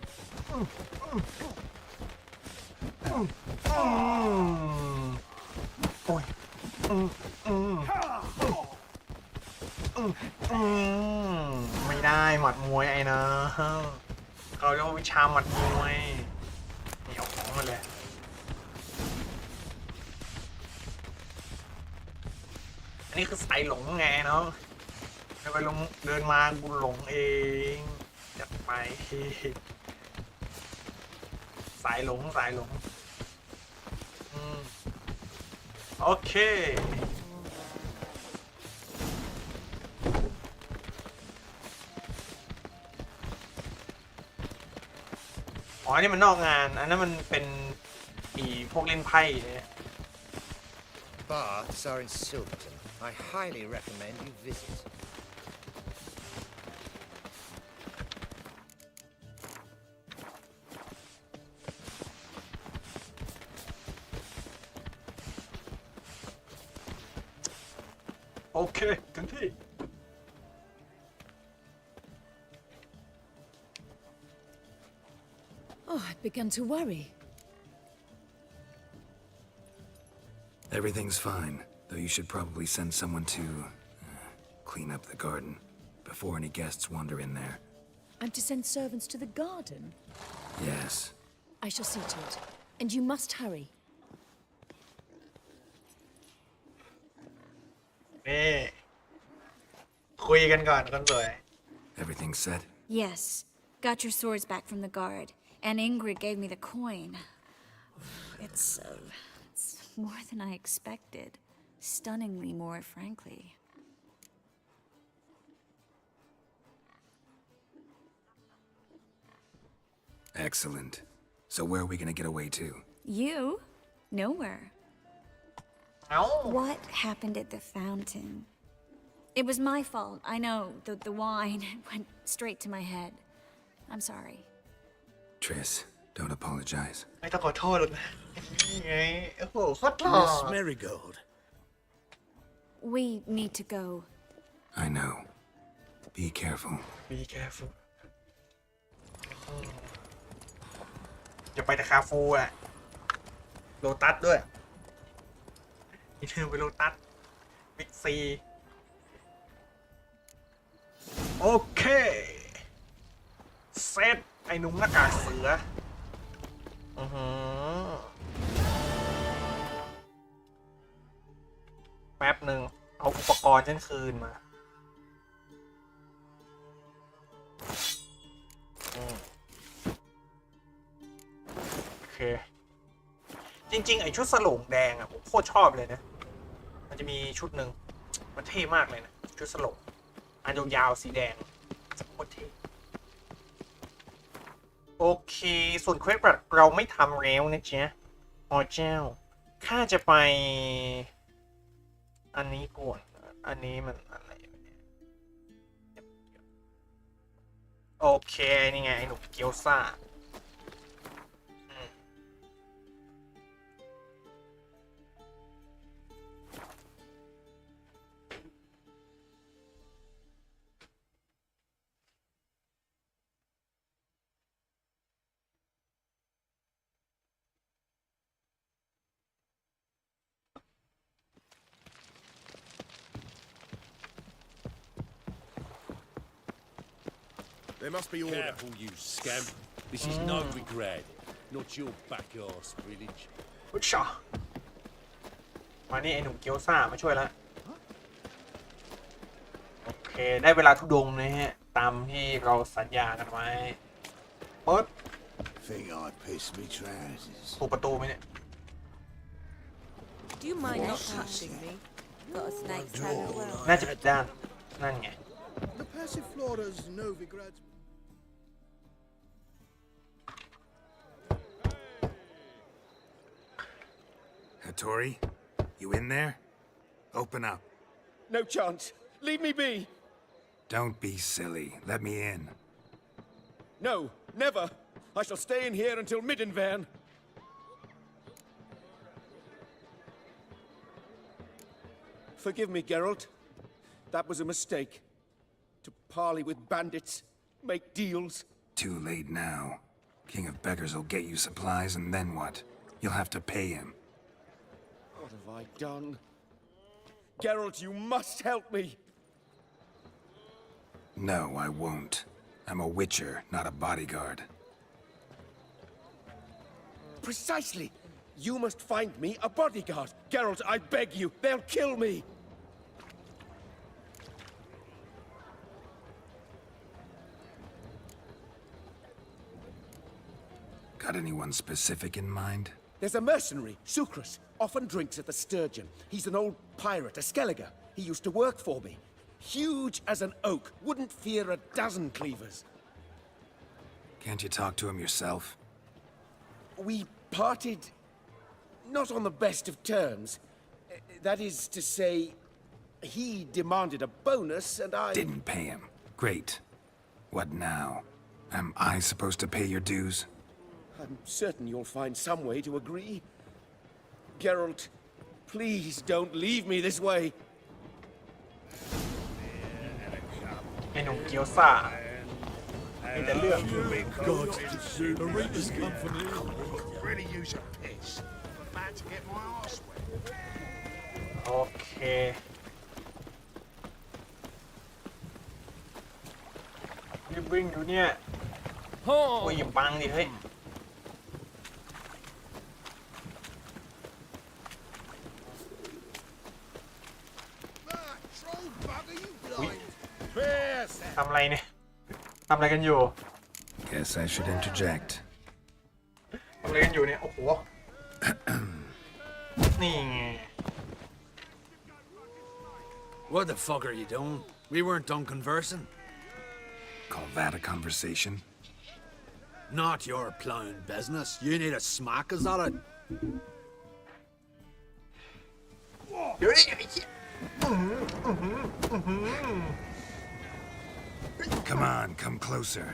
[SPEAKER 7] Ôi. ไม่ได้หมัดมวยไอ้นะเขาเรียกว่าวิชาหมัดมวยนี่เอาของมาเลยอันนี้คือสายหลงไงเนาะไปลงเดินมากูหลงเองจัดไปสายหลงโอเคอ๋อนี่มันนอกงานอันนั้นมันเป็นพวกเล่นไพ่เนี่ย
[SPEAKER 19] Baths are in Silverton. I highly recommend you visit.
[SPEAKER 7] Okay, continue.
[SPEAKER 22] Oh, I'd begun to worry.
[SPEAKER 6] Everything's fine, though you should probably send someone to clean up the garden before any guests wander in there.
[SPEAKER 22] I'm to send servants to the garden?
[SPEAKER 6] Yes.
[SPEAKER 22] I shall see to it. And you must hurry.
[SPEAKER 7] นี่คุยกันก่อนคนสวย
[SPEAKER 6] Everything set?
[SPEAKER 14] Yes. Got your swords back from the guard. And Ingrid gave me the coin. It's more than I expected. Stunningly more, frankly.
[SPEAKER 6] Excellent. So where are we gonna get away to?
[SPEAKER 14] You? Nowhere. What happened at the fountain? It was my fault. I know. The wine went straight to my head. I'm sorry.
[SPEAKER 6] Triss, don't apologize.
[SPEAKER 7] ไม่ต้องขอโทษหรอกนะนี่ไงโอ้โหโคตรหล่อ
[SPEAKER 9] Miss Marigold.
[SPEAKER 14] We need to go.
[SPEAKER 6] I know. Be careful.
[SPEAKER 7] Be careful. จะไปแต่คาฟูอะโลตัสด้วยนี่เธอไปโลตัสบิ๊กซีโอเคเซตไอ้หนุ่มหน้ากากเสือแป๊บหนึ่งเอาอุปกรณ์ฉันคืนมาโอเคจริงๆไอชุดสโลงแดงอ่ะผมโคตรชอบเลยนะมันจะมีชุดหนึ่งมันเท่มากเลยนะชุดสโลงอันยาวๆสีแดงโคตรเท่โอเคส่วนเควสเราไม่ทำแล้วนะจ๊ะอ๋อเจ้าข้าจะไปอันนี้ก่อนอันนี้มันอะไรโอเคนี่ไงไอ้หนุ่มเกียวซ่า
[SPEAKER 9] There must be order.
[SPEAKER 17] Careful, you scamp. This is no regret. Not your back arse village.
[SPEAKER 7] อุ๊ยชอมานี่ไอ้หนุ่มเกียวซ่ามาช่วยแล้ว เคได้เวลาทุดงนะฮะตามที่เราสัญญากันไว้เปิด
[SPEAKER 9] Think I pissed me trousers.
[SPEAKER 7] ถูกประตูไหมเนี่ย
[SPEAKER 21] Do you mind not touching me? Got a snake tail well.
[SPEAKER 7] น่าจะผิดด้านนั่นไง
[SPEAKER 9] The passiflora's Novigrad.
[SPEAKER 6] Hattori, you in there? Open up.
[SPEAKER 16] No chance. Leave me be.
[SPEAKER 6] Don't be silly. Let me in.
[SPEAKER 16] No, never. I shall stay in here until Middenvern. Forgive me, Geralt. That was a mistake. To parley with bandits, make deals.
[SPEAKER 6] Too late now. King of Beggars will get you supplies, and then what? You'll have to pay him.
[SPEAKER 16] What have I done? Geralt, you must help me.
[SPEAKER 6] No, I won't. I'm a witcher, not a bodyguard.
[SPEAKER 16] Precisely. You must find me a bodyguard. Geralt, I beg you. They'll kill me.
[SPEAKER 6] Got anyone specific in mind?
[SPEAKER 16] There's a mercenary, Sucrus. Often drinks at the Sturgeon. He's an old pirate, a Skelliger. He used to work for me. Huge as an oak. Wouldn't fear a dozen cleavers.
[SPEAKER 6] Can't you talk to him yourself?
[SPEAKER 16] We parted not on the best of terms. That is to say, he demanded a bonus and I...
[SPEAKER 6] Didn't pay him. Great. What now? Am I supposed to pay your dues?
[SPEAKER 16] I'm certain you'll find some way to agree. Geralt, please don't leave me this way.
[SPEAKER 7] ไอ้หนุ่มเกียวซ่ามีแต่เรื่อง
[SPEAKER 9] God, the Reapers come for me. Really use a piss. About to get my arse wet.
[SPEAKER 7] โอเครีบวิ่งอยู่เนี่ยโอ้ยอย่าบังดิเฮ้ย ทำอะไรเนี่ยทำอะไรกันอยู่
[SPEAKER 6] Guess I should interject.
[SPEAKER 7] ทำอะไรกันอยู่เนี่ย โอ้โห นี่ไง
[SPEAKER 2] What the fuck are you doing? We weren't done conversing.
[SPEAKER 6] Call that a conversation?
[SPEAKER 2] Not your plowing business. You need a smack, is that it?
[SPEAKER 7] เดี๋ยวนี่
[SPEAKER 6] Come on, come closer.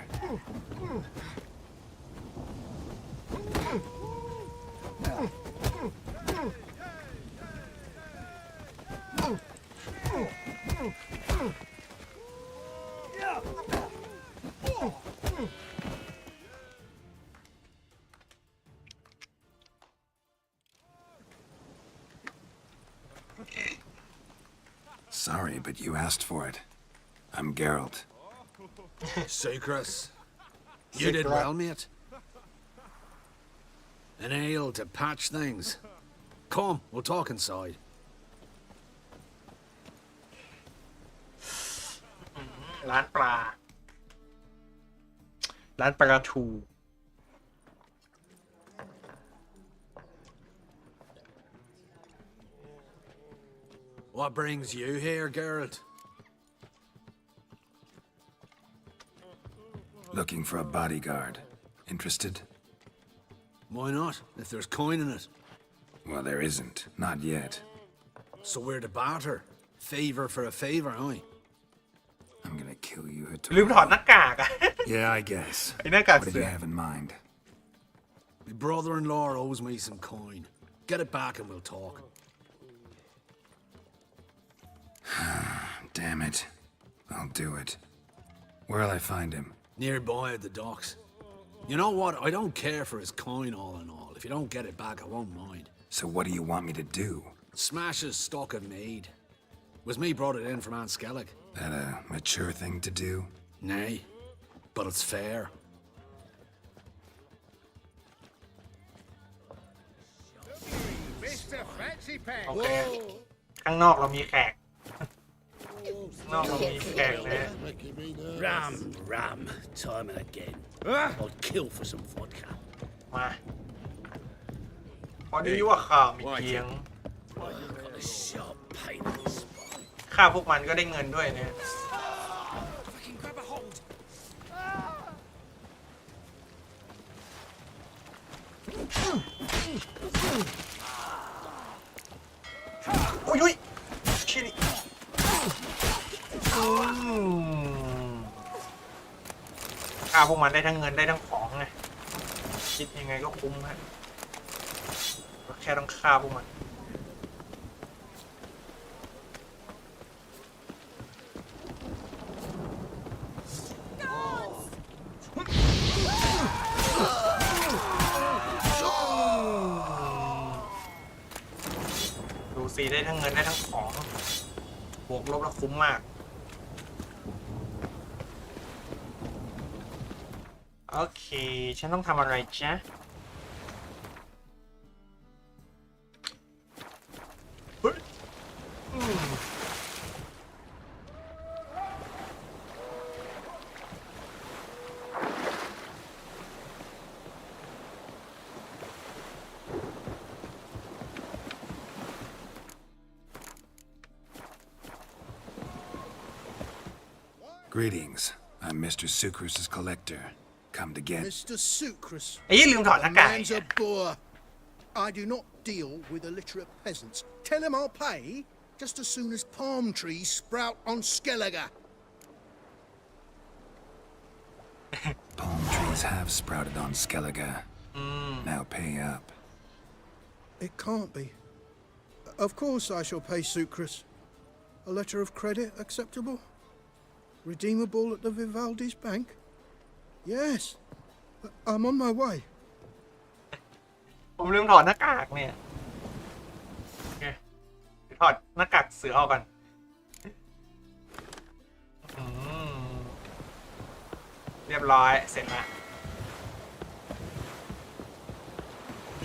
[SPEAKER 6] Sorry, but you asked for it. I'm Geralt.
[SPEAKER 2] Sucrus. You did well, mate. An ale to patch things. Come, we'll talk inside.
[SPEAKER 7] ร้านปลา ร้านปลาทู
[SPEAKER 2] What brings you here, Geralt?
[SPEAKER 6] Looking for a bodyguard. Interested?
[SPEAKER 2] Why not, if there's coin in it?
[SPEAKER 6] Well, there isn't. Not yet.
[SPEAKER 2] So we're to barter. Favor for a favor, aye?
[SPEAKER 6] I'm gonna kill you,
[SPEAKER 7] ลืมถอดหน้ากากอะ
[SPEAKER 6] Yeah, I guess.
[SPEAKER 7] ไอ้หน้ากาก
[SPEAKER 6] What did
[SPEAKER 7] เสื
[SPEAKER 6] you
[SPEAKER 7] อ
[SPEAKER 6] have in mind?
[SPEAKER 2] My brother-in-law owes me some coin. Get it back and we'll talk.
[SPEAKER 6] Damn it. I'll do it. Where'll I find him?
[SPEAKER 2] Nearby at the docks. You know what? I don't care for his coin all in all. If you don't get it back, I won't mind.
[SPEAKER 6] So what do you want me to do?
[SPEAKER 2] Smash his stock of mead. Was me brought it in from Aunt Skellig.
[SPEAKER 6] That a mature thing to do?
[SPEAKER 2] Nay, but it's fair.
[SPEAKER 7] Okay. ข้างนอกเรามีแขก นอกเรามีแขกนะ
[SPEAKER 11] Ram, time and again. I'd kill for some vodka.
[SPEAKER 7] มาพอดีว่าข่าวมีเพียง
[SPEAKER 11] Got a sharp pain in the spine.
[SPEAKER 7] ฆ่าพวกมันก็ได้เงินด้วยเนี่ยโอ้ยชิลิฆ่าพวกมันได้ทั้งเงินได้ทั้งของไงคิดยังไงก็คุ้มฮะแค่ต้องฆ่าพวกมันดูสิได้ทั้งเงินได้ทั้งของบวกลบแล้วคุ้มมากโอเคฉันต้องทำอะไรจ๊ะเฮ้ย
[SPEAKER 6] Greetings. I'm Mr. Sucrus's collector. Come to get...
[SPEAKER 16] Mr. Sucrus.
[SPEAKER 7] ไอ้ยี่ลืมถอดหน้ากาก
[SPEAKER 16] Man's a boor. I do not deal with illiterate peasants. Tell him I'll pay just as soon as palm trees sprout on Skellige.
[SPEAKER 6] Palm trees have sprouted on Skellige. Now pay up.
[SPEAKER 16] It can't be. Of course I shall pay Sucrus. A letter of credit acceptable? Redeemable at the Vivaldi's bank? Yes. I'm on my way.
[SPEAKER 7] ผมลืมถอดหน้ากากเนี่ยโอเคถอดหน้ากากเสือออกก่อนเรียบร้อยเสร็จแล้ว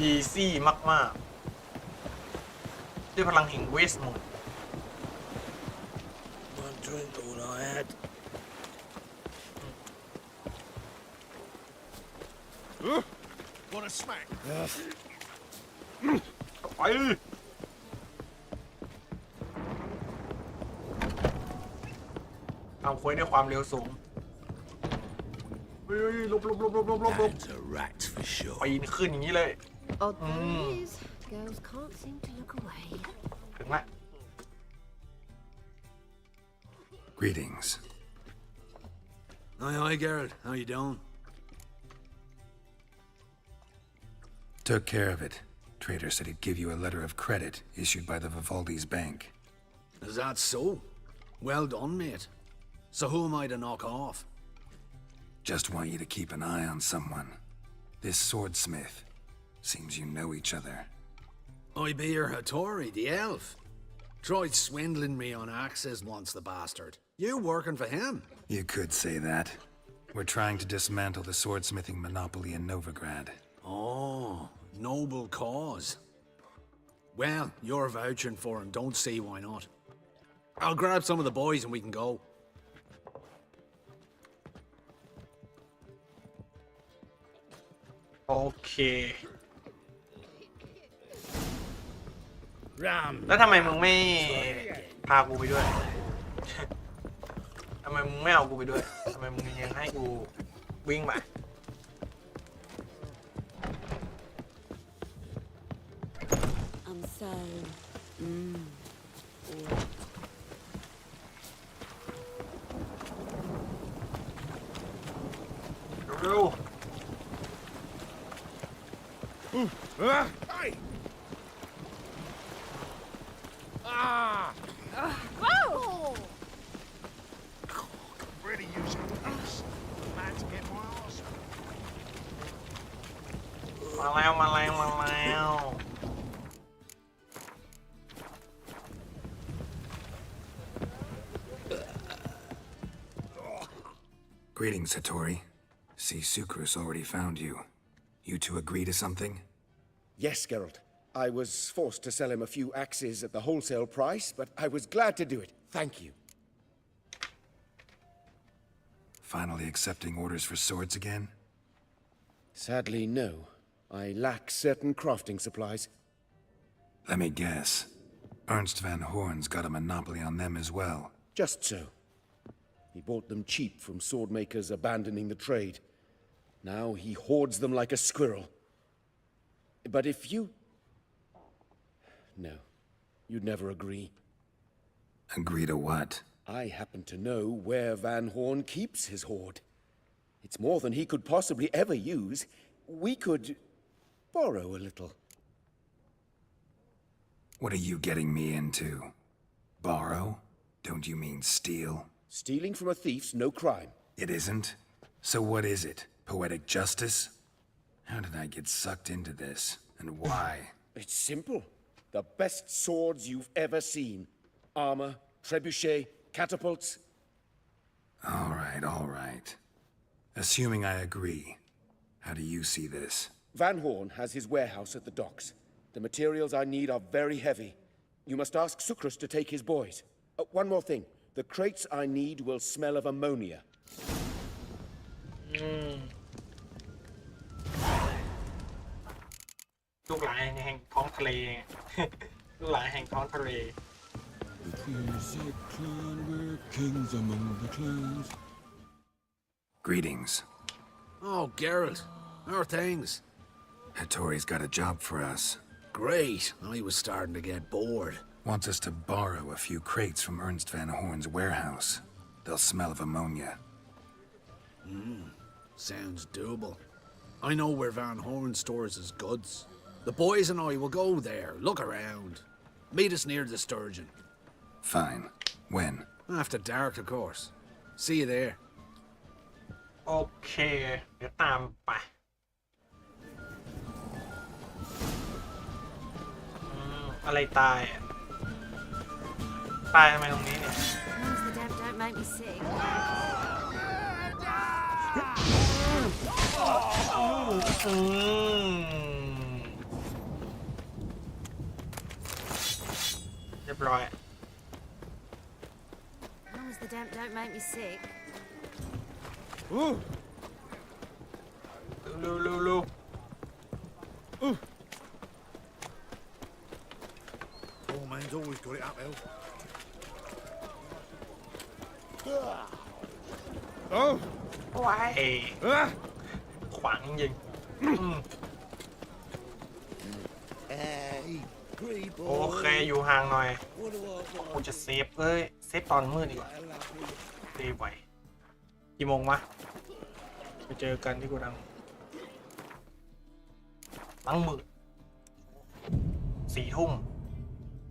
[SPEAKER 7] easy มากๆด้วยพลังแห่งเวสมนต์
[SPEAKER 11] One drink all I had.
[SPEAKER 16] What a smack.
[SPEAKER 7] ไปทำเควสด้วยความเร็วสูงลบ
[SPEAKER 11] That's a rat for sure.
[SPEAKER 7] ปีนขึ้นอย่างนี้เลย
[SPEAKER 5] Odd though it is, girls can't seem to look away.
[SPEAKER 7] ถึงละ
[SPEAKER 6] Greetings.
[SPEAKER 2] Hi, Geralt. How you doing?
[SPEAKER 6] Took care of it. Trader said he'd give you a letter of credit issued by the Vivaldi's bank.
[SPEAKER 2] Is that so? Well done, mate. So who am I to knock off?
[SPEAKER 6] Just want you to keep an eye on someone. This swordsmith. Seems you know each other.
[SPEAKER 2] I be your Hattori, the elf. Tried swindling me on axes once, the bastard. You working for him?
[SPEAKER 6] You could say that. We're trying to dismantle the swordsmithing monopoly in Novigrad.
[SPEAKER 2] Oh, noble cause. Well, you're vouching for him. Don't see why not. I'll grab some of the boys and we can go.
[SPEAKER 7] Okay.
[SPEAKER 11] Ram.
[SPEAKER 7] แล้วทำไมมึงไม่พากูไปด้วย ทำไมมึงไม่เอากูไปด้วย ทำไมมึงยังให้กูวิ่งไป
[SPEAKER 21] I'm so...
[SPEAKER 7] เร็ว
[SPEAKER 16] Hey!
[SPEAKER 21] Whoa!
[SPEAKER 16] Really using this. Man to get my arse.
[SPEAKER 7] มาแล้ว
[SPEAKER 6] Greetings, Hattori. See, Sucrus already found you. You two agree to something?
[SPEAKER 8] Yes, Geralt. I was forced to sell him a few axes at the wholesale price, but I was glad to do it. Thank you.
[SPEAKER 6] Finally accepting orders for swords again?
[SPEAKER 8] Sadly, no. I lack certain crafting supplies.
[SPEAKER 6] Let me guess. Ernst van Horn's got a monopoly on them as well.
[SPEAKER 8] Just so. He bought them cheap from swordmakers abandoning the trade. Now he hoards them like a squirrel. But if you... No. You'd never agree.
[SPEAKER 6] Agree to what?
[SPEAKER 8] I happen to know where Van Horn keeps his hoard. It's more than he could possibly ever use. We could borrow a little.
[SPEAKER 6] What are you getting me into? Borrow? Don't you mean steal?
[SPEAKER 8] Stealing from a thief's no crime.
[SPEAKER 6] It isn't? So what is it? Poetic justice? How did I get sucked into this? And why?
[SPEAKER 8] It's simple. The best swords you've ever seen. Armor, trebuchet, catapults.
[SPEAKER 6] All right. Assuming I agree, how do you see this?
[SPEAKER 8] Van Horn has his warehouse at the docks. The materials I need are very heavy. You must ask Sucrus to take his boys. One more thing. The crates I need will smell of ammonia.
[SPEAKER 7] ลูกหลานแห่งท้องทะเล ลูกหลานแห่งท้องทะเล
[SPEAKER 16] The Cleanside clan were kings among the clans.
[SPEAKER 6] Greetings.
[SPEAKER 2] Oh, Geralt. How are things?
[SPEAKER 6] Hattori's got a job for us.
[SPEAKER 2] Great. I was starting to get bored.
[SPEAKER 6] Wants us to borrow a few crates from Ernst van Horn's warehouse. They'll smell of ammonia.
[SPEAKER 2] Sounds doable. I know where Van Horn stores his goods. The boys and I will go there, look around. Meet us near the Sturgeon.
[SPEAKER 6] Fine. When?
[SPEAKER 2] After dark, of course. See you there.
[SPEAKER 7] โอเค เดี๋ยวตามไปอะไรตายอ่ะตายทำไมตรงนี้เนี่ย
[SPEAKER 14] The damp don't make me sick.
[SPEAKER 7] เรียบร้อย
[SPEAKER 14] As long as the damp don't make me sick.
[SPEAKER 7] เร็ว
[SPEAKER 9] Poor man's always got it uphill.
[SPEAKER 7] ว้ายขวางยิงโอเคอยู่ห่างหน่อยกูจะเซฟเซฟตอนมืดดีกว่าเซฟไว้กี่โมงวะไปเจอกันที่กูดังตั้งมืด4 ทุ่ม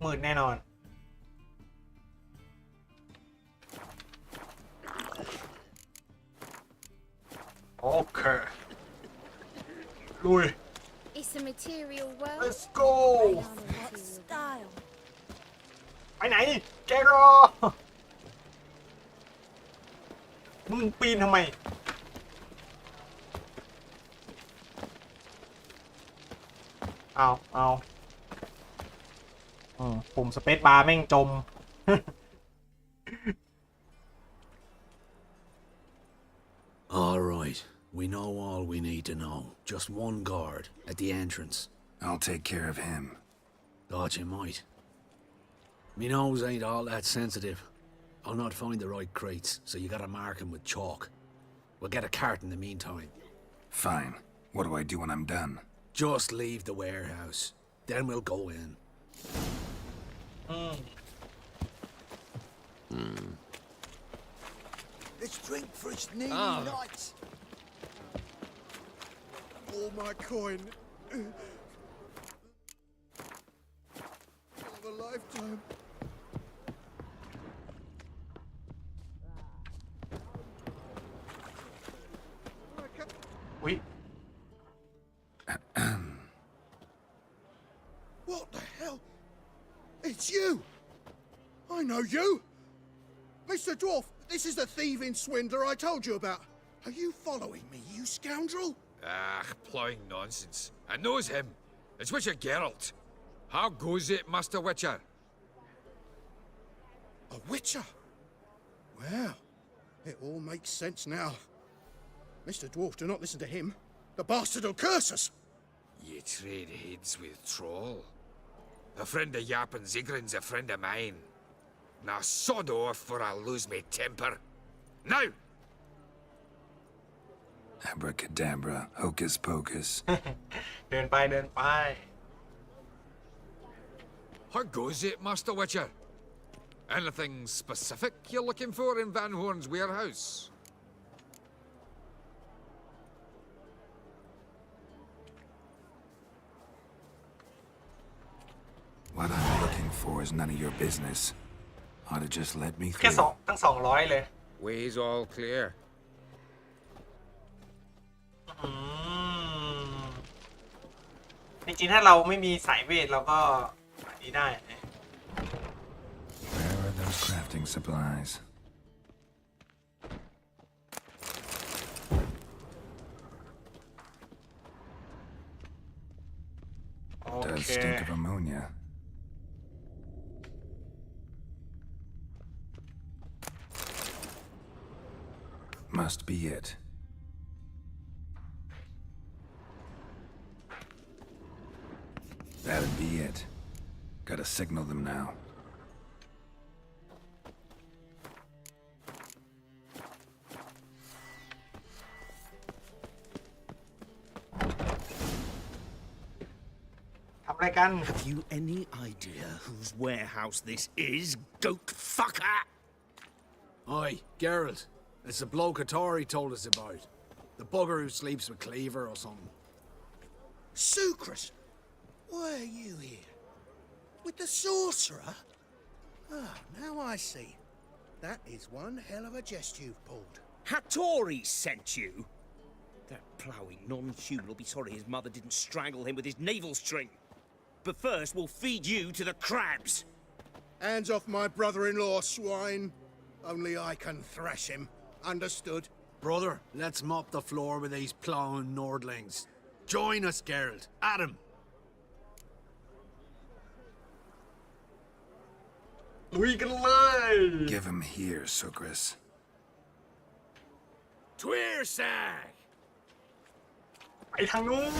[SPEAKER 7] มืดแน่นอนโอเคลุย
[SPEAKER 4] It's a material world.
[SPEAKER 7] Let's go.
[SPEAKER 4] What style?
[SPEAKER 7] ไปไหนแกรอมึงปีนทำไมเอาปุ่มสเปซบาร์แม่งจม
[SPEAKER 2] All right. We know all we need to know. Just one guard at the entrance.
[SPEAKER 6] I'll take care of him.
[SPEAKER 2] Thought you might. Me nose ain't all that sensitive. I'll not find the right crates, so you gotta mark them with chalk. We'll get a cart in the meantime.
[SPEAKER 6] Fine. What do I do when I'm done?
[SPEAKER 2] Just leave the warehouse. Then we'll go in.
[SPEAKER 16] Let's drink for its needy nights. All my coin. Of a lifetime.
[SPEAKER 7] Wait.
[SPEAKER 16] What the hell? It's you! I know you! Mr. Dwarf, this is the thieving swindler I told you about. Are you following me, you scoundrel?
[SPEAKER 12] Ah, ploughing nonsense. I knows him. It's Witcher Geralt. How goes it, Master Witcher?
[SPEAKER 16] A witcher? Well, It all makes sense now. Mr. Dwarf, do not listen to him. The bastard will curse us.
[SPEAKER 12] You trade heads with Troll. A friend of Yap and Zigrin's a friend of mine. Now sod off or I'll lose my temper. Now!
[SPEAKER 6] Abracadabra, hocus pocus.
[SPEAKER 7] เดินไป
[SPEAKER 12] How goes it, Master Witcher? Anything specific you're looking for in Van Horn's warehouse?
[SPEAKER 6] What I'm looking for is none of your business. Ought to just let me
[SPEAKER 7] แค่
[SPEAKER 6] through.
[SPEAKER 7] ตั้ง200เลย
[SPEAKER 12] Way's all clear.
[SPEAKER 7] จริงๆถ้าเราไม่มีสายเวทเราก็อันนี้ได้นะ
[SPEAKER 6] Where are those crafting supplies? Does stink of ammonia. Must be it. That'd be it. Gotta signal them now.
[SPEAKER 9] Have you any idea whose warehouse this is, goat fucker?
[SPEAKER 2] Aye, Geralt. It's the bloke Atari told us about. The bugger who sleeps with Cleaver or something.
[SPEAKER 16] Sucrus, why are you here? With the sorcerer? Ah, now I see. That is one hell of a jest you've pulled.
[SPEAKER 9] Hattori sent you? That ploughing non-human will be sorry his mother didn't strangle him with his navel string. But first, we'll feed you to the crabs.
[SPEAKER 16] Hands off my brother-in-law, swine. Only I can thrash him. Understood?
[SPEAKER 2] Brother, let's mop the floor with these plowing Nordlings. Join us, Geralt. Adam.
[SPEAKER 7] We can lie.
[SPEAKER 6] Give him here, Sucrus.
[SPEAKER 12] Tweersag!
[SPEAKER 7] ไปทางนู้น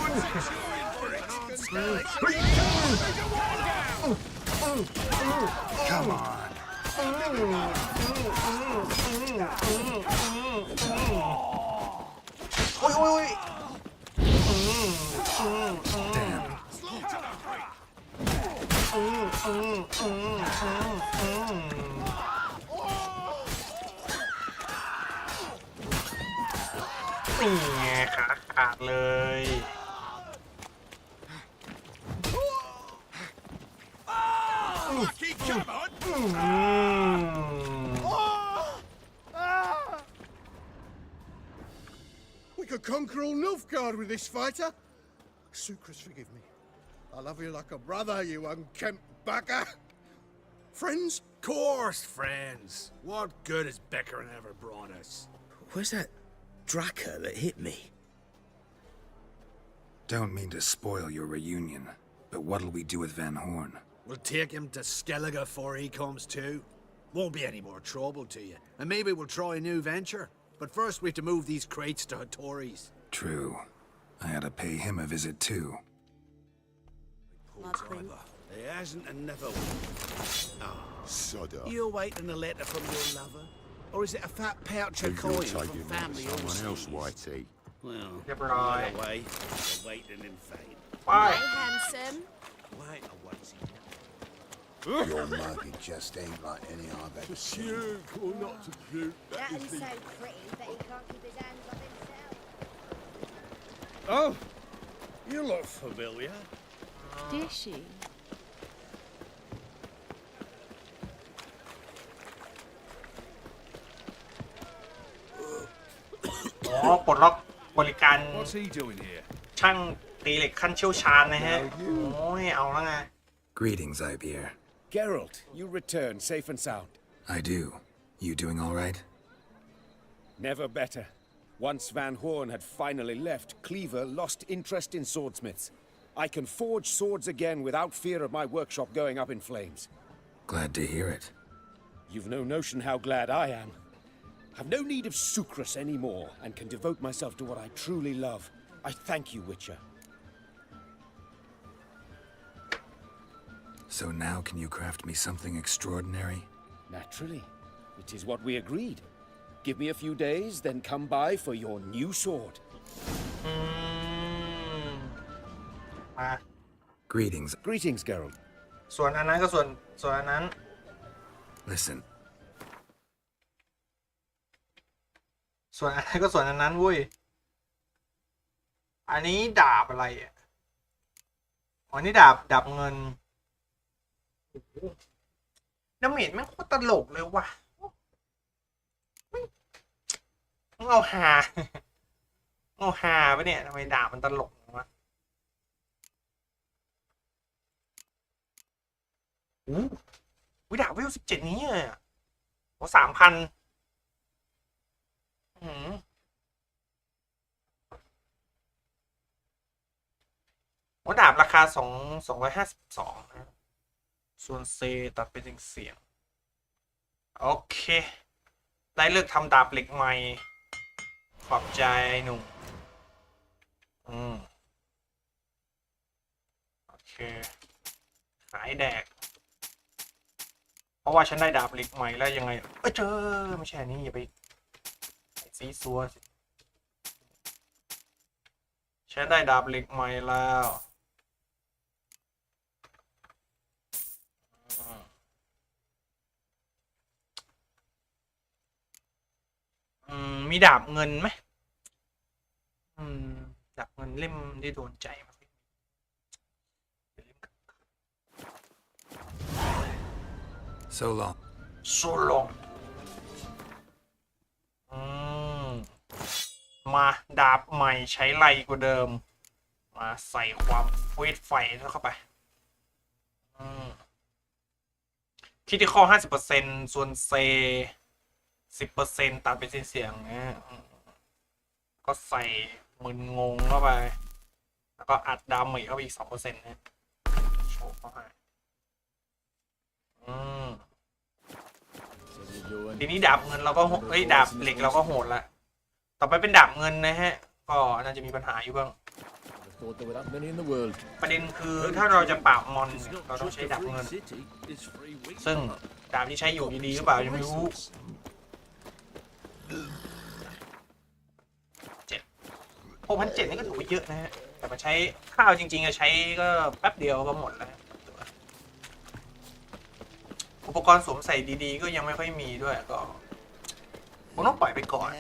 [SPEAKER 6] Come on.
[SPEAKER 7] โอ้ยโอ้ย
[SPEAKER 6] Damn.
[SPEAKER 7] นี่ไงขาขาดเลย
[SPEAKER 16] We could conquer all Nilfgaard with this fighter. Sucrus, forgive me. I love you like a brother, you unkempt bugger. Friends?
[SPEAKER 2] Course, friends. What good has Beckering ever brought us?
[SPEAKER 9] Where's that Draka that hit me?
[SPEAKER 6] Don't mean to spoil your reunion, but what'll we do with Van Horn?
[SPEAKER 2] We'll take him to Skellige before he comes to. Won't be any more trouble to you. And maybe we'll try a new venture. But first we have to move these crates to Hattori's.
[SPEAKER 6] True. I had to pay him a visit too.
[SPEAKER 9] There hasn't another one. Oh, sod off. You awaiting a letter from your lover? Or is it a fat pouch of coin from family or someone else, Whitey? Well, either way, you're waiting in vain.
[SPEAKER 7] Bye.
[SPEAKER 21] Hey, handsome.
[SPEAKER 9] Wait a waiting.
[SPEAKER 15] Your muggy just ain't like any I've ever seen.
[SPEAKER 16] Puke or not to puke.
[SPEAKER 21] That one's so pretty that he can't keep his hands off himself.
[SPEAKER 9] Oh, you look familiar.
[SPEAKER 21] Did she?
[SPEAKER 7] อ๋อปลดล็อกบริการ
[SPEAKER 9] What's he doing here?
[SPEAKER 7] ช่างตีเหล็กขั้นเชี่ยวชาญนะฮะ โอ้ยเอาแล้วไง
[SPEAKER 6] Greetings, Ibeer.
[SPEAKER 8] Geralt, you return safe and sound.
[SPEAKER 6] I do. You doing all right?
[SPEAKER 8] Never better. Once Van Horn had finally left, Cleaver lost interest in swordsmiths. I can forge swords again without fear of my workshop going up in flames.
[SPEAKER 6] Glad to hear it.
[SPEAKER 8] You've no notion how glad I am. Have no need of sucrose anymore, and can devote myself to what I truly love. I thank you, Witcher.
[SPEAKER 6] So now can you craft me something extraordinary?
[SPEAKER 8] Naturally. It is what we agreed. Give me a few days, then come by for your new sword.
[SPEAKER 7] มา
[SPEAKER 6] Greetings.
[SPEAKER 8] Greetings, Geralt.
[SPEAKER 7] ส่วนอันนั้นก็ส่วนอันนั้น
[SPEAKER 6] Listen.
[SPEAKER 7] ส่วนอันนั้นก็ส่วนอันนั้นเว้ยอันนี้ดาบอะไรอ่ะอันนี้ดาบเงินดาเมจแม่งโคตรตลกเลยว่ะมึงเอาหาปะเนี่ยทำไมดาบมันตลกวะวิดาบเวล17นี้อ่ะโอ้3,000โอ้ดาบราคา252นะส่วนเซตัดเป็นเสียงโอเคได้เลิกทำดาบเหล็กใหม่ขอบใจหนุ่มโอเคขายแดกเพราะว่าฉันได้ดาบเหล็กใหม่แล้วยังไงเจอไม่ใช่นี่อย่าไปซีซัวฉันได้ดาบเหล็กใหม่แล้วมีดาบเงินไหมดาบเงินเล่มได้โดนใจมาก
[SPEAKER 6] So long.
[SPEAKER 7] So long มาดาบใหม่ใช้ไรกว่าเดิมมาใส่ความเวทไฟเข้าไปคิดที่ข้อ 50% ส่วนเซ10%ตัดเป็นเสียงนะก็ใส่มึนงงเข้าไปแล้วก็อัดดาเมจเข้าไปอีก 2% นะโชว์เข้าไปทีนี้ดาบเงินเราก็ดาบเหล็กเราก็โหดละต่อไปเป็นดาบเงินนะฮะก็น่าจะมีปัญหาอยู่บ้างประเด็นคือถ้าเราจะปราบมอนเราต้องใช้ดาบเงินซึ่งดาบที่ใช้อยู่ดีหรือเปล่ายังไม่รู้6,700นี่ก็ถือว่าเยอะนะฮะแต่มาใช้ข้าวจริงๆจะใช้ก็แป๊บเดียวก็หมดแล้วอุปกรณ์สวมใส่ดีๆก็ยังไม่ค่อยมีด้วยก็ผมต้องปล่อยไปก่อน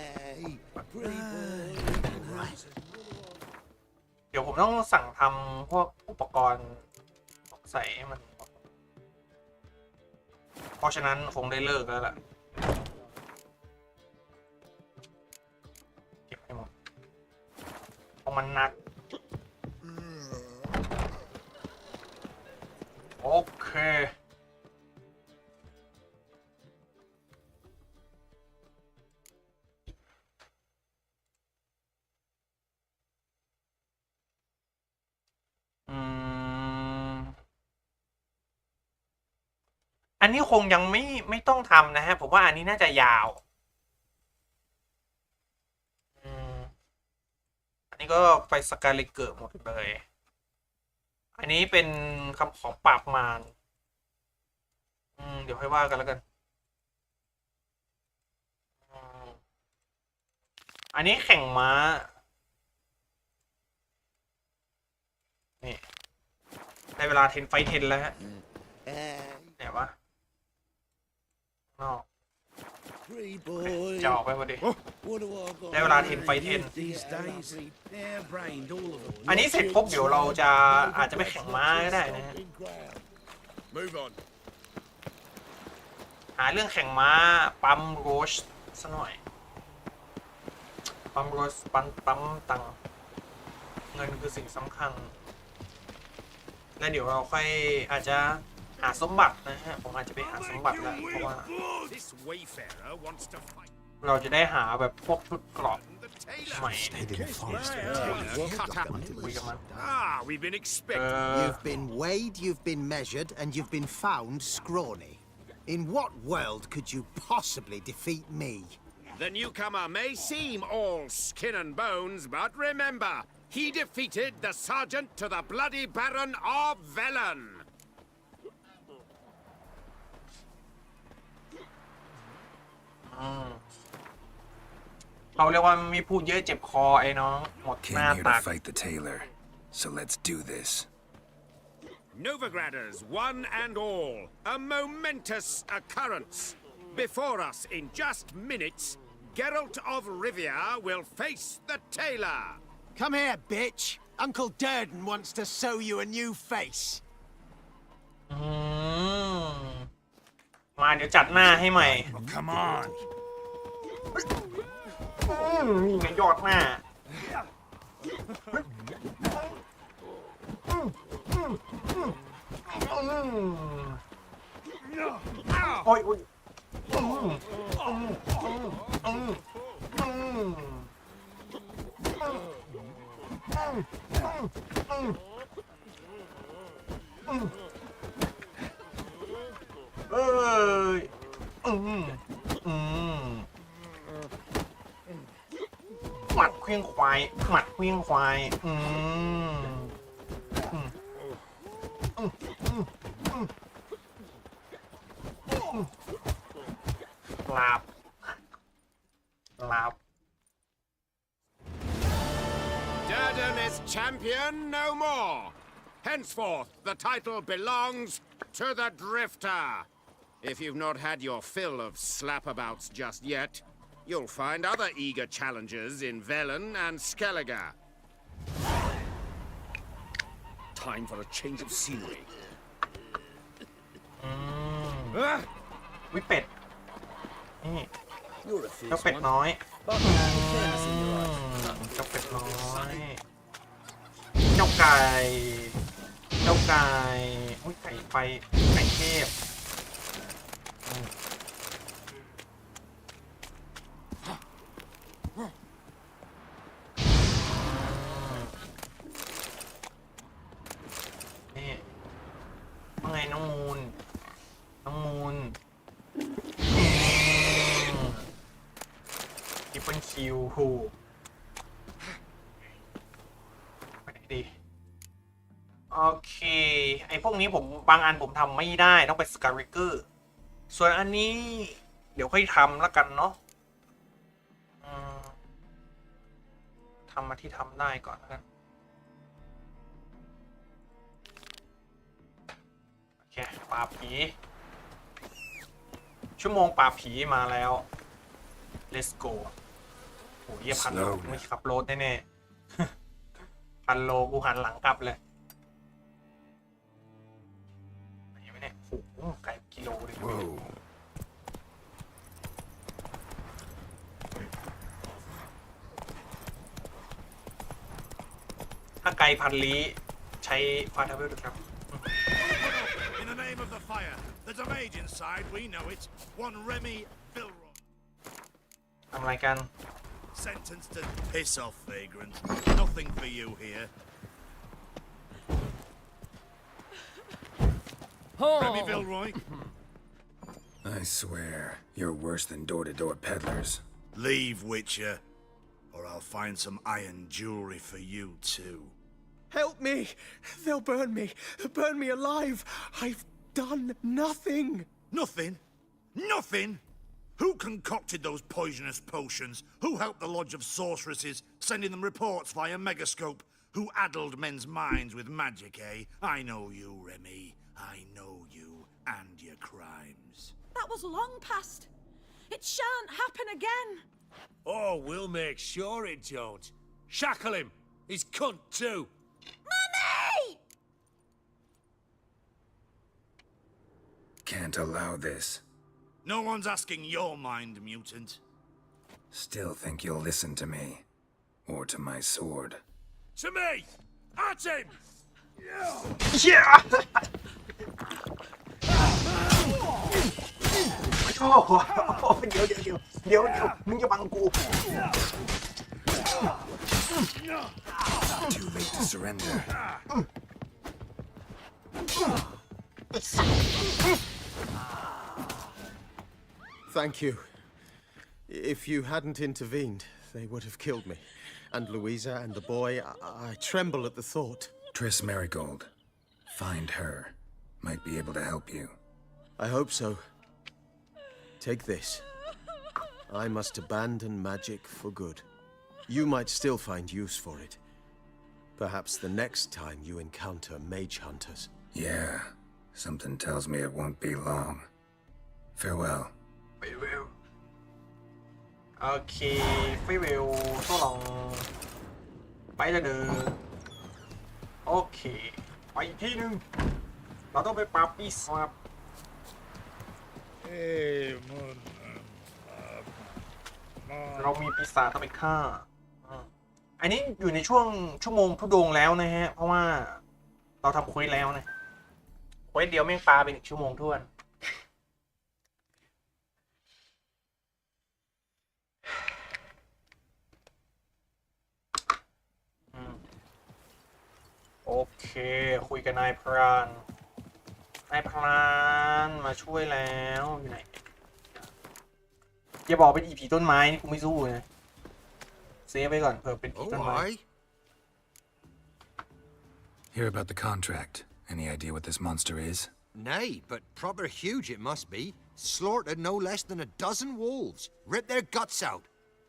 [SPEAKER 7] เดี๋ยวผมต้องสั่งทำพวกอุปกรณ์ใส่ให้มันเพราะฉะนั้นคงได้เลิกแล้วล่ะเก็บให้หมดเพราะมันหนักโอเคอันนี้คงยังไม่ต้องทำนะฮะผมว่าอันนี้น่าจะยาวอันนี้ก็ไปสกาเลเกอร์หมดเลยอันนี้เป็นคำขอปราบมารเดี๋ยวค่อยว่ากันแล้วกันอันนี้แข่งม้านี่ได้เวลา10 ไฟ 10แล้วฮะไหนวะจะออกไปพอดีได้เวลา10 ไฟ 10อันนี้เสร็จปุ๊บเดี๋ยวเราจะอาจจะไปแข่งม้าก็ได้นะฮะหาเรื่องแข่งม้าปั๊มโรชซะหน่อยปั๊มโรชปั๊มตังเงินคือสิ่งสำคัญแล้วเดี๋ยวเราค่อยอาจจะหาสมบัตินะฮะผมอาจจะไปหาสมบัติแล้วเพราะว่าเราจะได้หาแบบพวกชุดเกราะใหม่
[SPEAKER 10] You've been weighed, you've been measured, and you've been found scrawny. In what world could you possibly defeat me?
[SPEAKER 1] The newcomer may seem all skin and bones, but remember, he defeated the sergeant to the bloody Baron of Velen.
[SPEAKER 7] เขาเรียกว่ามีพูดเยอะเจ็บคอไอ้น้องหมดหน้า
[SPEAKER 6] Came here
[SPEAKER 7] ตั
[SPEAKER 6] to
[SPEAKER 7] ก
[SPEAKER 6] fight the tailor, so let's do this.
[SPEAKER 1] Novigraders, one and all, a momentous occurrence. Before us, in just minutes, Geralt of Rivia will face the tailor.
[SPEAKER 3] Come here, bitch. Uncle Durden wants to sew you a new face.
[SPEAKER 7] มาเดี๋ยวจัดหน้าให้ใหม่
[SPEAKER 9] Come on.
[SPEAKER 7] นี่ไงยอดหน้าโอ้ยโอ้ยเอ้ยหมัดเคลี้ยงควายหมัดเคลี้ยงควายลาบลาบ
[SPEAKER 1] Durden is champion no more. Henceforth, the title belongs to the Drifter. If you've not had your fill of slapabouts just yet, you'll find other eager challengers in Velen and Skellige.
[SPEAKER 2] Time for a change of scenery.
[SPEAKER 7] วิเป็ดนี่เจ้าเป็ดน้อยเจ้าเป็ดน้อยเจ้าไก่เจ้าไก่อุ้ยไก่ไฟไก่เทพนี่ว่าไงน้องมูนน้องมูนทิปเปิลคิวหูไปไหนดีโอเคไอพวกนี้ผมบางอันผมทำไม่ได้ต้องไปสการิเกอร์ส่วนอันนี้เดี๋ยวค่อยทำแล้วกันเนาะทำมาที่ทำได้ก่อนแล้วกันโอเคปราบผีชั่วโมงปราบผีมาแล้ว let's go โอ้ยพันโลไม่ขับรถแน่ๆพันโลกูหันหลังกลับเลยไหนไม่เนี่ยโอ้โหไกลกิโลเลยถ้าไกลพันลี้ใช้ฟาทาเวลครับ
[SPEAKER 9] In the name of the fire, there's a mage inside, we know it. One Remy Vilroy.
[SPEAKER 7] ทำอะไรกัน
[SPEAKER 9] Sentenced to piss off, vagrant. Nothing for you here. Remy Vilroy?
[SPEAKER 6] I swear, you're worse than door-to-door peddlers.
[SPEAKER 9] Leave, Witcher, or I'll find some iron jewelry for you too.
[SPEAKER 3] Help me! They'll burn me alive. I've done nothing.
[SPEAKER 9] Nothing? Nothing? Who concocted those poisonous potions? Who helped the Lodge of Sorceresses, sending them reports via megascope? Who addled men's minds with magic, eh? I know you, Remy. I know you and your crimes.
[SPEAKER 13] That was long past. It shan't happen again.
[SPEAKER 17] Oh, we'll make sure it don't. Shackle him. He's cunt too.
[SPEAKER 13] Mummy!
[SPEAKER 6] Can't allow this.
[SPEAKER 9] No one's asking your mind, mutant.
[SPEAKER 6] Still think you'll listen to me. Or to my sword.
[SPEAKER 9] To me! At him!
[SPEAKER 7] Yeah! โอ้โหเดี๋ยวมึงจะบังกู
[SPEAKER 6] Too late to surrender.
[SPEAKER 3] Thank you. If you hadn't intervened, they would have killed me. And Louisa and the boy, I tremble at the thought.
[SPEAKER 6] Triss Marigold. Find her. Might be able to help you.
[SPEAKER 3] I hope so. Take this. I must abandon magic for good. You might still find use for it. Perhaps the next time you encounter mage hunters.
[SPEAKER 6] Yeah, something tells me it won't be long. Farewell.
[SPEAKER 7] Farewell. โอเค farewell ตัวลองไปแล้วเด้อโอเคไปอีกที่หนึ่งเราต้องไปปราบปีศาจเรามีปีศาจต้องไปฆ่าอันนี้อยู่ในช่วงชั่วโมงทุดงแล้วนะฮะเพราะว่าเราทำเควสแล้วนะเควสเดียวแม่งปลาเป็น1 ชั่วโมงท้วนโอเคคุยกับนายพรานมาช่วยแล้วอยู่ไหนอย่าบอกเป็นอีผีต้นไม้นี่กูไม่สู้นะเซฟไว้ก่อนเผื่อเป็นผีต้นไม้
[SPEAKER 6] Hear about the contract. Any idea what this monster is?
[SPEAKER 19] Nay, but proper huge it must be. Slaughtered no less than 12 wolves. Ripped their guts out,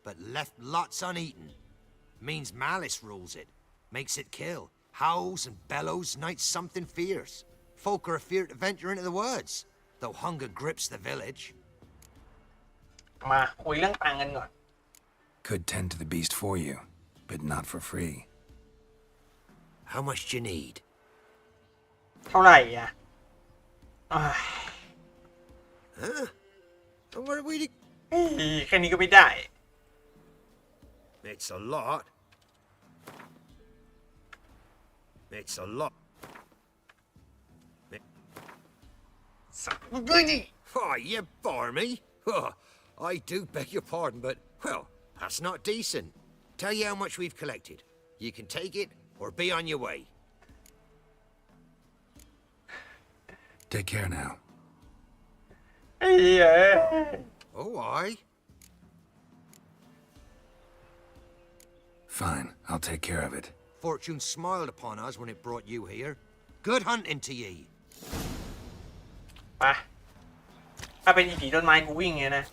[SPEAKER 19] but left lots uneaten. Means malice rules it. Makes it kill. Howls and bellows nights something fierce. Folk are afeard to venture into the woods, though hunger grips the village.
[SPEAKER 7] มาคุยเรื่องตังค์กันก่อน
[SPEAKER 6] Could tend to the beast for you, but not for free.
[SPEAKER 19] How much do you need?
[SPEAKER 7] เท่าไหร่อ่ะ
[SPEAKER 19] Huh? And where are we to...
[SPEAKER 7] แค่นี้ก็ไม่ได้
[SPEAKER 19] It's a lot. It's a lot. Oh, you bore me. Oh, I do beg your pardon, but, well, that's not decent. Tell you how much we've collected. You can take it or be on your way.
[SPEAKER 6] Take care now.
[SPEAKER 19] Oh, aye.
[SPEAKER 6] Fine, I'll take care of it.
[SPEAKER 19] Fortune smiled upon us when it brought you here. Good hunting to ye.
[SPEAKER 7] ไปถ้าเป็นอีผีต้นไม้กูวิ่งไงนะ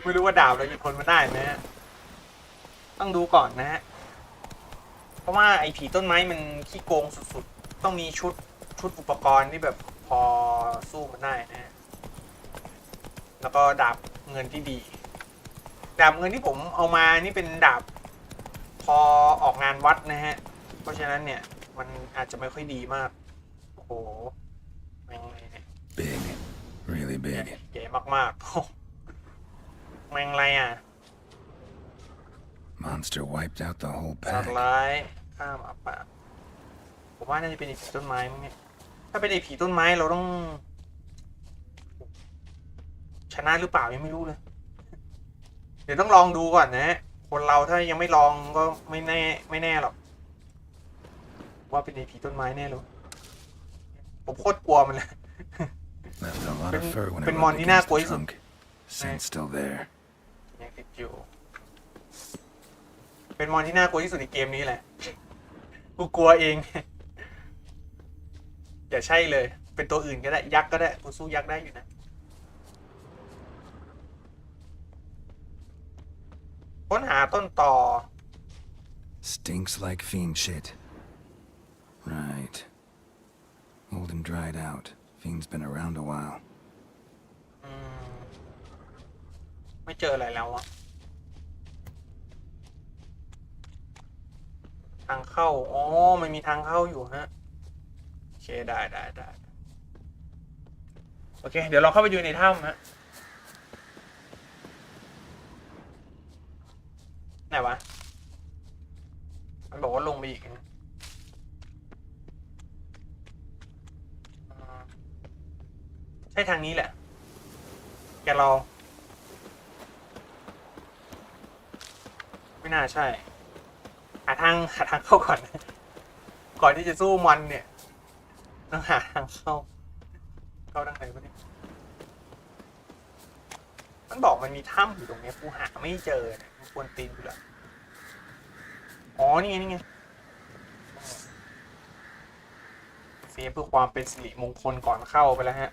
[SPEAKER 7] ไม่รู้ว่าดาบเราจะทนมันได้ไหมฮะต้องดูก่อนนะฮะเพราะว่าไอ้ผีต้นไม้มันขี้โกงสุดๆต้องมีชุดอุปกรณ์ที่แบบพอสู้มันได้นะฮะแล้วก็ดาบเงินที่ดีดาบเงินที่ผมเอามานี่เป็นดาบพอออกงานวัดนะฮะเพราะฉะนั้นเนี่ยมันอาจจะไม่ค่อยดีมากโอ้โหแม่งอะไรเนี่ย
[SPEAKER 6] Big. Really big.
[SPEAKER 7] ใหญ่มากๆแม่งอะไรอ่ะ
[SPEAKER 6] Monster wiped out the whole
[SPEAKER 7] สัต
[SPEAKER 6] pack.
[SPEAKER 7] ว์ร้ายข้ามอับปะผมว่าน่าจะเป็นไอ้ผีต้นไม้มั้งเนี่ยถ้าเป็นไอ้ผีต้นไม้เราต้องชนะหรือเปล่ายังไม่รู้เลยเดี๋ยวต้องลองดูก่อนนะคนเราถ้ายังไม่ลองก็ไม่แน่หรอกว่าเป็นไอ้ผีต้นไม้แน่เลยผมโคตรกลัวมันเลย
[SPEAKER 6] Left a lot of fur when it
[SPEAKER 7] เป็นมอน
[SPEAKER 6] rubbed
[SPEAKER 7] ที่น่า
[SPEAKER 6] against
[SPEAKER 7] กลัว
[SPEAKER 6] the
[SPEAKER 7] ที่สุด
[SPEAKER 6] trunk. Scent's still there.
[SPEAKER 7] ยังติดอยู่เป็นมอนที่น่ากลัวที่สุดในเกมนี้แหละกูกลัวเองอย่าใช่เลยเป็นตัวอื่นก็ได้ยักษ์ก็ได้กูสู้ยักษ์ได้อยู่นะค้นหาต้นต่อ
[SPEAKER 6] Stinks like fiend shit. Right. Old and dried out. Fiend's been around a while.
[SPEAKER 7] ไม่เจออะไรแล้วอะทางเข้าอ๋อมันมีทางเข้าอยู่ฮะโอเคได้โอเคเดี๋ยวเราเข้าไปดูในถ้ำฮะไหนวะมันบอกว่าลงไปอีกนะใช่ทางนี้แหละแกเราไม่น่าใช่หาทางเข้าก่อนก่อนที่จะสู้มันเนี่ยต้องหาทางเข้าทางไหนวะเนี่ย มันบอกมันมีถ้ำอยู่ตรงนี้กูหาไม่เจอเนี่ยมันควรตีนกูละอ๋อนี่ไงเซฟเพื่อความเป็นสิริมงคลก่อนเข้าไปแล้วฮะ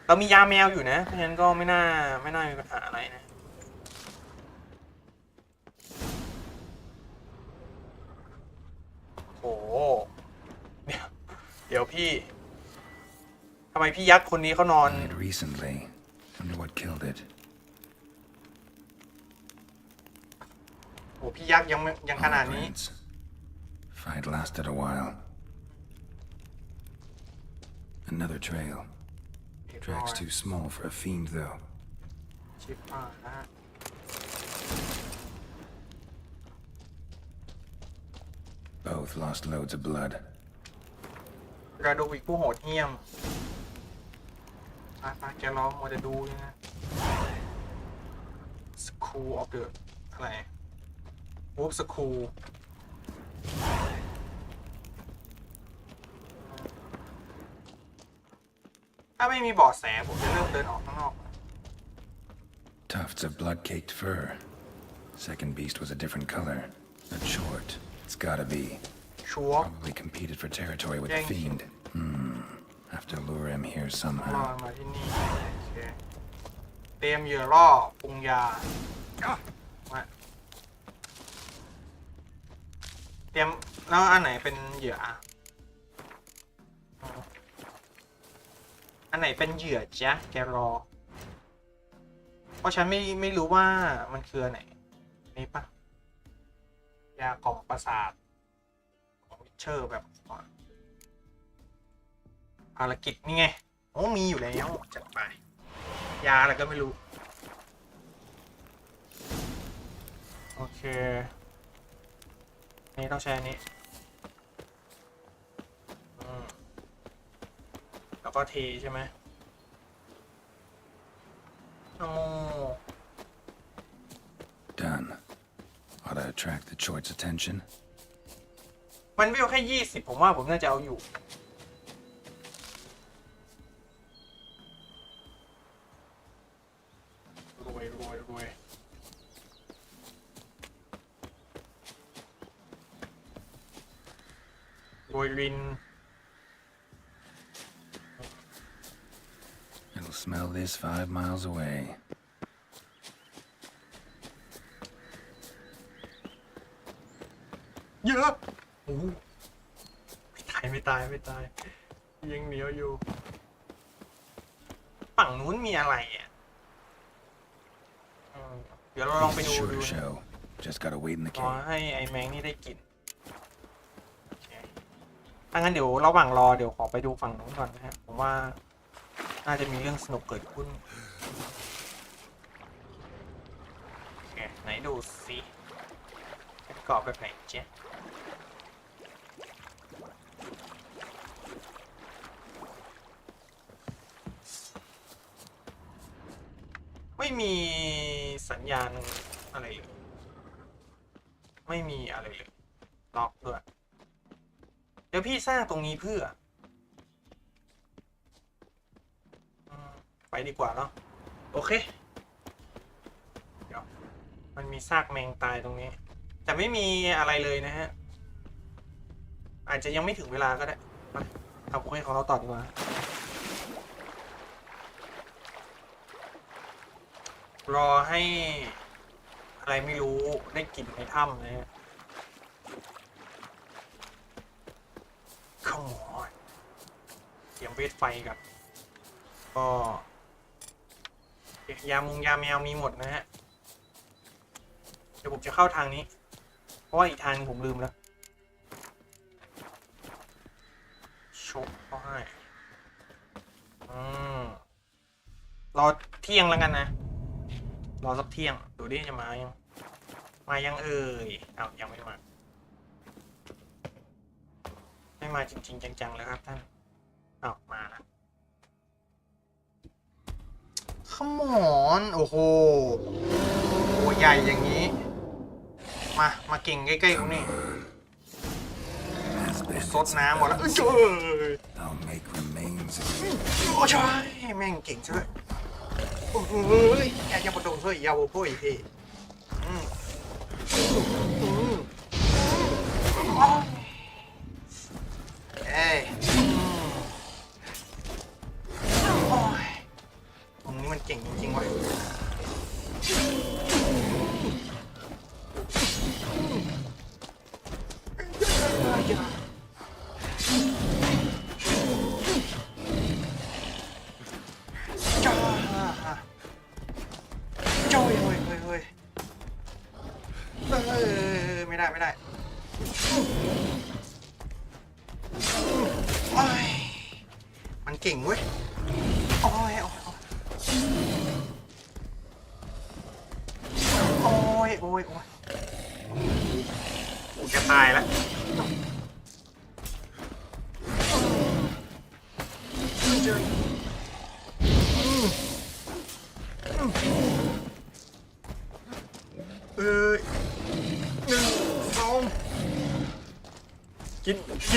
[SPEAKER 7] เรามียาแมวอยู่นะเพราะฉะนั้นก็ไม่น่ามีปัญหาอะไรนะโอ้เดี๋ยวพี่ทำไมพี่ยักษ์คนนี้เขานอน
[SPEAKER 6] Recently, wonder what killed it.
[SPEAKER 7] โอ้พี่ยักษ์ยังขนาดนี้
[SPEAKER 6] Fight lasted a while. Another trail. Track's too small for a fiend, though.
[SPEAKER 7] ชิบหายนะ
[SPEAKER 6] Both lost loads of blood.
[SPEAKER 7] กระดูกอีกผู้โหดเหี้ยมไปแกลองมัวจะดูนะ School of the อะไร Wolf School ถ้าไม่มีเบาะแสผมจะเริ่มเดินออกข้างนอก
[SPEAKER 6] Tufts of blood-caked fur. Second beast was a different color. Not short. It's gotta be.
[SPEAKER 7] Sure.
[SPEAKER 6] Probably competed for territory with the fiend. Have to lure him here
[SPEAKER 7] รอ
[SPEAKER 6] somehow.
[SPEAKER 7] มาที่นี่โอเคเตรียมเหยื่อล่อปรุงยามาเตรียมแล้วอันไหนเป็นเหยื่ออันไหนเป็นเหยื่อจ๊ะแกรอเพราะฉันไม่รู้ว่ามันคืออันไหนนี่ปะยากล่อมประสาทของวิเชอร์แบบภารกิจนี่ไงโอ้มีอยู่แล้วจัดไปยาอะไรก็ไม่รู้โอเคนี่ต้องใช้อันนี้แล้วก็เทใช่ไหมโอ้
[SPEAKER 6] Done. Ought to attract the choice attention.
[SPEAKER 7] มันวิวแค่20ผมว่าผมน่าจะเอาอยู่รวยริน
[SPEAKER 6] It'll smell this 5 miles away.
[SPEAKER 7] เยอะโอ้ไม่ตายยังเหนียวอยู่ฝั่งนู้นมีอะไรอ่ะเดี๋ยวเราลองไปดู
[SPEAKER 6] Show. Just gotta wait in the
[SPEAKER 7] รอ
[SPEAKER 6] cave.
[SPEAKER 7] ให้ไอแมงนี่ได้กินโอเคถ้างั้นเดี๋ยวระหว่างรอเดี๋ยวขอไปดูฝั่งนู้นก่อนนะฮะผมว่าน่าจะมีเรื่องสนุกเกิดขึ้นโอเคไหนดูสิกรอบแบบไหนเจ๊ไม่มีสัญญาณอะไรเลยไม่มีอะไรเลยล็อกด้วยเดี๋ยวพี่สร้างตรงนี้เพื่อไปดีกว่าเนาะโอเคเดี๋ยวมันมีซากแมงตายตรงนี้แต่ไม่มีอะไรเลยนะฮะอาจจะยังไม่ถึงเวลาก็ได้ไปทำให้เขาต่อดีกว่ารอให้อะไรไม่รู้ได้กลิ่นในถ้ำนะฮะ Come on เตรียมเวทไฟกับก็ยาแมวมีหมดนะฮะเดี๋ยวผมจะเข้าทางนี้เพราะว่าอีกทางผมลืมแล้วชกเขาให้รอเที่ยงแล้วกันนะรอสักเที่ยงดูดิจะมายังเอ่ยเอายังไม่มาจริงๆจังๆเลยครับท่านเอามาแล้วขมอนโอ้โหใหญ่อย่างนี้มาเก่งใกล้ๆตรงนี้ซดน้ำหมดแล้วโอ้ใช่แม่งเก่งใช่ไหม โอ้ยอย่ามาโดนเฮ้ยอย่าโว้ยพี่เอ้ยตรงนี้มันเก่งจริงๆว่ะไม่ได้มันเก่งเว้ยโอ้ยกูจะตายแล้ว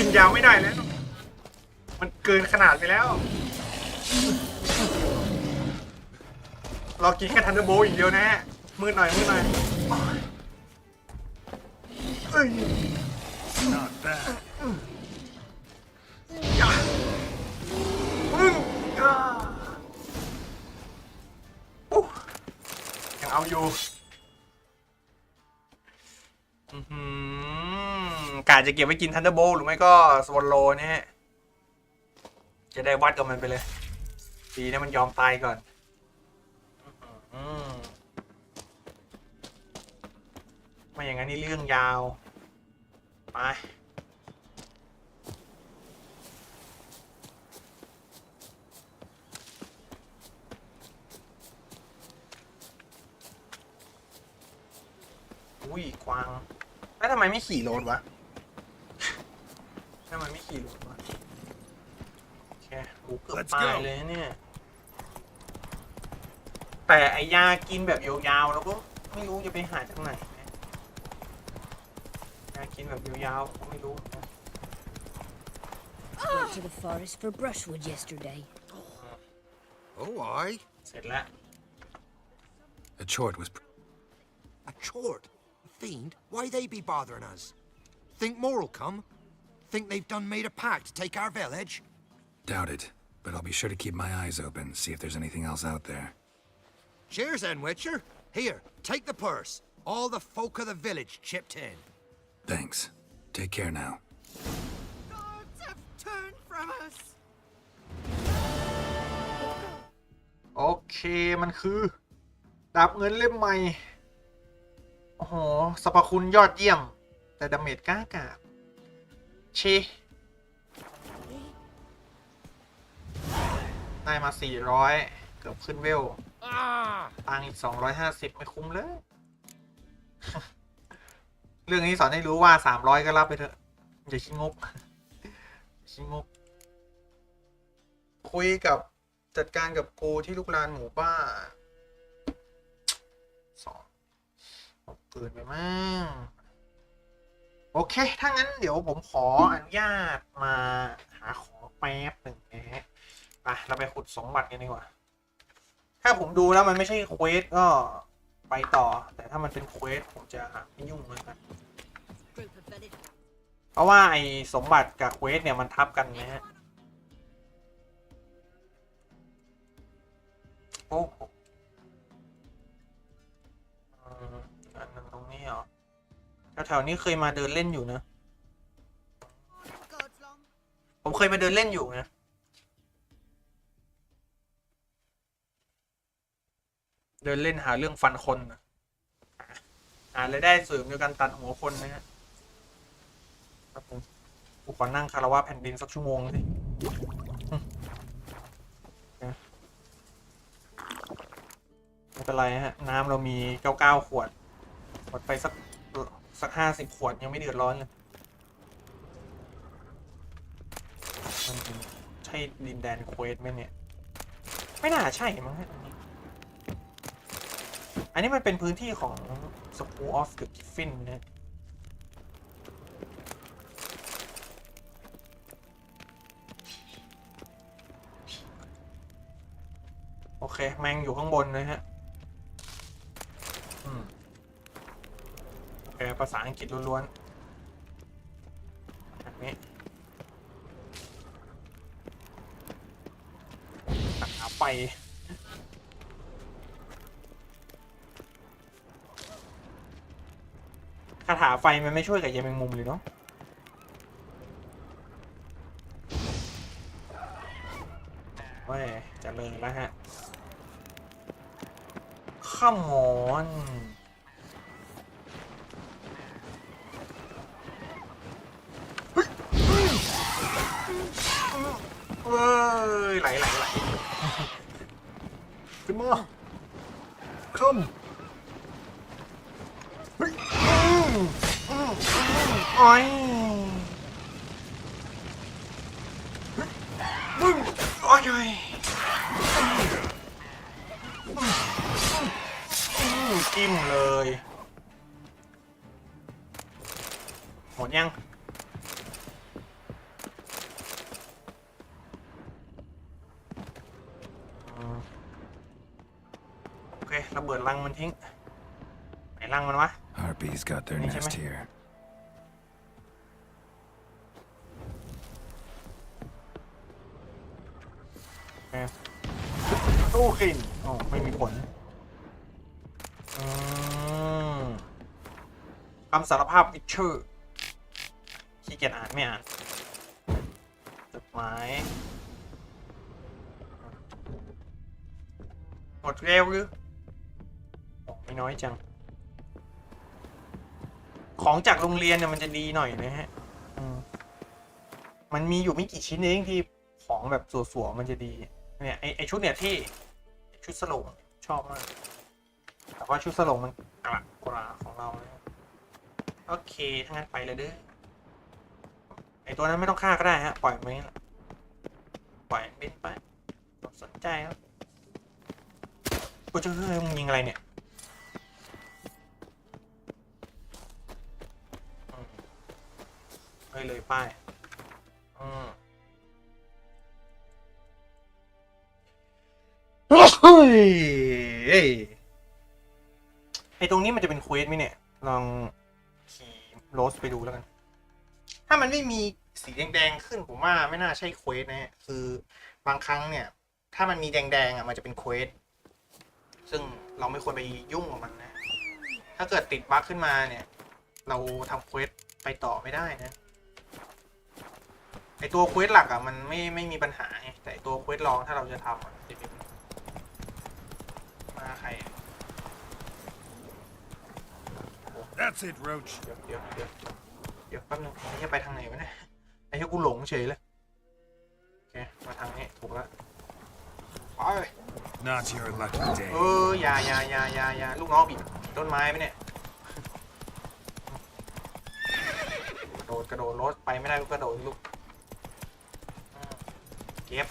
[SPEAKER 7] กินยาวไม่ได้แล้วมันเกินขนาดไปแล้วเรากินแค่ทันเดอร์โบอย่างเดียวนะฮะมือหน่อยเอ้ย
[SPEAKER 9] Not bad.
[SPEAKER 7] ยังเอาอยู่กะจะเก็บไว้กินทันเดอร์โบหรือไม่ก็สวอลโลเนี่ยจะได้วัดกับมันไปเลยดีนะมันยอมตายก่อนไม่อย่างนั้นนี่เรื่องยาวไปอุ้ยกวางแล้วทำไมไม่ขี่รถวะทำไมไม่ขี่รถวะโอเคกูเกือบตายเลยเนี่ยแต่ไอยากินแบบยาวๆแล้วก็ไม่รู้จะไปหาจากไหนยากินแบบยาวๆก็ไม่รู้
[SPEAKER 22] Went to the forest for brushwood yesterday.
[SPEAKER 19] Oh, aye.
[SPEAKER 7] เสร็จแล้ว
[SPEAKER 6] A chort was...
[SPEAKER 19] A chort? A fiend? Why they be bothering us? Think more'll come? Think they've done made a pact to take our village?
[SPEAKER 6] Doubt it, but I'll be sure to keep my eyes open, see if there's anything else out there.
[SPEAKER 19] Cheers then, Witcher. Here, take the purse. All the folk of the village chipped in.
[SPEAKER 6] Thanks. Take care now.
[SPEAKER 21] Gods have turned from us.
[SPEAKER 7] โอเคมันคือดาบเงินเล่มใหม่โอ้โหสรรพคุณยอดเยี่ยมแต่ดาเมจก้ากาบได้มา400เกือบขึ้นเวลตังอีก250ไม่คุ้มเลย เรื่องนี้สอนให้รู้ว่า300ก็รับไปเถอะอย่าขี้งกคุยกับจัดการกับกูที่ลูกลานหมู่บ้านเกินไปมั้งโอเคถ้างั้นเดี๋ยวผมขออนุญาตมาหาของแป๊บหนึ่งนะฮะไปเราไปขุดสมบัติกันดีกว่าถ้าผมดูแล้วมันไม่ใช่เควสก็ไปต่อแต่ถ้ามันเป็นเควสผมจะไม่ยุ่งเลยครับเพราะว่าไอ้สมบัติกับเควสเนี่ยมันทับกันนะฮะโอ้อันนั้นตรงนี้เหรอแถวๆนี้เคยมาเดินเล่นอยู่นะผมเคยมาเดินเล่นอยู่นะเดินเล่นหาเรื่องฟันคนหารายได้เสริมด้วยการตัดหัวคนนะฮะครับผมกูขอนั่งคารวะแผ่นดินสักชั่วโมงสิไม่เป็นไรฮะน้ำเรามี99ขวดหมดไปสัก50ขวดยังไม่เดือดร้อนเลยมันใช่ดินแดนเควสไหมเนี่ยไม่น่าใช่มั้งฮะอันนี้มันเป็นพื้นที่ของ School of the Griffin นะโอเค เคแมงอยู่ข้างบนนะฮะโอเคภาษาอังกฤษล้วนๆแบบนี้หาไฟคาถาไฟมันไม่ช่วยกับยายแมงมุมเลยเนาะเว้ยจะเลยแล้วฮะข้ามหมอนเว้ยไหลขึ้นมาข้ามโอ้ยมึงโอ้ยจิ้มเลยหมดยังโอเคระเบิดรังมันทิ้งไหนรังมันวะ
[SPEAKER 6] Harpies got their nest here.
[SPEAKER 7] ตู้ขินอ๋อไม่มีผลคำสารภาพวิชเชอร์ขี้เกียจอ่านไม่อ่านจดหมายหมดเร็วหรือไม่น้อยจังของจากโรงเรียนเนี่ยมันจะดีหน่อยนะฮะมันมีอยู่ไม่กี่ชิ้นเองที่ของแบบสวยๆมันจะดีเนี่ยไอชุดเนี่ยที่ชุดสโลงชอบมากแต่ว่าชุดสโลงมันกระของเราโอเคถ้างั้นไปเลยเด้อไอตัวนั้นไม่ต้องฆ่าก็ได้ฮะปล่อยมันปล่อยบินไปสนใจครับกูจะเฮ้ยมึงยิงอะไรเนี่ยเลยป้ายไอตรงนี้มันจะเป็นเควสไหมเนี่ยลองขี่โรสไปดูแล้วกันถ้ามันไม่มีสีแดงๆขึ้นผมว่าไม่น่าใช่เควสนะคือบางครั้งเนี่ยถ้ามันมีแดงๆอ่ะมันจะเป็นเควสซึ่งเราไม่ควรไปยุ่งกับมันนะถ้าเกิดติดบั๊กขึ้นมาเนี่ยเราทำเควสไปต่อไม่ได้นะไอตัวเควสหลักอ่ะมันไม่มีปัญหาแต่ตัวเควสรองถ้าเราจะทำจะเป็นมาใคร
[SPEAKER 1] That's it, Roach.
[SPEAKER 7] เดี๋ยวแป๊บนึงไอ้เหี้ยไปทางไหนวะเนี่ยไอ้เหี้ยกูหลงเฉยเลยโอเคมาทางนี้ถูกแล้วไป
[SPEAKER 1] Not your lucky day.
[SPEAKER 7] อย่าลูกน้องบิดต้นไม้ไปเนี่ยกระโดดรถไปไม่ได้ก็กระโดดลูกเก็บ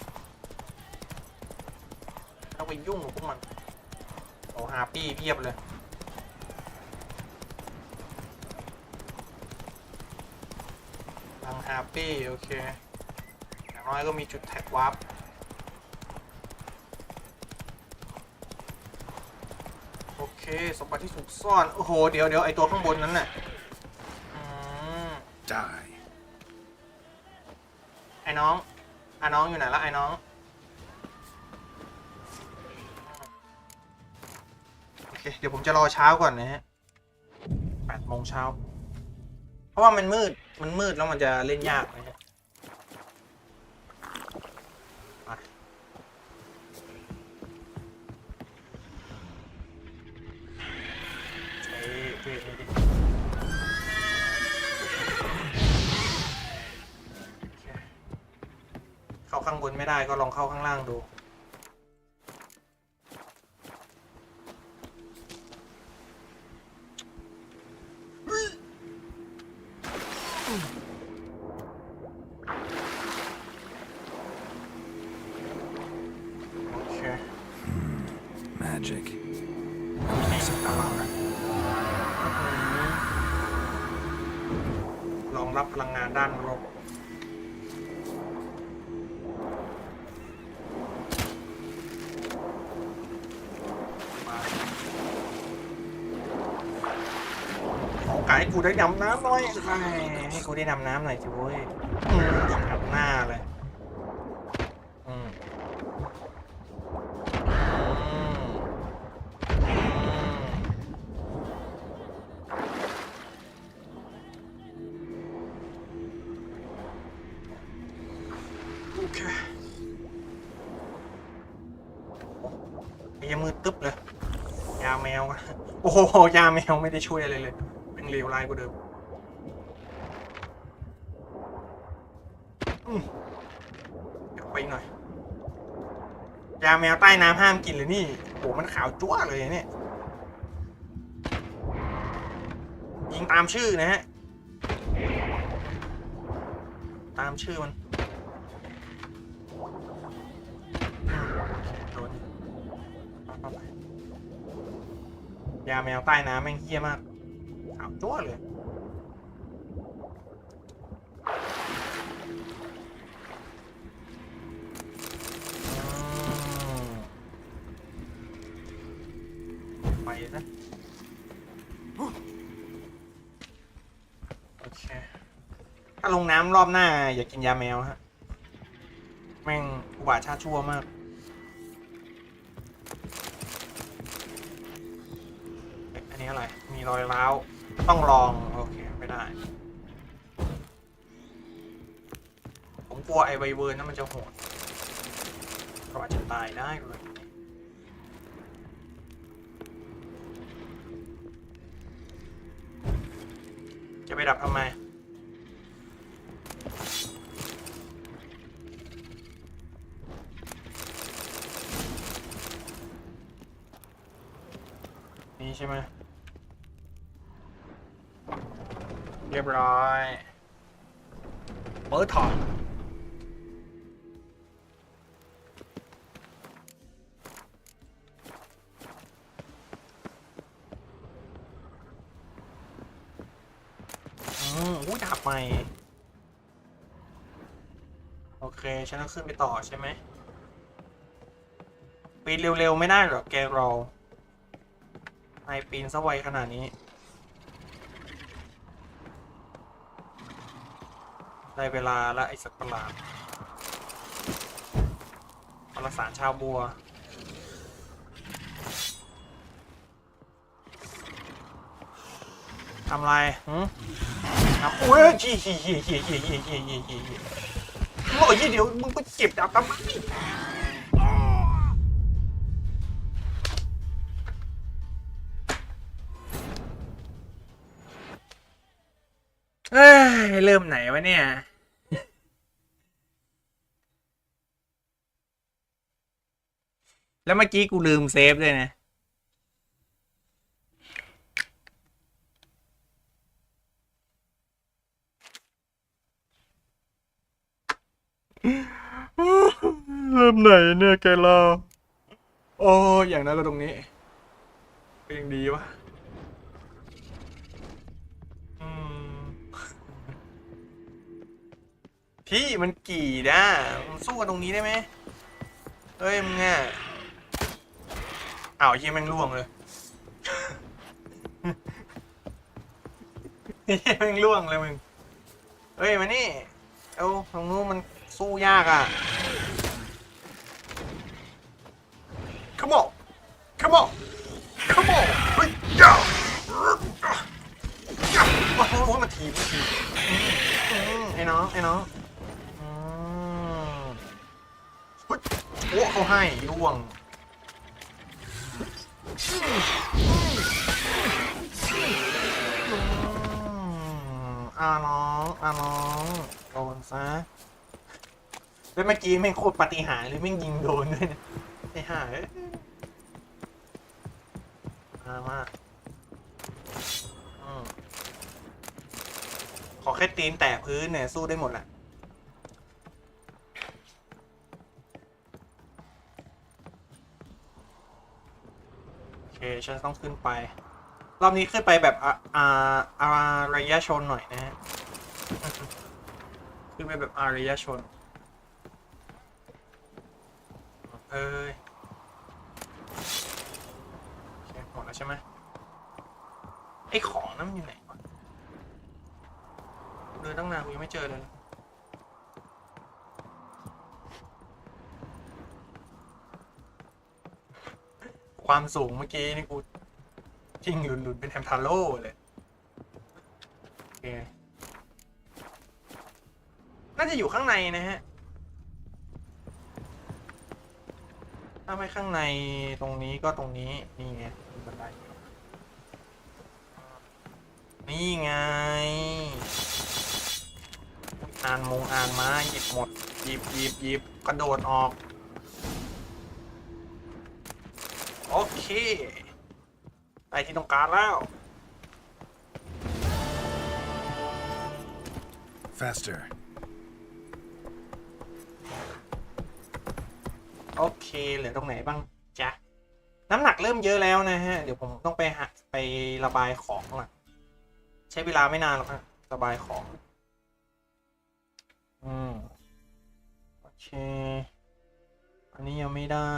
[SPEAKER 7] ต้องไปยุ่งกับพวกมันโอ้ฮาปี้เพียบเลยทางฮาปี้โอเคอย่างน้อยก็มีจุดแท็กวาร์ปโอเคสมบัติที่ถูกซ่อนโอ้โหเดี๋ยวไอตัวข้างบนนั้นน่ะ
[SPEAKER 1] Die.
[SPEAKER 7] ไอ้น้องอยู่ไหนละไอ้น้องโอเคเดี๋ยวผมจะรอเช้าก่อนนะฮะ8 โมงเช้าเพราะว่ามันมืดแล้วมันจะเล่นยากนะฮะเข้าข้างบนไม่ได้ก็ลองเข้าข้างล่างดูโอเค
[SPEAKER 6] Magic. Piece of power.
[SPEAKER 7] รองรับพลังงานด้านลบ กาสให้กูได้ดำน้ำหน่อยให้กูได้ดำน้ำหน่อยสิเว้ยขับหน้าเลยโอเคยังมือตึ๊บเลยยาแมวโอ้โหยาแมวไม่ได้ช่วยอะไรเลยเป็นเลวร้ายกว่าเดิมเดี๋ยวไปหน่อยยาแมวใต้น้ำห้ามกินเลยนี่โอ้มันขาวจั๊วเลยเนี่ยยิงตามชื่อนะฮะตามชื่อมันยาแมวใต้น้ำแม่งเหี้ยมากขาวจั๊วเลยไปนะโอเคถ้าลงน้ำรอบหน้าอย่ากินยาแมวฮะแม่งอุบาทชาชั่วมากอันนี้อะไรมีรอยร้าวต้องลองโอเคไม่ได้ผมกลัวไอ้ไวเวิร์นนั่นมันจะโหดเราอาจจะตายได้เลยจะไปดับทำไมนี่ใช่ไหมเรียบร้อยเปิดถอดอู้ดาบใหม่โอเคฉันต้องขึ้นไปต่อใช่ไหมปีนเร็วๆไม่ได้หรอกแกรอนายปีนซะไวขนาดนี้ได้เวลาละไอ้สัตว์ประหลาดพลสารชาวบัวทำไรโอ้ยชี้โอ้ยเดี๋ยวมึงไปเก็บดาบทำไมเริ่มไหนวะเนี่ยแล้วเมื่อกี้กูลืมเซฟเลยนะเริ่มไหนเนี่ยแกเราโอ้อย่างนั้นก็ตรงนี้เป็นยังดีวะพี่มันกี่นะมันสู้กันตรงนี้ได้ไหมเฮ้ยมึงอ่ะอ้าวยี่แม่งล่วงเลยยี่แม่งล่วงเลยมึงเฮ้ยมานี่เอาตรงนู้นมันสู้ยากอ่ะ Come on Come on Come on เฮ้ยย่าโอ้โหมาถีบไอ้น้องเฮ้ยโอ้เขาให้ล่วงน้องโดนซะแล้วเมื่อกี้แม่งโคตรปาฏิหาริย์เลยแม่งยิงโดนด้วยนะไอ้ห่ามาขอแค่ตีนแตะพื้นเนี่ยสู้ได้หมดแหละโอเคฉันต้องขึ้นไปรอบนี้ขึ้นไปแบบระยะชนหน่อยนะฮะขึ้นไปแบบระยะชนโอเคหมดแล้วใช่ไหมไอ้ของนั้นมันอยู่ไหนวะ เดินตั้งนานกูยังไม่เจอเลยความสูงเมื่อกี้นี่กูทิ้งหลุนๆเป็นแฮมทาโร่เลยโอเคน่าจะอยู่ข้างในนะฮะถ้าไม่ข้างในตรงนี้ก็ตรงนี้นี่ไงบันไดนี่ไงอ่านมาหยิบหมดหยิบกระโดดออกโอเคไปที่ตรงกลางแล้ว
[SPEAKER 6] Faster.
[SPEAKER 7] โอเคเหลือตรงไหนบ้างจ๊ะน้ำหนักเริ่มเยอะแล้วนะฮะเดี๋ยวผมต้องไประบายของก่อนใช้เวลาไม่นานหรอกนะระบายของโอเคอันนี้ยังไม่ได้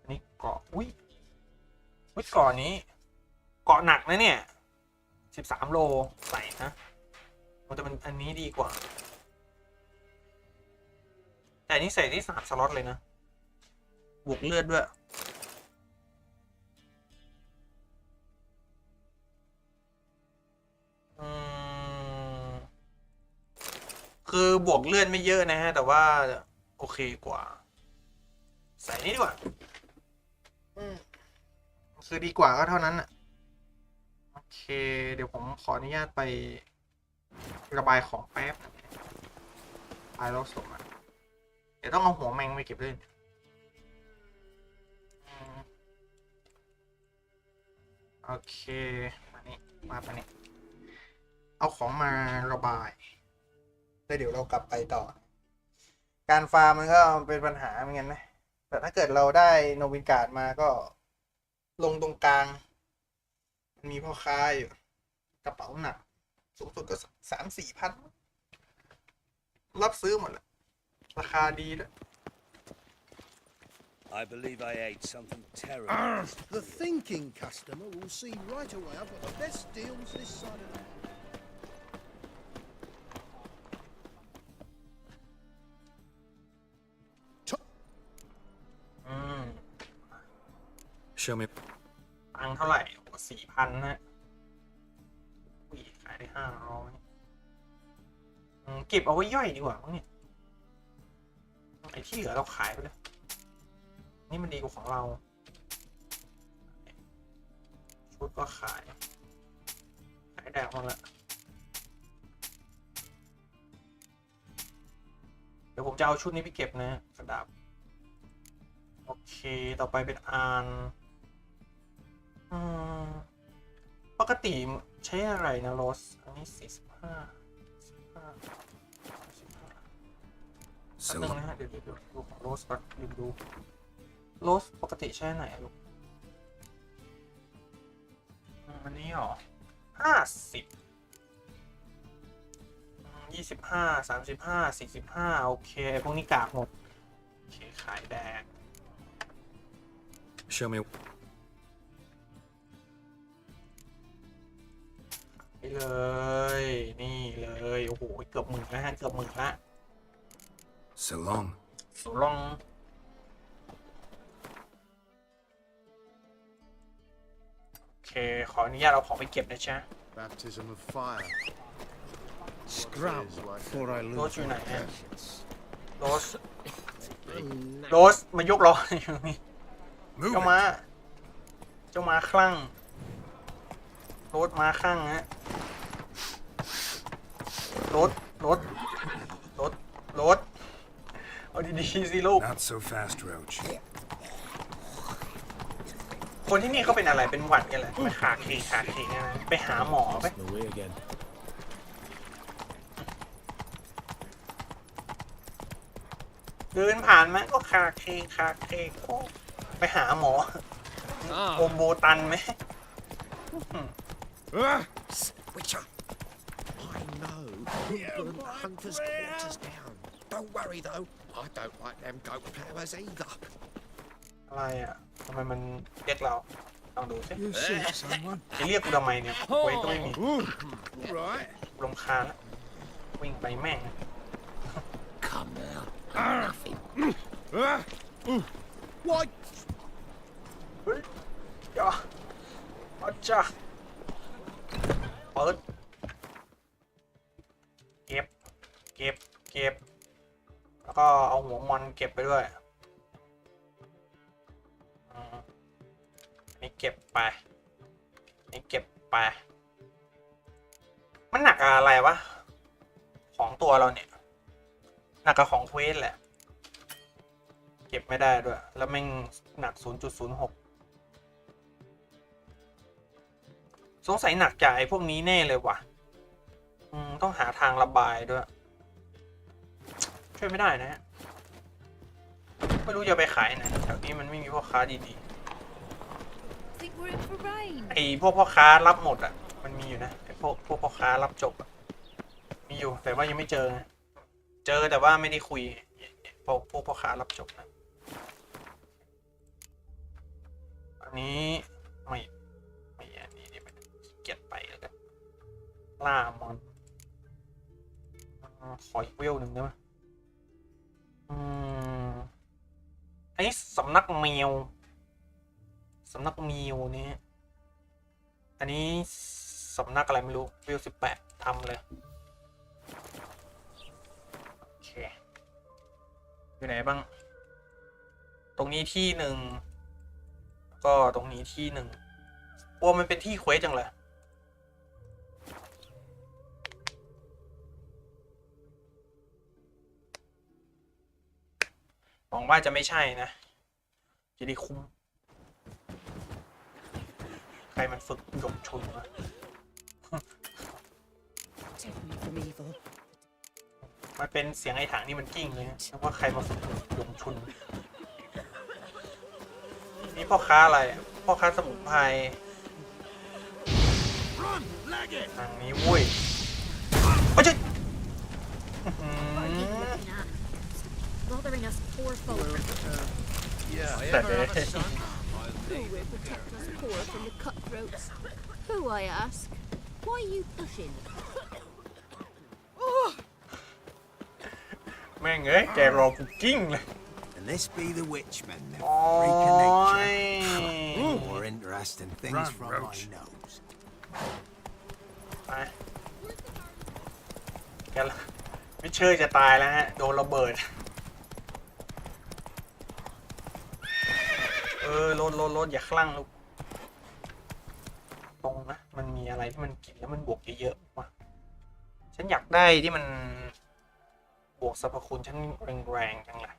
[SPEAKER 7] อันนี้เกาะอุ้ยเกาะนี้เกาะหนักนะเนี่ย13 โลใส่นะแต่มันอันนี้ดีกว่าแต่อันนี้ใส่ที่3 สล็อตเลยนะบวกเลือดด้วยคือบวกเลือดไม่เยอะนะฮะแต่ว่าโอเคกว่าใส่นี้ดีกว่าคือดีกว่าก็เท่านั้นอะโอเคเดี๋ยวผมขออนุญาตไประบายของแป๊บไปแล้วส่งเดี๋ยวต้องเอาหัวแมงไปเก็บด้วยโอเคมานี่มาปะนี่เอาของมาระบายแล้วเดี๋ยวเรากลับไปต่อการฟาร์มมันก็เป็นปัญหาเหมือนกันนะแต่ถ้าเกิดเราได้โนวิการ์ดมาก็ลงตรงกลางมันมีพ่อค้าอยู่กระเป๋าหนักสูงสุดก็3-4 พันรับซื้อหมดเลยราคาดีด้วย
[SPEAKER 11] I believe I ate something terrible.
[SPEAKER 16] The thinking customer will see right away I've got the best deals this side of the
[SPEAKER 2] Show me.
[SPEAKER 7] ตังเท่าไหร่ 4,000 นะขายได้500เก็บเอาไว้ย่อยดีกว่าเนี่ยไอ้ที่เหลือเราขายไปเลยนี่มันดีกว่าของเราชุดก็ขายแดกหมดละเดี๋ยวผมจะเอาชุดนี้ไปเก็บนะกระดาษโอเคต่อไปเป็นอันปกติใช้อะไรนะโรสอันนี้45นึงนะฮะเดี๋ยวดูของโรสก่อนดูโรสปกติใช้ไหนลูกอันนี้หรอ50 25 35 45โอเคพวกนี้กากหมดโอเคขายแดง
[SPEAKER 2] Show me.
[SPEAKER 7] ไปเลยนี่เลยโอ้โหเกือบ10,000แล้วฮะเกือบ10,000ละ
[SPEAKER 6] So long.
[SPEAKER 7] สุลองโอเคขออนุญาตเอาของไปเก็บนะจ๊ะ
[SPEAKER 16] Baptism of fire. Scrub before I
[SPEAKER 7] โรส
[SPEAKER 16] lose
[SPEAKER 7] อยู่ไหน
[SPEAKER 16] my
[SPEAKER 7] ฮะ
[SPEAKER 16] patience.
[SPEAKER 7] โรสมายกล้ออยู่นี่เจ้าม้าคลั่งโรสม้าคลั่งฮะโรสเอาดีๆสิลูก
[SPEAKER 6] Not so fast, Roach.
[SPEAKER 7] คนที่นี่เขาเป็นอะไรเป็นหวัดกันแหละไปขาเคนะไปหาหมอไปเดินผ่านไหมก็ขาเคไปหาหมอโอมโบตันไหม
[SPEAKER 19] Witcher, I know who burnt Hunter's quarters down. Don't worry though, I don't like them goat powers either.
[SPEAKER 7] อะไรอ่ะทำไมมันเรียกเราลองดูสิ
[SPEAKER 16] You see someone?
[SPEAKER 7] จะเรียกกูทำไมเนี่ยไว้ก็ไม่มี
[SPEAKER 16] Right.
[SPEAKER 7] รำคาญแล้ว วิ่งไปแม่ง
[SPEAKER 19] Come now. Nothing.
[SPEAKER 16] Why?
[SPEAKER 7] เฮ้ยอย่าอาจ้าเปิดเก็บแล้วก็เอาหัวมอนเก็บไปด้วยนี่เก็บไปนี่เก็บไปมันหนักอะไรวะของตัวเราเนี่ยหนักกับของเควสแหละเก็บไม่ได้ด้วยแล้วแม่งหนัก 0.06 สงสัยหนักจากไอ้พวกนี้แน่เลยว่ะต้องหาทางระบายด้วยช่วยไม่ได้นะฮะไม่รู้จะไปขายไหนแถวนี้มันไม่มีพ่อค้าดีๆไอ้พวกพ่อค้ารับหมดอ่ะมันมีอยู่นะไอ้พวกพ่อค้ารับจบอ่ะมีอยู่แต่ว่ายังไม่เจอเจอแต่ว่าไม่ได้คุยพวกพ่อค้ารับจบนะอันนี้ไม่อันนี้ดิเกียดไปแล้วกันล่ามอนขออีกเวลหนึ่งได้ไหมอันนี้สำนักแมวนี่อันนี้สำนักอะไรไม่รู้เวล18ทำเลยโอเคอยู่ไหนบ้างตรงนี้ที่หนึ่งก็ตรงนี้ที่หนึ่งโอ้มันเป็นที่เควสจังเลยหวังว่าจะไม่ใช่นะจะได้คุ้มใครมันฝึกหยกชุนวะมันเป็นเสียงไอ้ถังนี่มันกิ้งเลยนะว่าใครมาฝึกหยกชุนนี่พ่อค้าอะไรพ่อค้าสมุนไพรทางนี้วุ้ยโอ้ยเจ๊
[SPEAKER 21] Bothering us poor folk.
[SPEAKER 7] But,
[SPEAKER 21] Who will protect us poor from the cutthroats? Who, I ask? Why are you pushing?
[SPEAKER 7] แม่งเอ้ยแกรอกูกิ้งเลย
[SPEAKER 19] And this be the witchmen.
[SPEAKER 7] Oi.
[SPEAKER 19] Reconnect. More interesting things from my nose.
[SPEAKER 7] ไปแกวิเชอร์จะตายแล้วฮะโดนระเบิดลดอย่าคลั่งลูกตรงนะมันมีอะไรที่มันกินแล้วมันบวกเยอะๆว่ะฉันอยากได้ที่มันบวกสรรพคุณฉันแรงๆจังเลย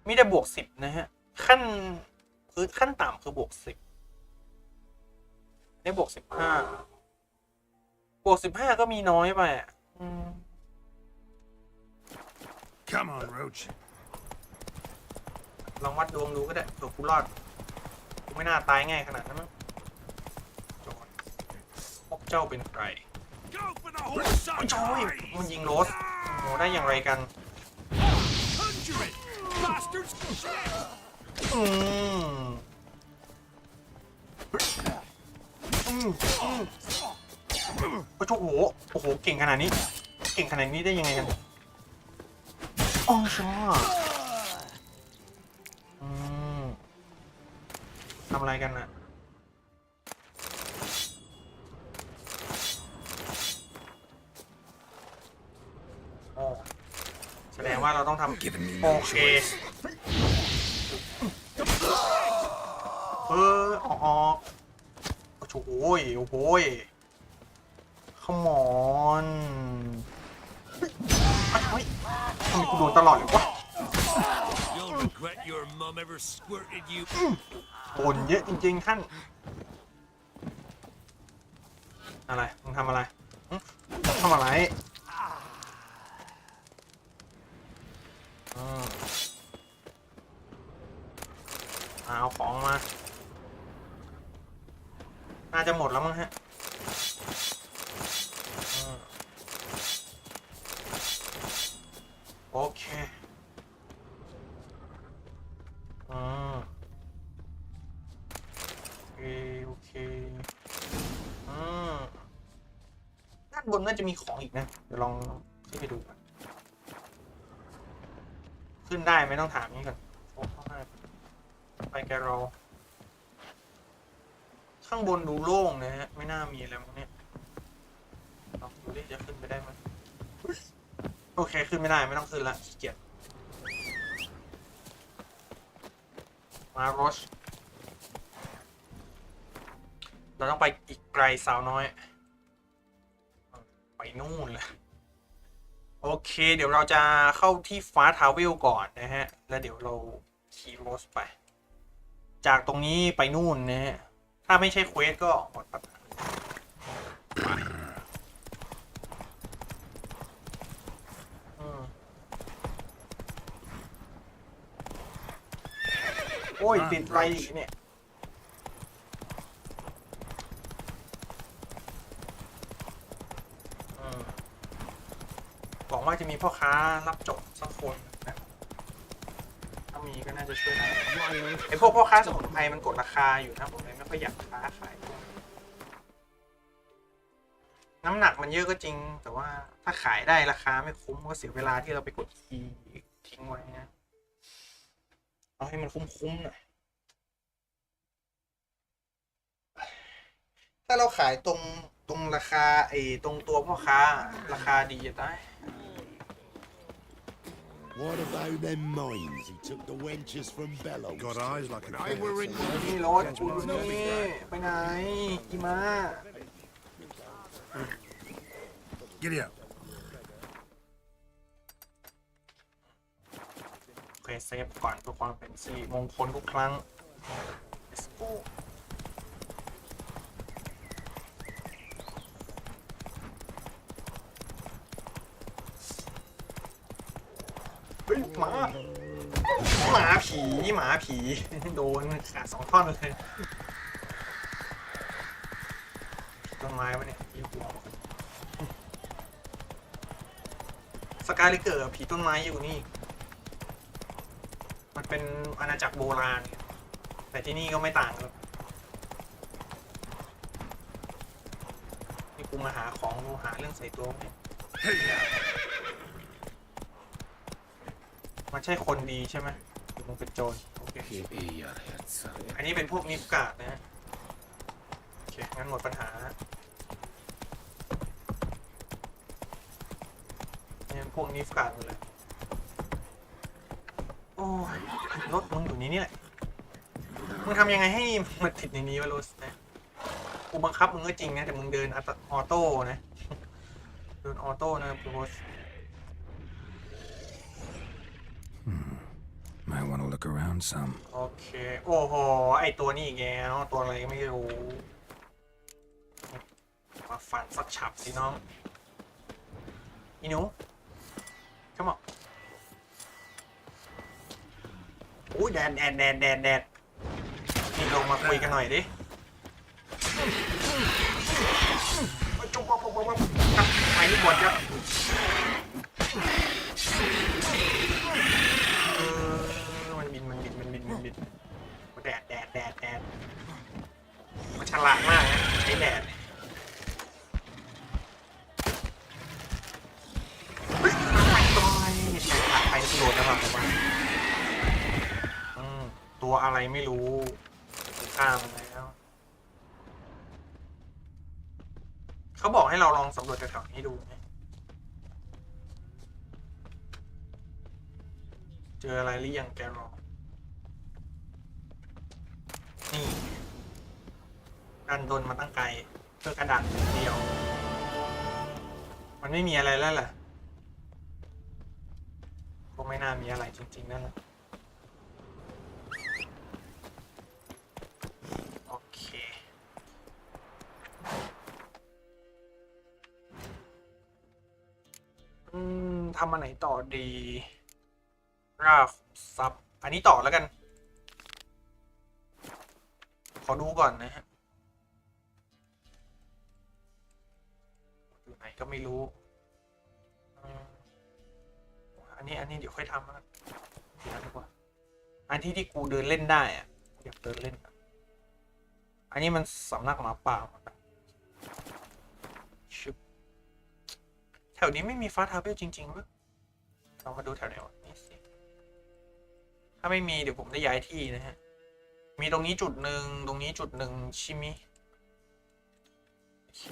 [SPEAKER 7] มีแต่บวก10นะฮะขั้นต่ำคือบวก10ได้บวก15บวก15ก็มีน้อยไปอ่ะ
[SPEAKER 9] Come on, Roach.
[SPEAKER 7] ลองวัดดวงดูก็ได้ตัวกูรอดกูไม่น่าตายง่ายขนาดนั้นมั้งโจรพวกเจ้าเป็นใครโอ้ยมันยิงโรสโหได้อย่างไรกันโอ้โหเก่งขนาดนี้ได้ยังไงกันอ๋อชอบทำอะไรกันน่ะแสดงว่าเราต้องทำโอเคออกโอ้โหขมอนเฮ้ยทำไมกูโดนตลอดเลยวะโอนเยอะจริงๆท่านอะไรมึงทำอะไรเอาของมาน่าจะหมดแล้วมั้งฮะโอเคโอเค บนน่าจะมีของอีกนะเดี๋ยวลองขึ้นไปดูกันขึ้นได้ไหมต้องถามนี้ก่อนไปแกรอข้างบนดูโล่งนะฮะไม่น่ามีอะไรมั้งเนี่ยลองดูดิจะขึ้นไปได้ไหมโอเคขึ้นไม่ได้ไม่ต้องขึ้นละขี้เกียจมาโรชเราต้องไปอีกไกลสาวน้อยไปนู่นเลยโอเคเดี๋ยวเราจะเข้าที่ฟ้าทาวเวลก่อนนะฮะแล้วเดี๋ยวเราขี่รถไปจากตรงนี้ไปนู่นนะฮะถ้าไม่ใช่เควสก็หมดปัญหาโอ้ยติดไรเนี่ยหวังว่าจะมีพ่อค้ารับจบสักคนนะถ้ามีก็น่าจะช่วยได้ไอพวกพ่อค้าสมุนไพรมันกดราคาอยู่นะผมเลยไม่ค่อยอยากค้าขายน้ำหนักมันเยอะก็จริงแต่ว่าถ้าขายได้ราคาไม่คุ้มก็เสียเวลาที่เราไปกดคีย์ทิ้งไว้นะเอาให้มันคุ้มๆหน่อยถ้าเราขายตรงราคาตรงตัวพ่อค้าราคาดีจะได้
[SPEAKER 9] What about them mines he took the wenches from Bellows?
[SPEAKER 1] Got eyes like an eye were in
[SPEAKER 7] นี่รถนี่ไปไหนอีมา
[SPEAKER 1] Giddy up.
[SPEAKER 7] โอเคเซฟก่อนเพื่อความเป็นสิริมงคลทุกครั้ง Let's go เฮ้ยหมาผีโดนขาด2 ท่อนเลยต้นไม้วะเนี่ยผีหัวสกายเลเกอร์ผีต้นไม้อยู่นี่มันเป็นอาณาจักรโบราณแต่ที่นี่ก็ไม่ต่างกันนี่กูมาหาของกูหาเรื่องใส่ตัวเนี่ยมันใช่คนดีใช่ไหมหรือมันเป็นโจรโอเคอันนี้เป็นพวกนิฟกาดนะโอเคงั้นหมดปัญหาเนี่ยพวกนิฟกาดหมดเลยโอ้ยรถมึงอยู่นี่แหละมึงทำยังไงให้มันติดในนี้วะโรสนะกูบังคับมึงก็จริงนะแต่มึงเดินออโต้นะเดินออโต้นะโรส
[SPEAKER 6] Might want to look around some.
[SPEAKER 7] โอเคโอ้โหไอตัวนี้อีกแล้วตัวอะไรก็ไม่รู้มาฟันสักฉับสิน้องอีหนูเข้ามาโอ้ยแดดนี่ลงมาคุยกันหน่อยดิจุ๊บไปนี่หมดครับแดดมันฉลาดมากนะใช้แดดเฮ้ยไปกระโดดนะครับผมว่าตัวอะไรไม่รู้ฆ่ามันแล้วเขาบอกให้เราลองสำรวจแถวๆนี้ดูนะเจออะไรหรือยังแกรอนี่ดันโดนมาตั้งไกลเพื่อกระดาษเดียวมันไม่มีอะไรแล้วแหละก็ไม่น่ามีอะไรจริงๆนั่นแหละโอเคทำอันไหนต่อดีราฟซับอันนี้ต่อแล้วกันขอดูก่อนนะฮะอยู่ไหนก็ไม่รู้อันนี้เดี๋ยวค่อยทำนะเดี๋ยวดีกว่าอันที่กูเดินเล่นได้อะอยากเดินเล่นอันนี้มันสำนักหมาป่าชึบ แถวนี้ไม่มีฟาสต์ทราเวลจริงๆมั้ยลองมาดูแถวไหนวะนี่สิถ้าไม่มีเดี๋ยวผมจะย้ายที่นะฮะมีตรงนี้จุดหนึ่งตรงนี้จุดหนึ่งชิมิโอเค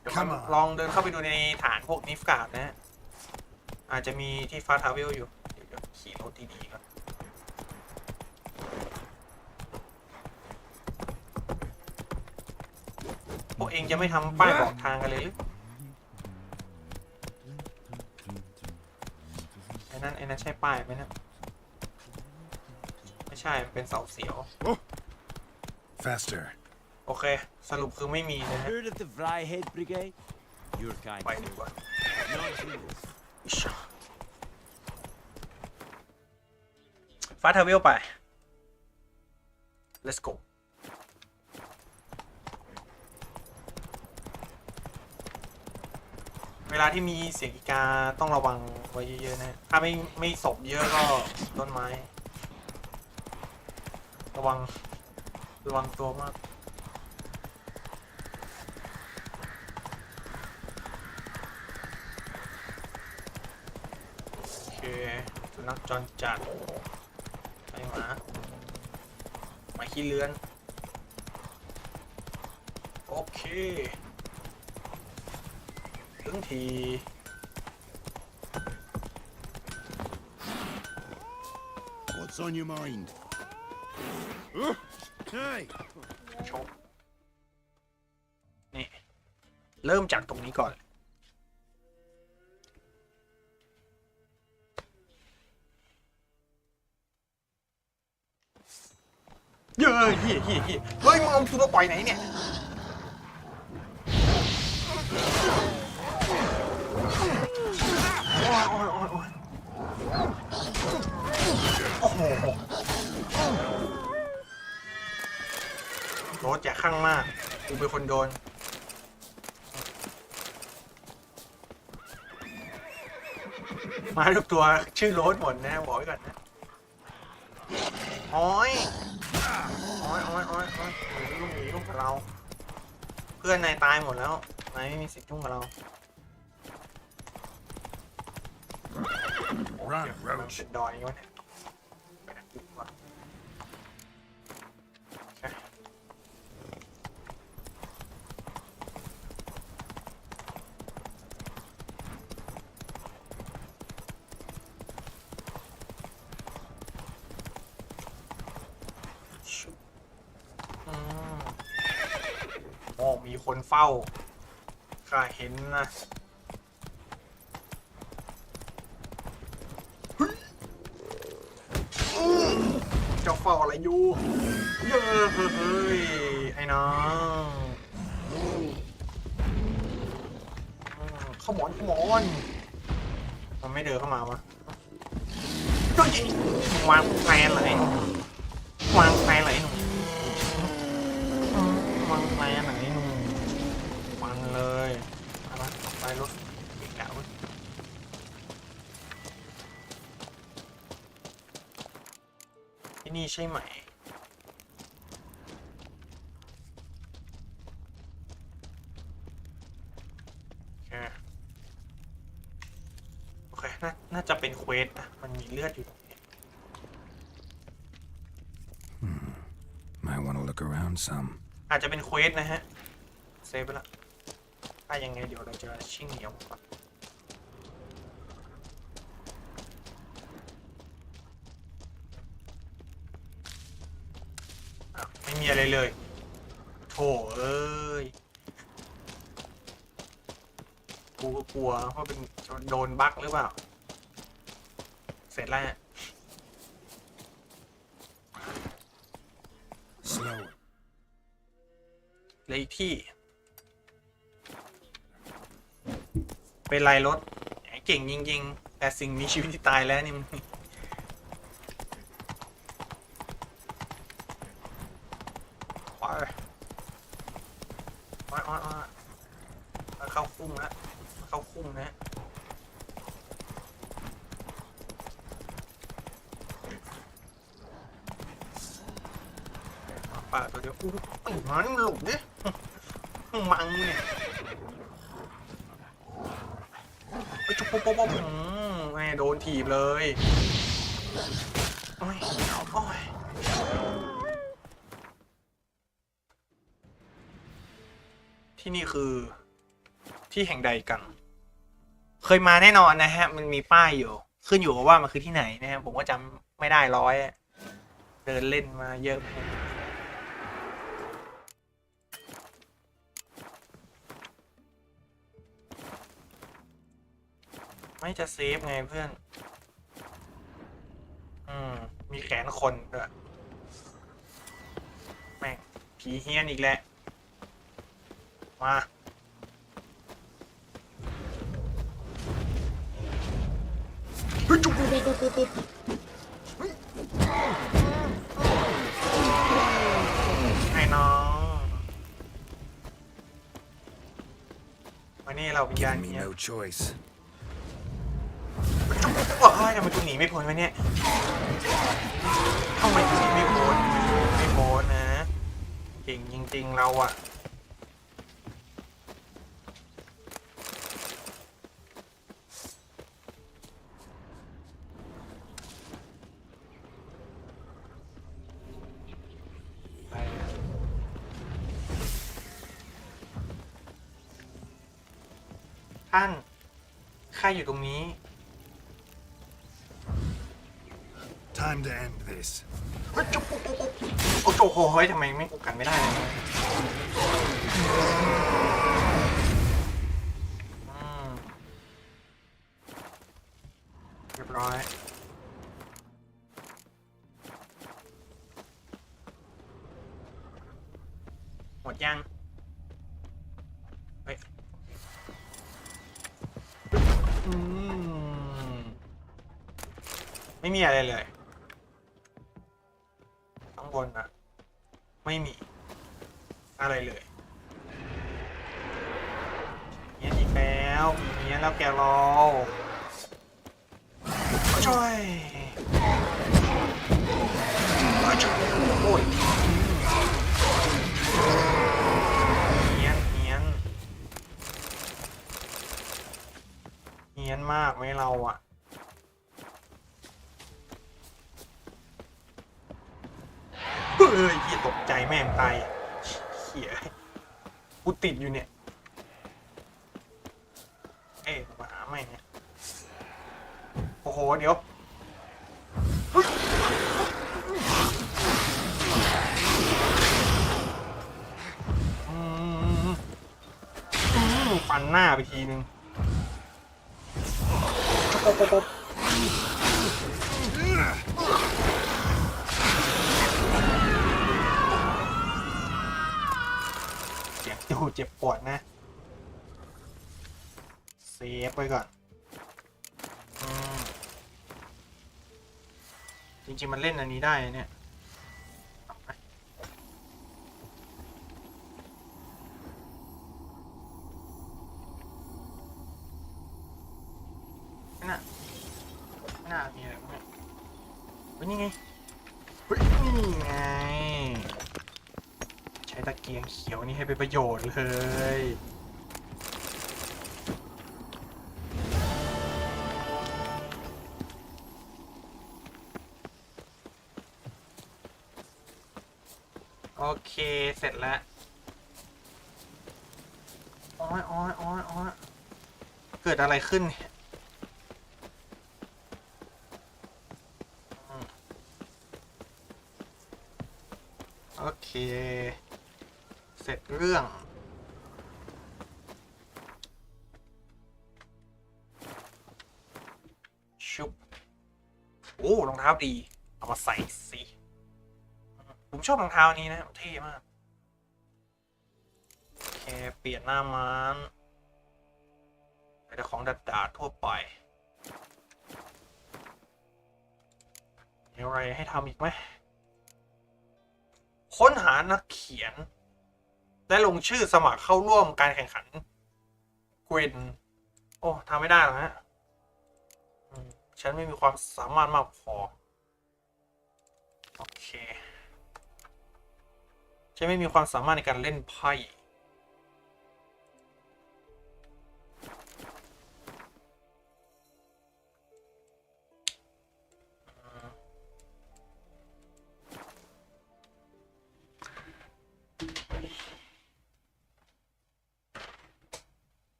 [SPEAKER 7] เดี๋ยวลองเดินเข้าไปดูในฐานพวกนิฟการ์ดนะฮะอาจจะมีที่ฟาสต์ทราเวลอยู่เดี๋ยวขี่รถดีๆก่อนพวกเองจะไม่ทำป้ายบอกทางกันเลยหรือไอ้นั่นใช่ป้ายไหมนะไม่ใช่เป็นเสาเสียว
[SPEAKER 18] Faster.
[SPEAKER 7] โอเคสรุปคือไม่มีนะฮะ
[SPEAKER 20] Heard of the Vryhead Brigade? Your kind.
[SPEAKER 7] ไปดีกว่าฟาสต์ทราเวลไป let's go เวลาที่มีเสียงอีกาต้องระวังไว้เยอะๆนะถ้าไม่ศพเยอะก็ต้นไม้ระวังตัวมากโอเคสุนัขจรจัดไปหมาขี้เลื้อนโอเคถึงที
[SPEAKER 9] What's on your mind? Hey.
[SPEAKER 7] ชกนี่เริ่มจากตรงนี้ก่อนเย้เฮียเฮ้ยมึงเอาตัวปล่อยไหนเนี่ยโอ้โหรถอย่าข้างมากกูเป็นคนโดนมาทุกตัวชื่อโรสหมดนะบอกไว้ก่อนนะโอ้ยหนีลูกกับเราเพื่อนนายตายหมดแล้วนายไม่มีสิทธิ์ยุ่งกับเรา
[SPEAKER 9] Run, Roach.
[SPEAKER 7] เป็นดอยนี่วะเนี่ยโอ้มีคนเฝ้าข้าเห็นนะเจ้าเฝ้าอะไรอยู่เฮ้ยไอ้น้องขมอนมันไม่เดินเข้ามาวะวางแฟนไหนวางแฟนไหนหนุ่มวางแฟนไหนหนุ่มวางเลยเอาไปรถเก่าที่นี่ใช่ไหมโอเคน่าจะเป็นเควสนะมันมีเลือดอยู่ตรงนี้
[SPEAKER 6] Might want to look around some.
[SPEAKER 7] อาจจะเป็นเควสนะฮะเซฟไปละถ้ายังไงเดี๋ยวเราจะชิ่งเหนียวก่อนไม่มีอะไรเลยโถเอ้ยกูก็กลัวว่าเป็นโดนบั๊กหรือเปล่าเสร็จแล้วเลยอีกที่เป็นไรรถเก่งจริงๆแต่สิ่งมีชีวิตที่ตายแล้วนี่มันเข้าคุ้มแล้วเข้าคุ้มนะป่าตัวเดียวมันหลุดเนี่ยมังเนี่ย จุ๊บปุ๊บปุ๊บแม่โดนถีบเลยโอ้ยโอ้ยที่นี่คือที่แห่งใดกันเคยมาแน่นอนนะฮะมันมีป้ายอยู่ขึ้นอยู่กับว่ามันคือที่ไหนนะฮะผมก็จำไม่ได้ร้อยเดินเล่นมาเยอะไม่จะเซฟไงเพื่อนมีแขนคนด้วยแม่งผีเฮี้ยนอีกแล้วมาไอ้น้องวันนี้เราวิญญาณนี้
[SPEAKER 6] no choice
[SPEAKER 7] ว้ายทำไมกูหนีไม่พ้นวะเนี่ยทำไมกูหนีไม่พ้นนะเก่งจริงๆเราอะท่านข้าอยู่ตรงนี้
[SPEAKER 18] Time to end this.
[SPEAKER 7] โอ้โหเฮ้ยทำไมไม่กันไม่ได้เลยเรียบร้อยหมดยังเฮ้ยไม่มีอะไรเลยข้างบนอะไม่มีอะไรเลยเงี้ยอีกแล้วเงี้ยแล้วแกรอช่วยโอ้ยเงี้ยมากไหมเราอะเฮ้ยที่ตกใจแม่งตายเขี่ยกูติดอยู่เนี่ยหมาไม่เนี่ยโอ้โหเดี๋ยวฟันหน้าไปทีนึงปุ๊บเจ็บปวดนะเซฟไปก่อนจริงๆมันเล่นอันนี้ได้เนี่ยไม่น่ามีอะไรบ้างเนี่ยนี่ไงนี่ไงใช้ตะเกียงเขียวนี่ให้เป็นประโยชน์เลยโอเคเสร็จแล้วโอ้ยเกิดอะไรขึ้นโอเคเสร็จเรื่องชุบโอ้รองเท้าดีเอามาใส่สิผมชอบรองเท้านี้นะเท่มากโอเคเปลี่ยนหน้าม้านแต่ของดาดทั่วไปมีอะไรให้ทำอีกไหมค้นหานักเขียนและลงชื่อสมัครเข้าร่วมการแข่งขันเกวนโอ้ทำไม่ได้หรอกฮะฉันไม่มีความสามารถมากพอโอเคฉันไม่มีความสามารถในการเล่นไพ่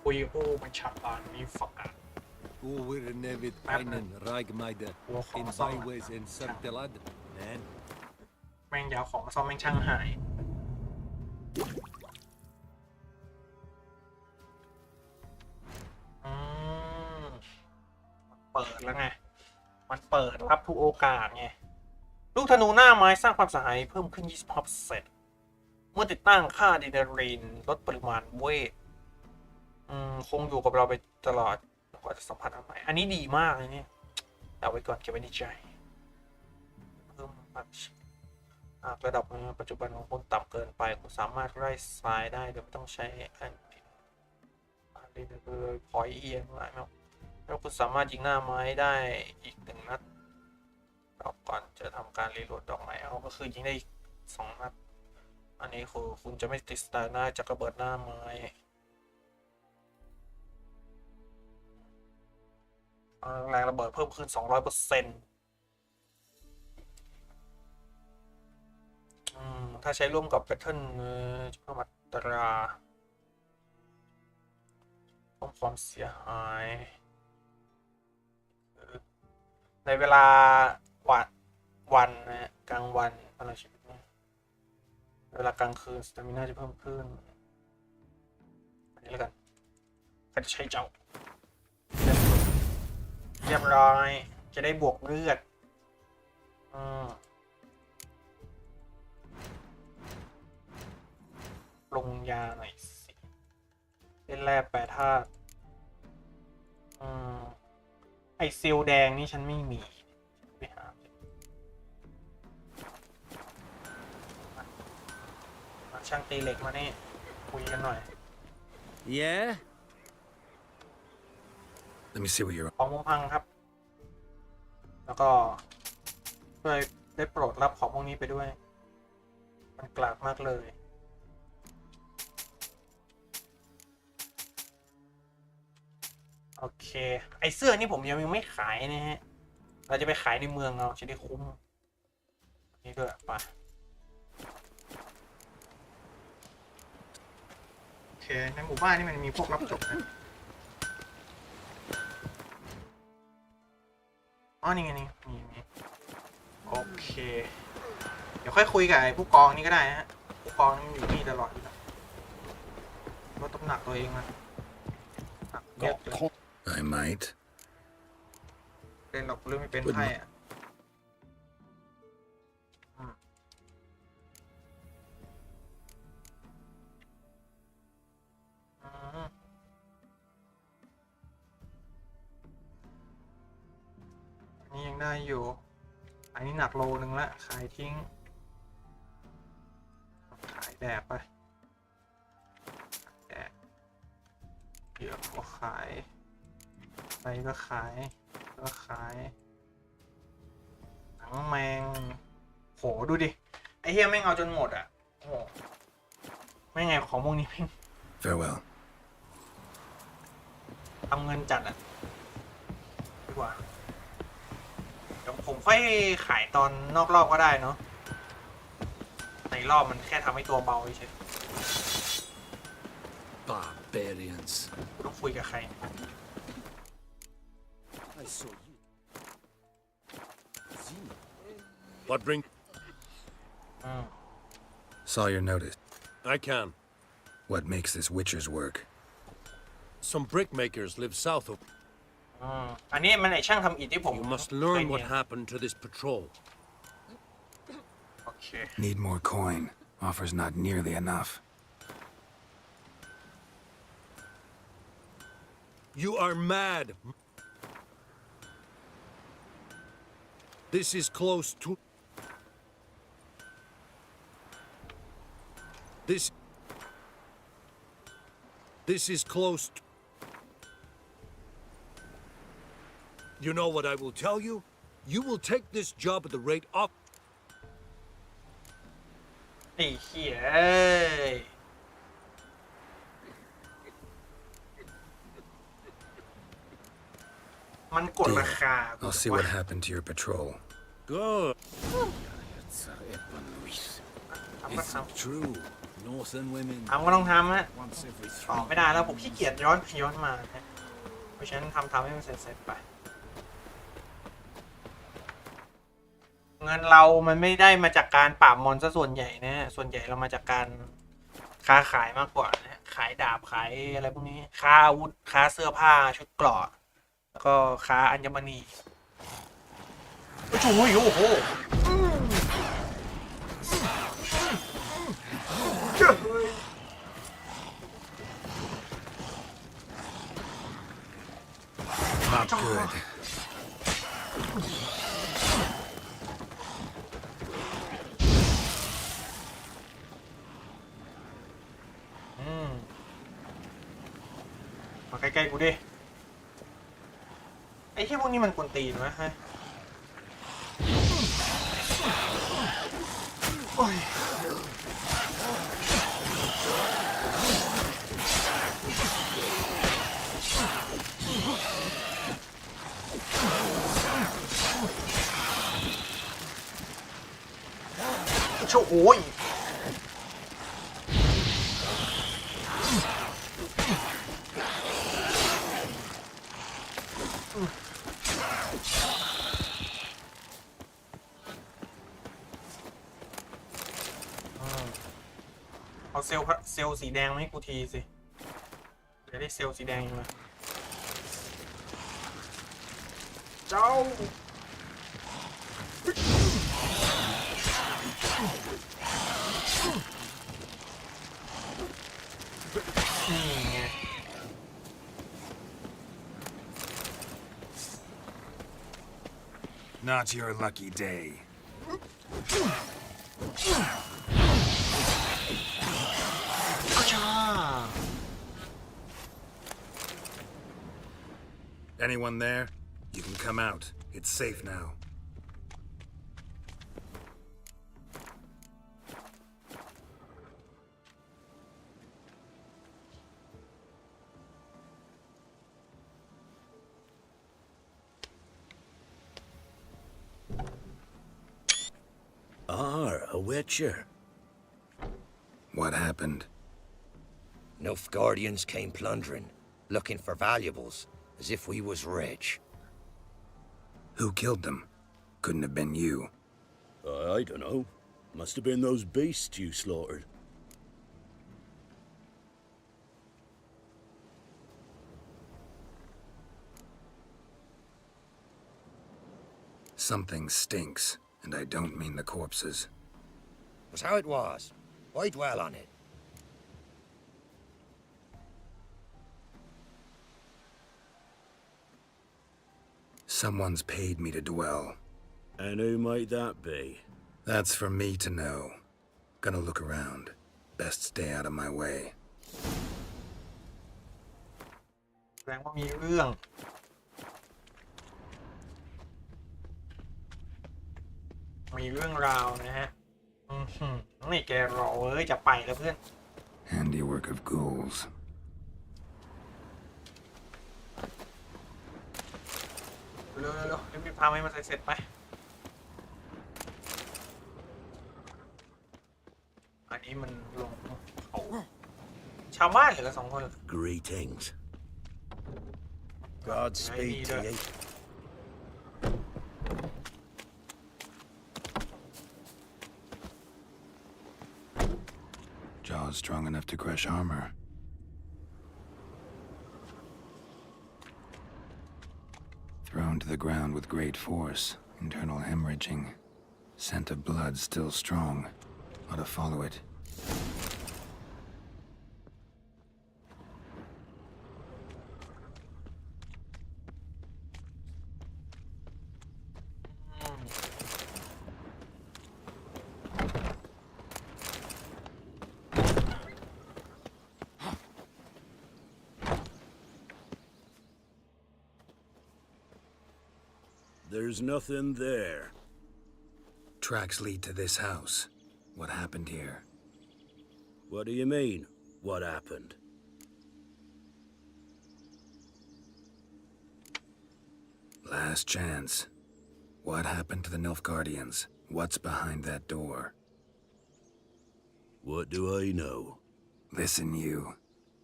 [SPEAKER 7] คุยกับผู้บัญชาการมีฝักกัน
[SPEAKER 17] Over nevid einen Ragmeide in byways in Sartelad. Man.
[SPEAKER 7] แม่งยาวของมาซ่อมแม่งช่างหายเปิดแล้วไงมันเปิดรับทุกโอกาสไงลูกธนูหน้าไม้สร้างความเสียหายเพิ่มขึ้น 25% เมื่อติดตั้งค่าอะดรีนาลีนลดปริมาณเวทคงอยู่กับเราไปตลอดกว่าจะสัมผัสใหม่อันนี้ดีมากเลยเนี่ยเอาไว้ก่อนเก็บไว้ในใจเพิ่มหากระดับปัจจุบันของคุณต่ำเกินไปคุณสามารถไล่ทรายได้โดยไม่ต้องใช้อันนี้คือพอยเอียงอะไรไหมแล้วคุณสามารถยิงหน้าไม้ได้อีก1 นัดก่อนจะทำการรีโหลดดอกไม้เอาก็คือยิงได้อีก2 นัดอันนี้คือคุณจะไม่ติดสตาร์หน้าจากระเบิดหน้าไม้แรงระเบิดเพิ่มขึ้น 200%ถ้าใช้ร่วมกับแพทเทิร์นจะเพิ่มอัตราเพิ่มความเสียหายในเวลาวันนะกลางวันอะไรชีวิตเนี่ยเวลากลางคืนสเตมิน่าจะเพิ่มขึ้นอันนี้แล้วกันใครจะใช้เจ้าเรียบร้อยจะได้บวกเลือดลงยาหน่อยสิเล่นแร่แปรธาตุไอซิลแดงนี่ฉันไม่มีไปหาช่างตีเหล็กมานี่คุยกันหน่อย
[SPEAKER 17] Yeah.
[SPEAKER 6] Let me see what you're.
[SPEAKER 7] ของมุมพังครับแล้วก็ช่วยได้โปรดรับของพวกนี้ไปด้วยมันกลากมากเลยโอเคไอเสื้อนี่ผมยังไม่ขายนะฮะเราจะไปขายในเมืองเราจะได้คุ้มนี่ด้วยไปโอเคในหมู่บ้านนี่มันมีพวกรับจบนะอ๋อนี่ไงนี่โอเคเดี๋ยวค่อยคุยกับไอ้ผู้กองนี่ก็ได้ฮะผู้กองนี่มันอยู่นี่ตลอดอยู่แล้วลดน้ำหนักตัวเองนะเยอะเลย
[SPEAKER 6] I might.
[SPEAKER 7] เป็นหรอกเรื่องไม่เป็นไพ่อะนี่ยังได้อยู่อันนี้หนักโลนึงละขายทิ้งขายแบบไปแดกเดี๋ยวก็ขายไปก็ขายหนังแมงโหดูดิไอ้เหี้ยแม่งเอาจนหมดอ่ะโอ้โหไม่ไงของพวกนี้แม่ง
[SPEAKER 6] Farewell.
[SPEAKER 7] ทำเงินจัดอ่ะดีกว่าเดี๋ยวผมค่อยขายตอนนอกรอบก็ได้เนาะในรอบมันแค่ทำให้ตัวเบาเฉย
[SPEAKER 2] Barbarians.
[SPEAKER 7] ต้องคุยกับใคร
[SPEAKER 17] I saw you. What bring?
[SPEAKER 6] Saw your notice.
[SPEAKER 17] I can.
[SPEAKER 6] What makes this Witcher's work?
[SPEAKER 17] Some brickmakers live south of.
[SPEAKER 7] อันนี้มันไอช่างทำอิฐที่ผม
[SPEAKER 17] You must learn what happened to this patrol.
[SPEAKER 7] Okay.
[SPEAKER 6] Need more coin. Offer's not nearly enough.
[SPEAKER 17] You are mad. This is close to. This is close to. You know what I will tell you? You will take this job at the rate of.
[SPEAKER 7] ไอ้เหี้ยมันกดราคา
[SPEAKER 6] I'll see what happened to your patrol.
[SPEAKER 17] Good.
[SPEAKER 2] Is it true? Nothing women.
[SPEAKER 7] ทำก็ต้องทำฮะ
[SPEAKER 2] Once every
[SPEAKER 7] ต่อ
[SPEAKER 2] three.
[SPEAKER 7] ไม่ได้แล้วผมขี้เกียจย้อนมานะเพราะฉะนั้นทำให้มันเสร็จไปเงินเรามันไม่ได้มาจากการปราบมอนซะส่วนใหญ่นะส่วนใหญ่เรามาจากการค้าขายมากกว่านะขายดาบขายอะไรพวกนี้ค้าอาวุธค้าเสื้อผ้าชุดเกราะแล้วก็ค้าอัญมณีโอ้โห
[SPEAKER 6] Not good.
[SPEAKER 7] มาใกล้ๆกูดิไอ้ที่พวกนี้มันกวนตีนวะฮะโอ้ยโอ้ยเอาเซลล์สีแดงมาให้กูทีสิจะได้เซลล์สีแดงอยู่ไหมเจ้านี่ไง
[SPEAKER 6] Not your lucky day. Anyone there? You can come out. It's safe now.
[SPEAKER 17] A witcher.
[SPEAKER 6] What happened?
[SPEAKER 5] Nilfgaardians came plundering, looking for valuables, as if we was rich.
[SPEAKER 6] Who killed them? Couldn't have been you.
[SPEAKER 9] I don't know. Must have been those beasts you slaughtered.
[SPEAKER 6] Something stinks, and I don't mean the corpses.
[SPEAKER 5] Was how it was. Why dwell on it?
[SPEAKER 6] Someone's paid me to dwell.
[SPEAKER 9] And who might that be?
[SPEAKER 6] That's for me to know. Gonna look around. Best stay out of my way.
[SPEAKER 7] แสดงว่ามีเรื่องราวนะฮะนี่แกรอจะไปแล้วเพื่อน
[SPEAKER 6] Handiwork of ghouls.
[SPEAKER 7] เร็วรีบพาให้มันเสร็จไปอันนี้มันลงชาวบ้านเหลือ2 คน
[SPEAKER 17] Greetings.
[SPEAKER 3] Godspeed to you.
[SPEAKER 6] Jaws strong enough to crush armor. Thrown to the ground with great force, internal hemorrhaging. Scent of blood still strong. Ought to follow it.
[SPEAKER 9] There's nothing there.
[SPEAKER 6] Tracks lead to this house. What happened here?
[SPEAKER 9] What do you mean, what happened?
[SPEAKER 6] Last chance. What happened to the Nilfgaardians? What's behind that door?
[SPEAKER 17] What do I know?
[SPEAKER 6] Listen, you.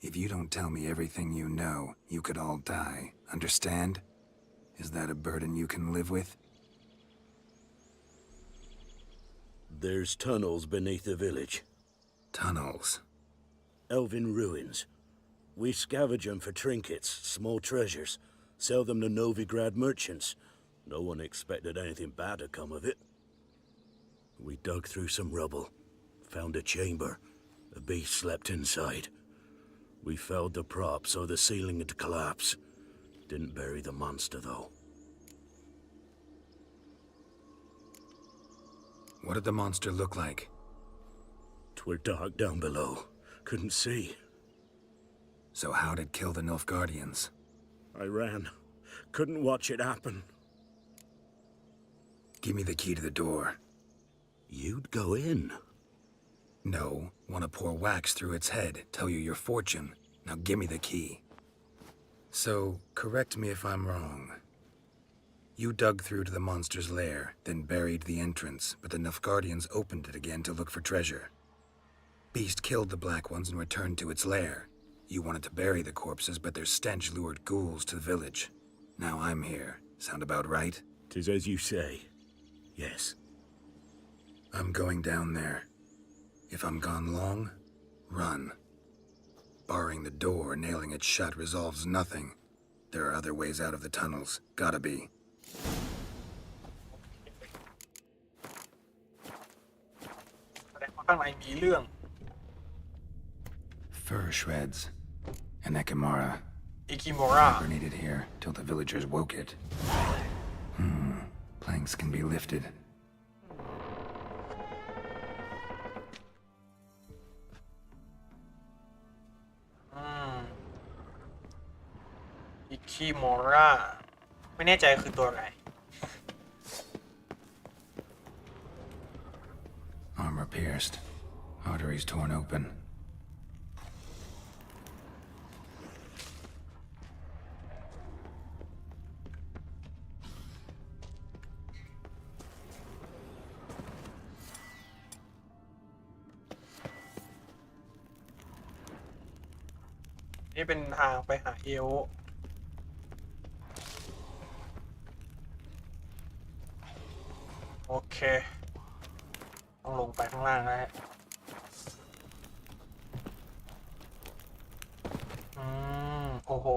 [SPEAKER 6] If you don't tell me everything you know, you could all die. Understand? Is that a burden you can live with?
[SPEAKER 17] There's tunnels beneath the village.
[SPEAKER 6] Tunnels?
[SPEAKER 17] Elven ruins. We scavenge them for trinkets, small treasures, sell them to Novigrad merchants. No one expected anything bad to come of it. We dug through some rubble, found a chamber. A beast slept inside. We felled the prop so the ceiling had collapsed. Didn't bury the monster, though.
[SPEAKER 6] What did the monster look like?
[SPEAKER 17] 'Twere dark down below. Couldn't see.
[SPEAKER 6] So how'd it kill the Nilfgaardians?
[SPEAKER 17] I ran. Couldn't watch it happen.
[SPEAKER 6] Give me the key to the door.
[SPEAKER 17] You'd go in?
[SPEAKER 6] No. Want to pour wax through its head, tell you your fortune. Now give me the key. So, correct me if I'm wrong. You dug through to the monster's lair, then buried the entrance, but the Nilfgaardians opened it again to look for treasure. Beast killed the Black Ones and returned to its lair. You wanted to bury the corpses, but their stench lured ghouls to the village. Now I'm here. Sound about right?
[SPEAKER 17] 'Tis as you say. Yes.
[SPEAKER 6] I'm going down there. If I'm gone long, run. Barring the door, nailing it shut resolves nothing. There are other ways out of the tunnels. Gotta be. Fur shreds. An Ekimara. Hibernated here till the villagers woke it. Planks can be lifted.
[SPEAKER 7] Ikimora ไม่แน่ใจคือตัวอะไร
[SPEAKER 6] Armor pierced. Arteries torn open.
[SPEAKER 7] นี่เป็นทางไปหาเอลโอเคต้องลงไปข้างล่างแล้วฮะโอ้โห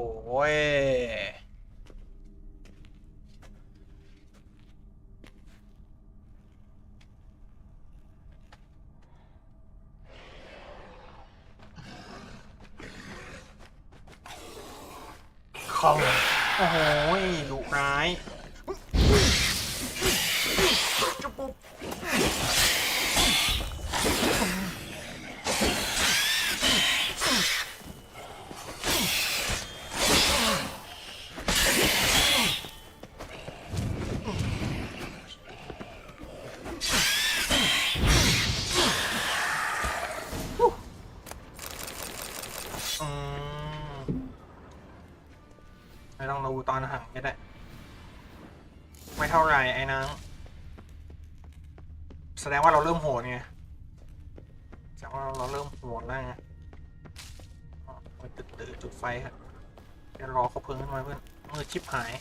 [SPEAKER 7] โอ้โหดุร้ายไม่ต้องดูตอนห่างก็ได้ไม่เท่าไหร่ไอ้นางแสดงว่าเราเริ่มโหดไงแสดงว่าเราเริ่มโหดแล้วไงตื่นจุดไฟครับเดี๋ยวรอเขาเพิ่งขึ้นมาเพื่อนมือชิปหาย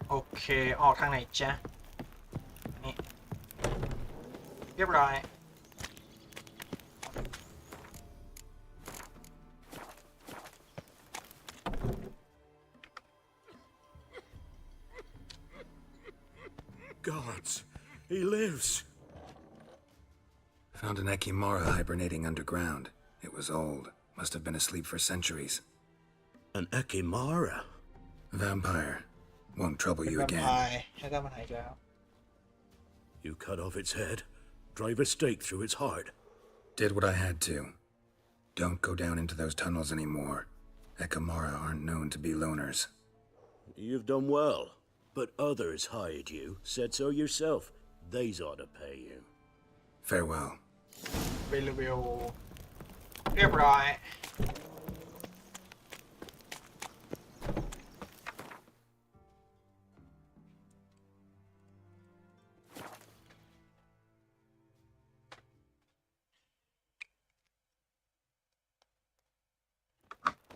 [SPEAKER 7] โอเคออกทางไหนจ๊ะนี่เรียบร้อย
[SPEAKER 17] Gods, he lives.
[SPEAKER 6] Found an Ekimara hibernating underground. It was old. Must have been asleep for centuries.
[SPEAKER 17] An Ekimara?
[SPEAKER 6] Vampire. Won't trouble you again.
[SPEAKER 17] You cut off its head, drive a stake through its heart.
[SPEAKER 6] Did what I had to. Don't go down into those tunnels anymore. Ekamara aren't known to be loners.
[SPEAKER 11] You've done well, but others hired you, said so yourself. They's ought to pay you.
[SPEAKER 6] Farewell.
[SPEAKER 7] ไปรีวิวเรียบร้อย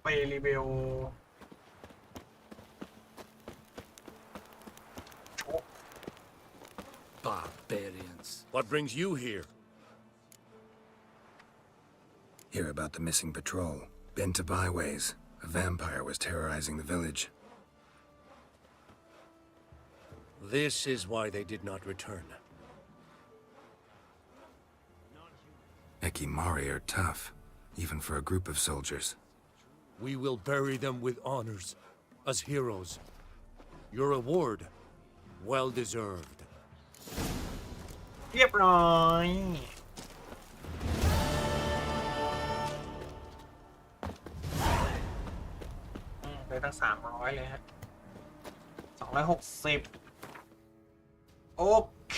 [SPEAKER 7] ไปรีวิว
[SPEAKER 2] Barbarians.
[SPEAKER 11] What brings you here?
[SPEAKER 6] Hear about the missing patrol. Been to byways. A vampire was terrorizing the village.
[SPEAKER 17] This is why they did not return.
[SPEAKER 6] Ekimari are tough, even for a group of soldiers.
[SPEAKER 17] We will bury them with honors, as heroes. Your reward, well deserved.
[SPEAKER 7] เรียบร้อยได้ตั้ง300เลยฮะ260โอเค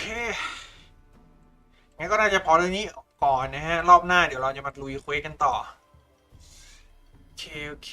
[SPEAKER 7] งั้นก็น่าจะพอเรื่องนี้ก่อนนะฮะรอบหน้าเดี๋ยวเราจะมาลุยเควสกันต่อโอเค